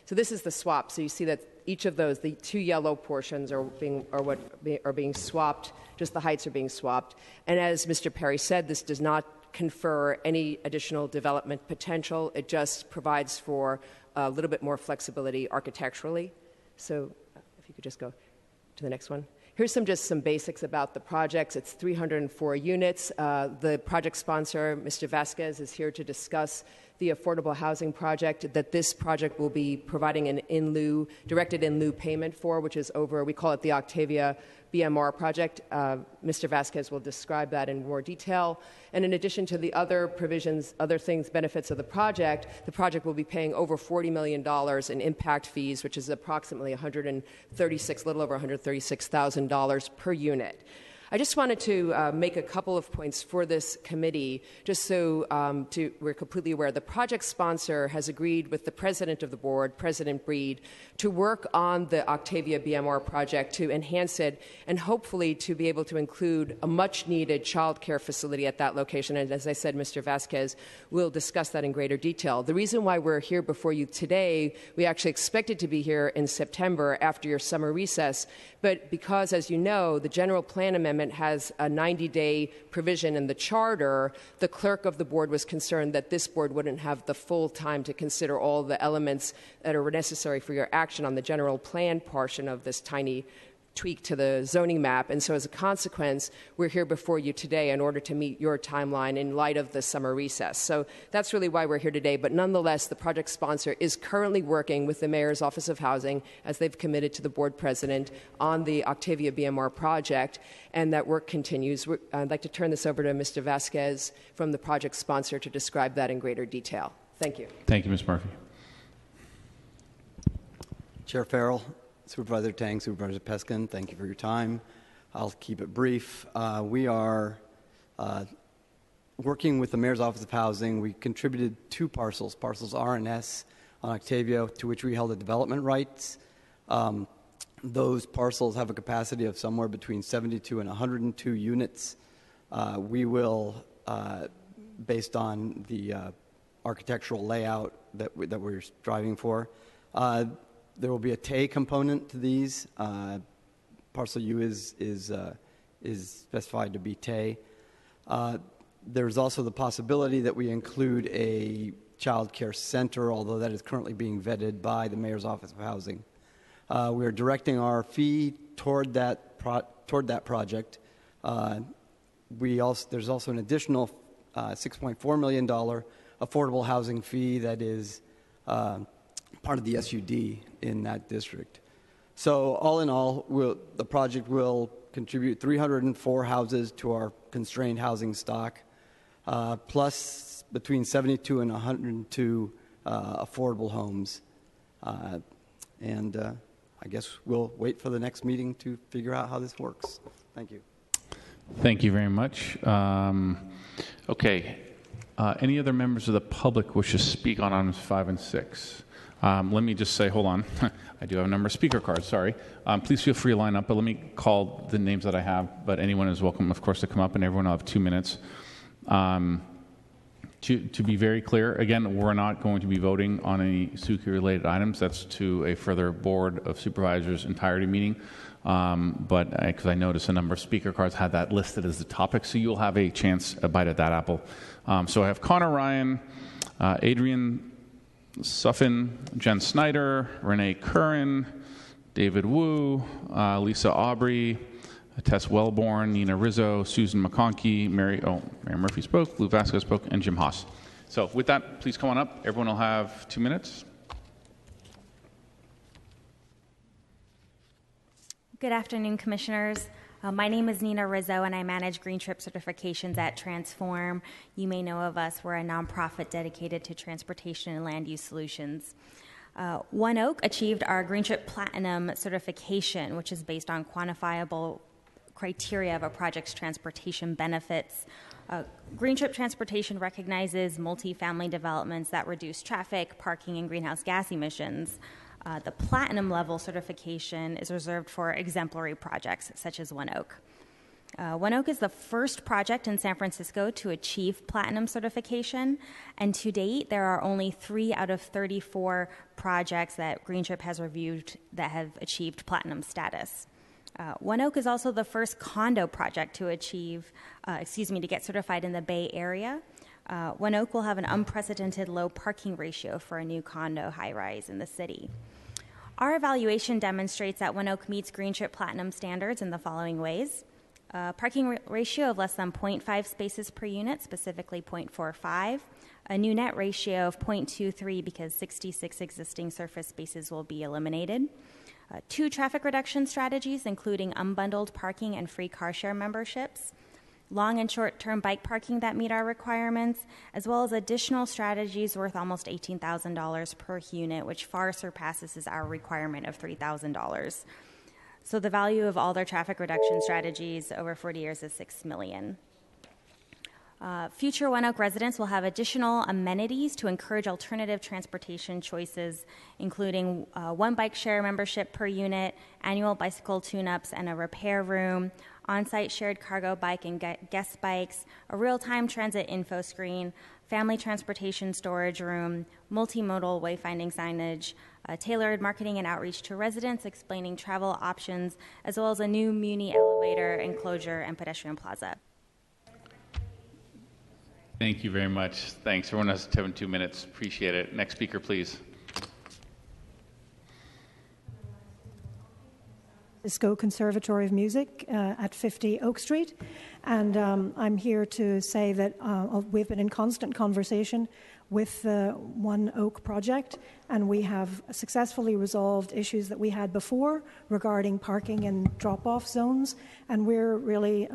So this is the swap. So you see that each of those, the 2 yellow portions are being swapped. Just the heights are being swapped. And as Mr. Perry said, this does not confer any additional development potential. It just provides for a little bit more flexibility architecturally. So if you could just go to the next one. Here's just some basics about the projects. It's 304 units. The project sponsor, Mr. Vasquez, is here to discuss the affordable housing project that this project will be providing an directed in lieu payment for, which is over, we call it the Octavia BMR project. Mr. Vasquez will describe that in more detail. And in addition to the other provisions, benefits of the project will be paying over $40 million in impact fees, which is approximately little over $136,000 per unit. I just wanted to make a couple of points for this committee, just so we're completely aware. The project sponsor has agreed with the president of the board, President Breed, to work on the Octavia BMR project to enhance it and hopefully to be able to include a much-needed child care facility at that location. And as I said, Mr. Vasquez will discuss that in greater detail. The reason why we're here before you today, we actually expected to be here in September after your summer recess, but because, as you know, the general plan amendment has a 90-day provision in the charter, the clerk of the board was concerned that this board wouldn't have the full time to consider all the elements that are necessary for your action on the general plan portion of this tiny tweak to the zoning map. And so as a consequence, we're here before you today in order to meet your timeline in light of the summer recess. So that's really why we're here today. But nonetheless, the project sponsor is currently working with the Mayor's Office of Housing, as they've committed to the board president, on the Octavia BMR project, and that work continues. I'd like to turn this over to Mr. Vasquez from the project sponsor to describe that in greater detail. Thank you. Thank you, Ms. Murphy. Chair Farrell, Supervisor Tang, Supervisor Peskin, thank you for your time. I'll keep it brief. We are working with the Mayor's Office of Housing. We contributed 2 parcels, parcels R and S on Octavia, to which we held the development rights. Those parcels have a capacity of somewhere between 72 and 102 units. We will, based on the architectural layout that we're striving for, there will be a TAY component to these. Parcel U is specified to be TAY. There's also the possibility that we include a child care center, although that is currently being vetted by the Mayor's Office of Housing. We are directing our fee toward that project. There's also an additional $6.4 million affordable housing fee that is part of the SUD in that district. So all in all, the project will contribute 304 houses to our constrained housing stock, plus between 72 and 102 affordable homes. And I guess we'll wait for the next meeting to figure out how this works. Thank you. Thank you very much. Okay. Any other members of the public wish to speak on items 5 and 6? Let me just say, hold on. I do have a number of speaker cards, sorry. Please feel free to line up, but let me call the names that I have. But anyone is welcome, of course, to come up, and everyone will have 2 minutes. To be very clear, again, we're not going to be voting on any SUCI-related items. That's to a further Board of Supervisors entirety meeting. But because I noticed a number of speaker cards had that listed as the topic, so you'll have a chance, a bite at that apple. So I have Connor Ryan, Adrian Suffin, Jen Snyder, Renee Curran, David Wu, Lisa Aubrey, Tess Wellborn, Nina Rizzo, Susan McConkey, Mary Murphy spoke, Lou Vasquez spoke, and Jim Haas. So with that, please come on up. Everyone will have 2 minutes. Good afternoon, Commissioners. My name is Nina Rizzo, and I manage Green Trip certifications at Transform. You may know of us. We're a nonprofit dedicated to transportation and land use solutions. One Oak achieved our Green Trip Platinum certification, which is based on quantifiable criteria of a project's transportation benefits. Green Trip Transportation recognizes multifamily developments that reduce traffic, parking, and greenhouse gas emissions. The platinum level certification is reserved for exemplary projects such as One Oak. One Oak is the first project in San Francisco to achieve platinum certification, and to date there are only 3 out of 34 projects that Green Trip has reviewed that have achieved platinum status. One Oak is also the first condo project to to get certified in the Bay Area. One Oak will have an unprecedented low parking ratio for a new condo high-rise in the city. Our evaluation demonstrates that One Oak meets Green Trip Platinum standards in the following ways. Parking ratio of less than 0.5 spaces per unit, specifically 0.45. A new net ratio of 0.23 because 66 existing surface spaces will be eliminated. 2 traffic reduction strategies, including unbundled parking and free car share memberships. Long and short-term bike parking that meet our requirements, as well as additional strategies worth almost $18,000 per unit, which far surpasses our requirement of $3,000. So the value of all their traffic reduction strategies over 40 years is $6 million. Future One Oak residents will have additional amenities to encourage alternative transportation choices, including 1 bike share membership per unit, annual bicycle tune-ups and a repair room, on-site shared cargo bike and guest bikes, a real-time transit info screen, family transportation storage room, multimodal wayfinding signage, tailored marketing and outreach to residents explaining travel options, as well as a new Muni elevator enclosure and pedestrian plaza. Thank you very much. Thanks. Everyone has 2 minutes. Appreciate it. Next speaker, please. Francisco Conservatory of Music at 50 Oak Street. And I'm here to say that we've been in constant conversation with the One Oak project, and we have successfully resolved issues that we had before regarding parking and drop-off zones, and we're really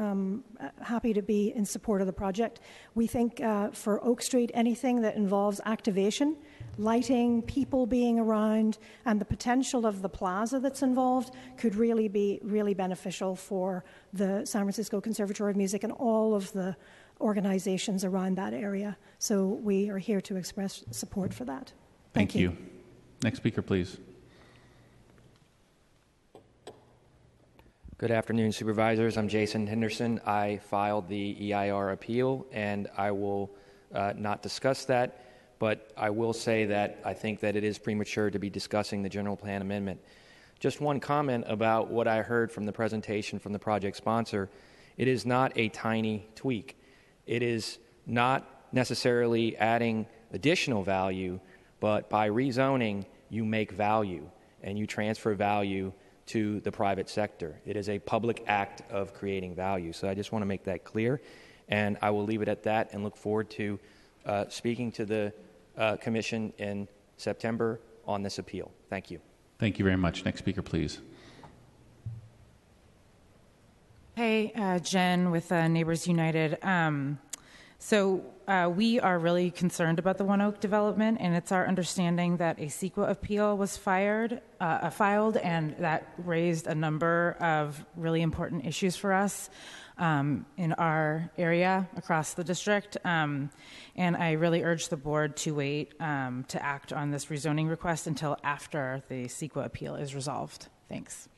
happy to be in support of the project. We think for Oak Street, anything that involves activation, lighting, people being around, and the potential of the plaza that's involved could really be really beneficial for the San Francisco Conservatory of Music and all of the organizations around that area. So we are here to express support for that. Thank you. Next speaker, please. Good afternoon, supervisors. I'm Jason Henderson. I filed the EIR appeal, and I will not discuss that, but I will say that I think that it is premature to be discussing the general plan amendment. Just one comment about what I heard from the presentation from the project sponsor. It is not a tiny tweak. It is not necessarily adding additional value, but by rezoning, you make value and you transfer value to the private sector. It is a public act of creating value. So I just want to make that clear, and I will leave it at that and look forward to speaking to the Commission in September on this appeal. Thank you. Thank you very much. Next speaker, please. Hey, Jen with Neighbors United. We are really concerned about the One Oak development, and it's our understanding that a CEQA appeal was filed, and that raised a number of really important issues for us in our area across the district. And I really urge the board to wait to act on this rezoning request until after the CEQA appeal is resolved. Thanks.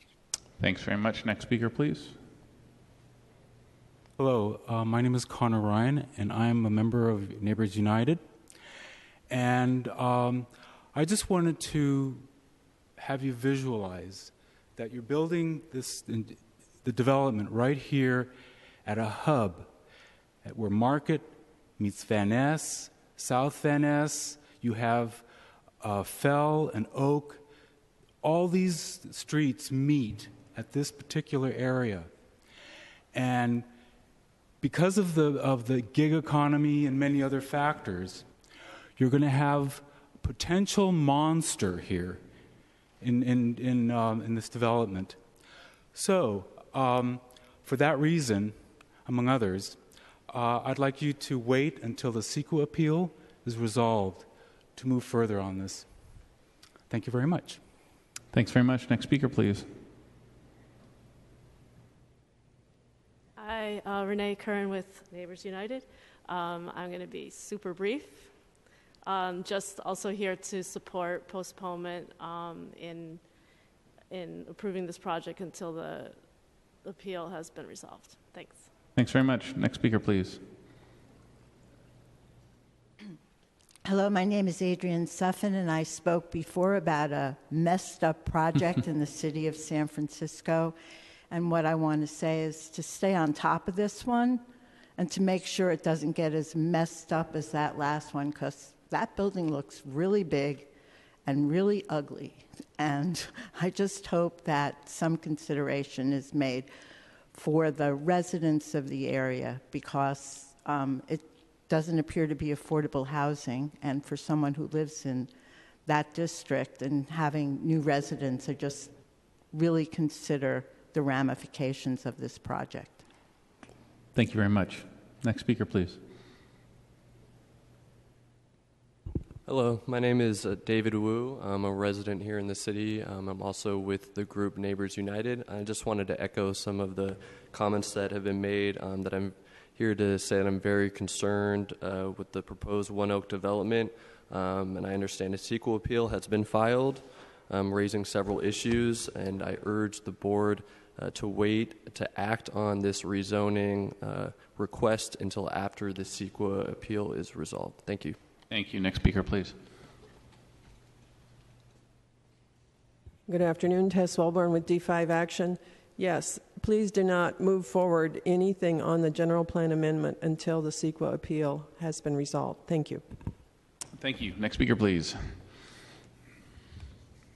Thanks very much. Next speaker, please. Hello, my name is Connor Ryan, and I'm a member of Neighbors United. And I just wanted to have you visualize that you're building the development right here at a hub where Market meets Van Ness, South Van Ness. You have Fell and Oak. All these streets meet at this particular area. And because of the gig economy and many other factors, you're going to have a potential monster here in this development. So, for that reason, among others, I'd like you to wait until the CEQA appeal is resolved to move further on this. Thank you very much. Thanks very much. Next speaker, please. Hi, Renee Curran with Neighbors United. I'm going to be super brief. Just also here to support postponement in approving this project until the appeal has been resolved. Thanks. Thanks very much. Next speaker, please. Hello, my name is Adrienne Suffin, and I spoke before about a messed up project in the city of San Francisco. And what I want to say is to stay on top of this one and to make sure it doesn't get as messed up as that last one, because that building looks really big and really ugly. And I just hope that some consideration is made for the residents of the area, because it doesn't appear to be affordable housing. And for someone who lives in that district, and having new residents, I just really consider the ramifications of this project. Thank you very much. Next speaker, please. Hello, my name is David Wu. I'm a resident here in the city. I'm also with the group Neighbors United. I just wanted to echo some of the comments that have been made, that I'm here to say that I'm very concerned with the proposed One Oak development, and I understand a CEQA appeal has been filed, raising several issues, and I urge the board to wait to act on this rezoning request until after the CEQA appeal is resolved. Thank you. Thank you. Next speaker, please. Good afternoon. Tess Wellborn with D5 Action. Yes, please do not move forward anything on the general plan amendment until the CEQA appeal has been resolved. Thank you. Thank you. Next speaker, please.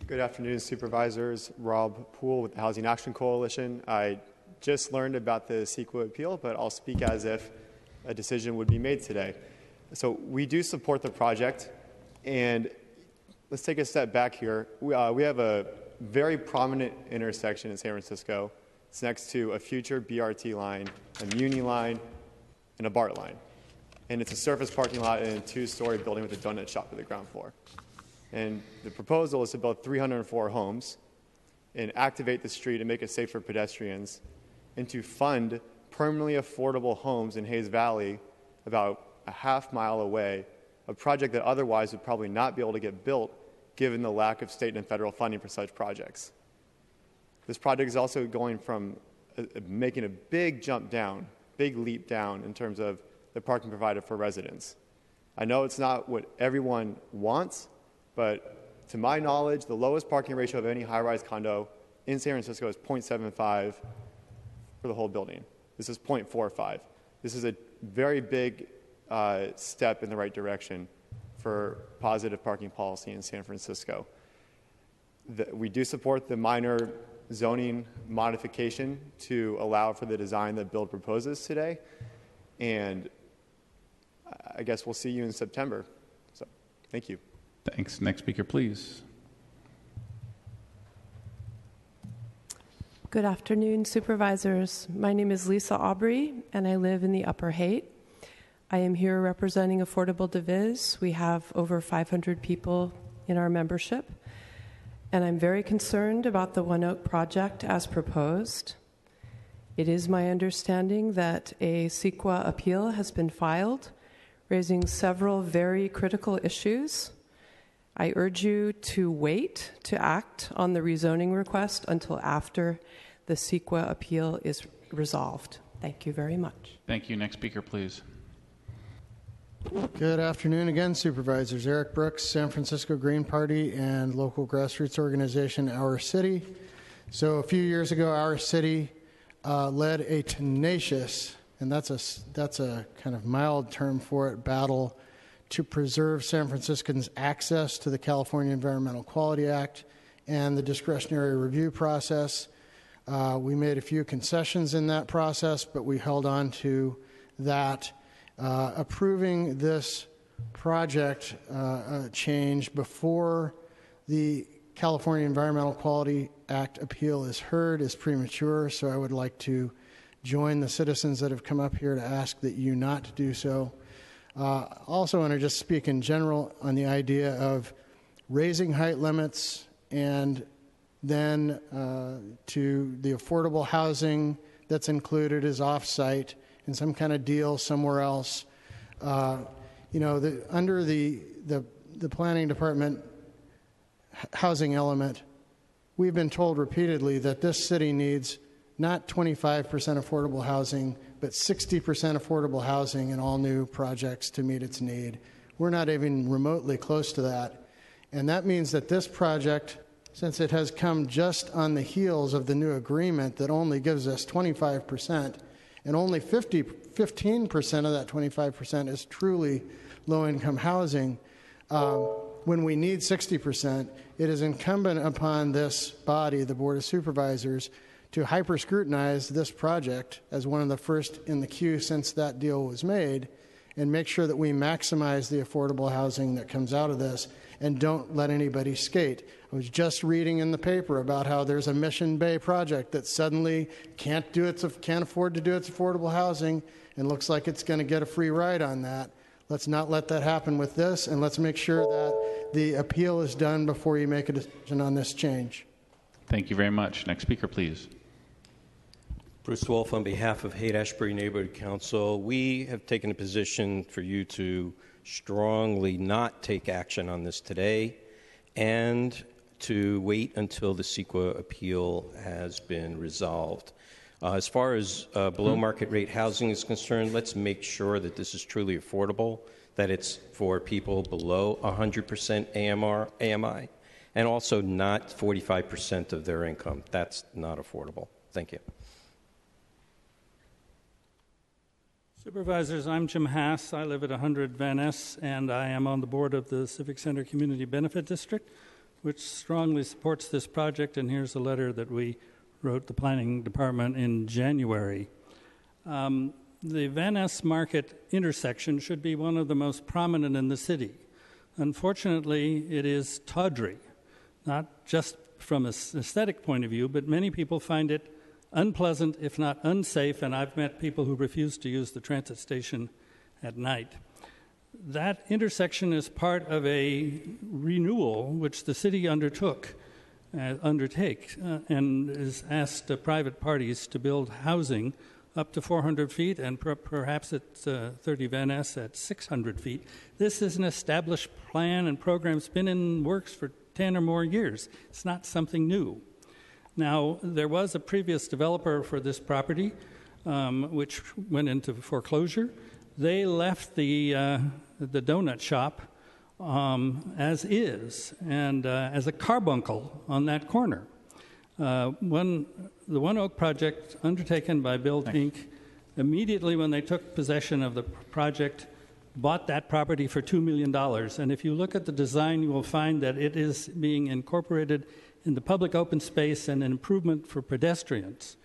Good afternoon, supervisors. Rob Poole with the Housing Action Coalition. I just learned about the CEQA appeal, but I'll speak as if a decision would be made today. So we do support the project, and let's take a step back here. We have a very prominent intersection in San Francisco. It's next to a future BRT line, a Muni line, and a BART line. And it's a surface parking lot in a 2-story building with a donut shop at the ground floor. And the proposal is to build 304 homes and activate the street and make it safe for pedestrians, and to fund permanently affordable homes in Hayes Valley about a half-mile away, a project that otherwise would probably not be able to get built given the lack of state and federal funding for such projects. This project is also going from making a big jump down, big leap down in terms of the parking provided for residents. I know it's not what everyone wants, but to my knowledge, the lowest parking ratio of any high-rise condo in San Francisco is 0.75 for the whole building. This is 0.45. This is a very big step in the right direction for positive parking policy in San Francisco. We do support the minor zoning modification to allow for the design that Bill proposes today, and I guess we'll see you in September. So, thank you. Thanks. Next speaker, please. Good afternoon, supervisors. My name is Lisa Aubrey, and I live in the Upper Haight. I am here representing Affordable Diviz. We have over 500 people in our membership, and I'm very concerned about the One Oak project as proposed. It is my understanding that a CEQA appeal has been filed, raising several very critical issues. I urge you to wait to act on the rezoning request until after the CEQA appeal is resolved. Thank you very much. Thank you. Next speaker, please. Good afternoon again, supervisors. Eric Brooks, San Francisco Green Party and local grassroots organization Our City. So a few years ago, Our City led a tenacious, and that's a kind of mild term for it, battle to preserve San Franciscans' access to the California Environmental Quality Act and the discretionary review process. We made a few concessions in that process, but we held on to that. Approving this project change before the California Environmental Quality Act appeal is heard is premature, so I would like to join the citizens that have come up here to ask that you not do so. Also want to just speak in general on the idea of raising height limits and then to the affordable housing that's included is off-site in some kind of deal somewhere else. Under the planning department housing element, we've been told repeatedly that this city needs not 25% affordable housing, but 60% affordable housing in all new projects to meet its need. We're not even remotely close to that. And that means that this project, since it has come just on the heels of the new agreement that only gives us 25%, and only 15% of that 25% is truly low-income housing, when we need 60%, it is incumbent upon this body, the Board of Supervisors, to hyper-scrutinize this project as one of the first in the queue since that deal was made and make sure that we maximize the affordable housing that comes out of this and don't let anybody skate. I was just reading in the paper about how there's a Mission Bay project that suddenly can't afford to do its affordable housing and looks like it's going to get a free ride on that. Let's not let that happen with this, and let's make sure that the appeal is done before you make a decision on this change. Thank you very much. Next speaker, please. Bruce Wolf on behalf of Haight-Ashbury Neighborhood Council. We have taken a position for you to strongly not take action on this today and to wait until the CEQA appeal has been resolved. As far as below market rate housing is concerned, let's make sure that this is truly affordable, that it's for people below 100% AMI, and also not 45% of their income. That's not affordable. Thank you. Supervisors, I'm Jim Hass. I live at 100 Van Ness, and I am on the board of the Civic Center Community Benefit District. which strongly supports this project, and here's a letter that we wrote the planning department in January. The Van Ness Market intersection should be one of the most prominent in the city. Unfortunately, it is tawdry, not just from an aesthetic point of view, but many people find it unpleasant, if not unsafe, and I've met people who refuse to use the transit station at night. That intersection is part of a renewal which the city and has asked private parties to build housing up to 400 feet and perhaps at 30 Van Ness at 600 feet. This is an established plan and program. It's been in works for 10 or more years. It's not something new. Now, there was a previous developer for this property which went into foreclosure. They left the donut shop as is and as a carbuncle on that corner. When the One Oak project undertaken by Bill Tink, immediately when they took possession of the project, bought that property for $2 million. And if you look at the design, you will find that it is being incorporated in the public open space and an improvement for pedestrians.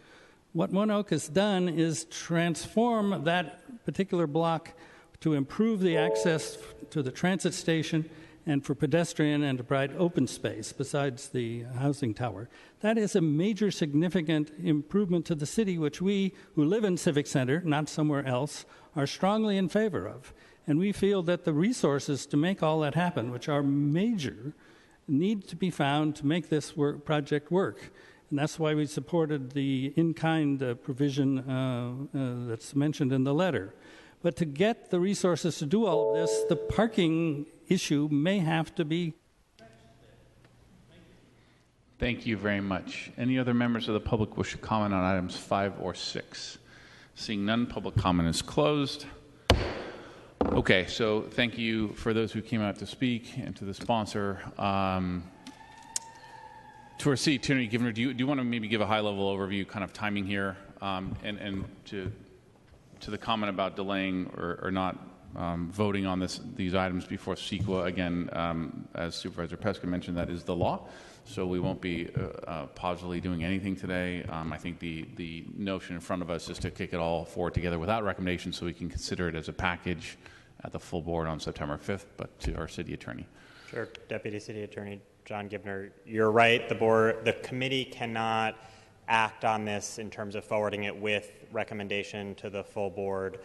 What One Oak has done is transform that particular block to improve the access to the transit station and for pedestrian and to provide open space besides the housing tower. That is a major significant improvement to the city, which we who live in Civic Center, not somewhere else, are strongly in favor of. And we feel that the resources to make all that happen, which are major, need to be found to make this project work. And that's why we supported the in-kind provision that's mentioned in the letter. But to get the resources to do all of this, the parking issue may have to be. Thank you very much. Any other members of the public wish to comment on items 5 or 6? Seeing none, public comment is closed. Okay, so thank you for those who came out to speak and to the sponsor. To our city attorney, Givner, do you want to maybe give a high-level overview, kind of timing here, and to the comment about delaying or not voting on these items before CEQA? Again, as Supervisor Peskin mentioned, that is the law, so we won't be positively doing anything today. I think the notion in front of us is to kick it all forward together without recommendation so we can consider it as a package at the full board on September 5th, but to our city attorney. Sure. Deputy City Attorney John Givner, you're right. The committee cannot act on this in terms of forwarding it with recommendation to the full board.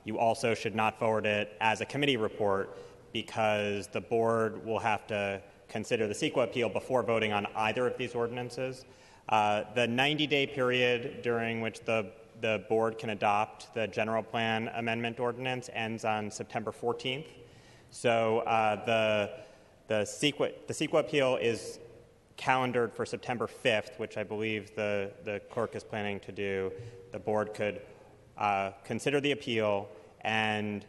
You also should not forward it as a committee report because the board will have to consider the CEQA appeal before voting on either of these ordinances. The 90-day period during which the board can adopt the general plan amendment ordinance ends on September 14th. So the CEQA appeal is calendared for September 5th, which I believe the clerk is planning to do. The board could consider the appeal, and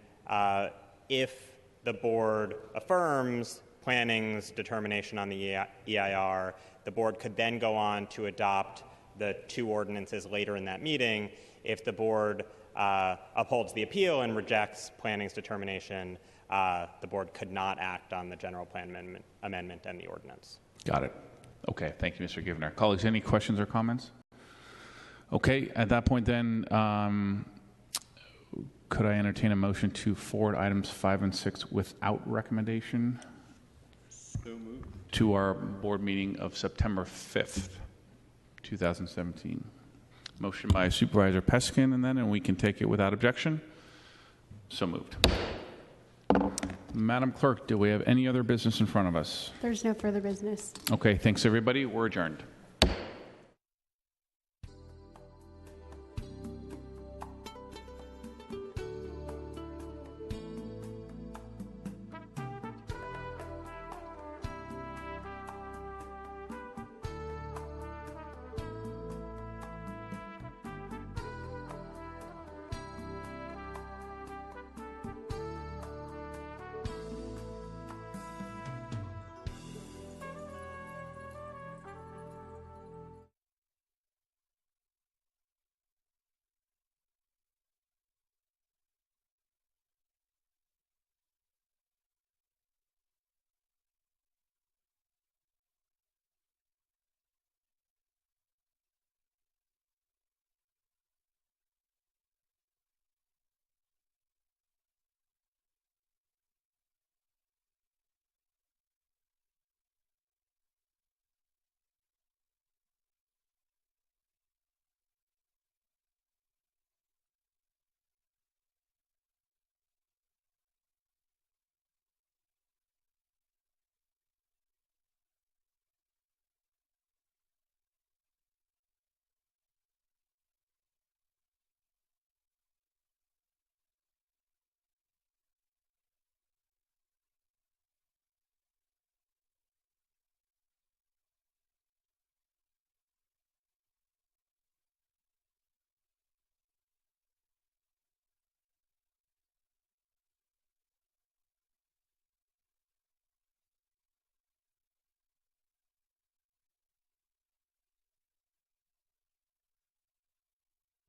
if the board affirms planning's determination on the EIR, the board could then go on to adopt the two ordinances later in that meeting. If the board upholds the appeal and rejects planning's determination, the board could not act on the general plan amendment and the ordinance. Got it. Okay, thank you, Mr. Givner. Colleagues, any questions or comments? Okay, at that point then, could I entertain a motion to forward items 5 and 6 without recommendation to our board meeting of September 5th, 2017? Motion by Supervisor Peskin, and we can take it without objection. So moved. Madam Clerk, do we have any other business in front of us? There's no further business. Okay, thanks everybody. We're adjourned.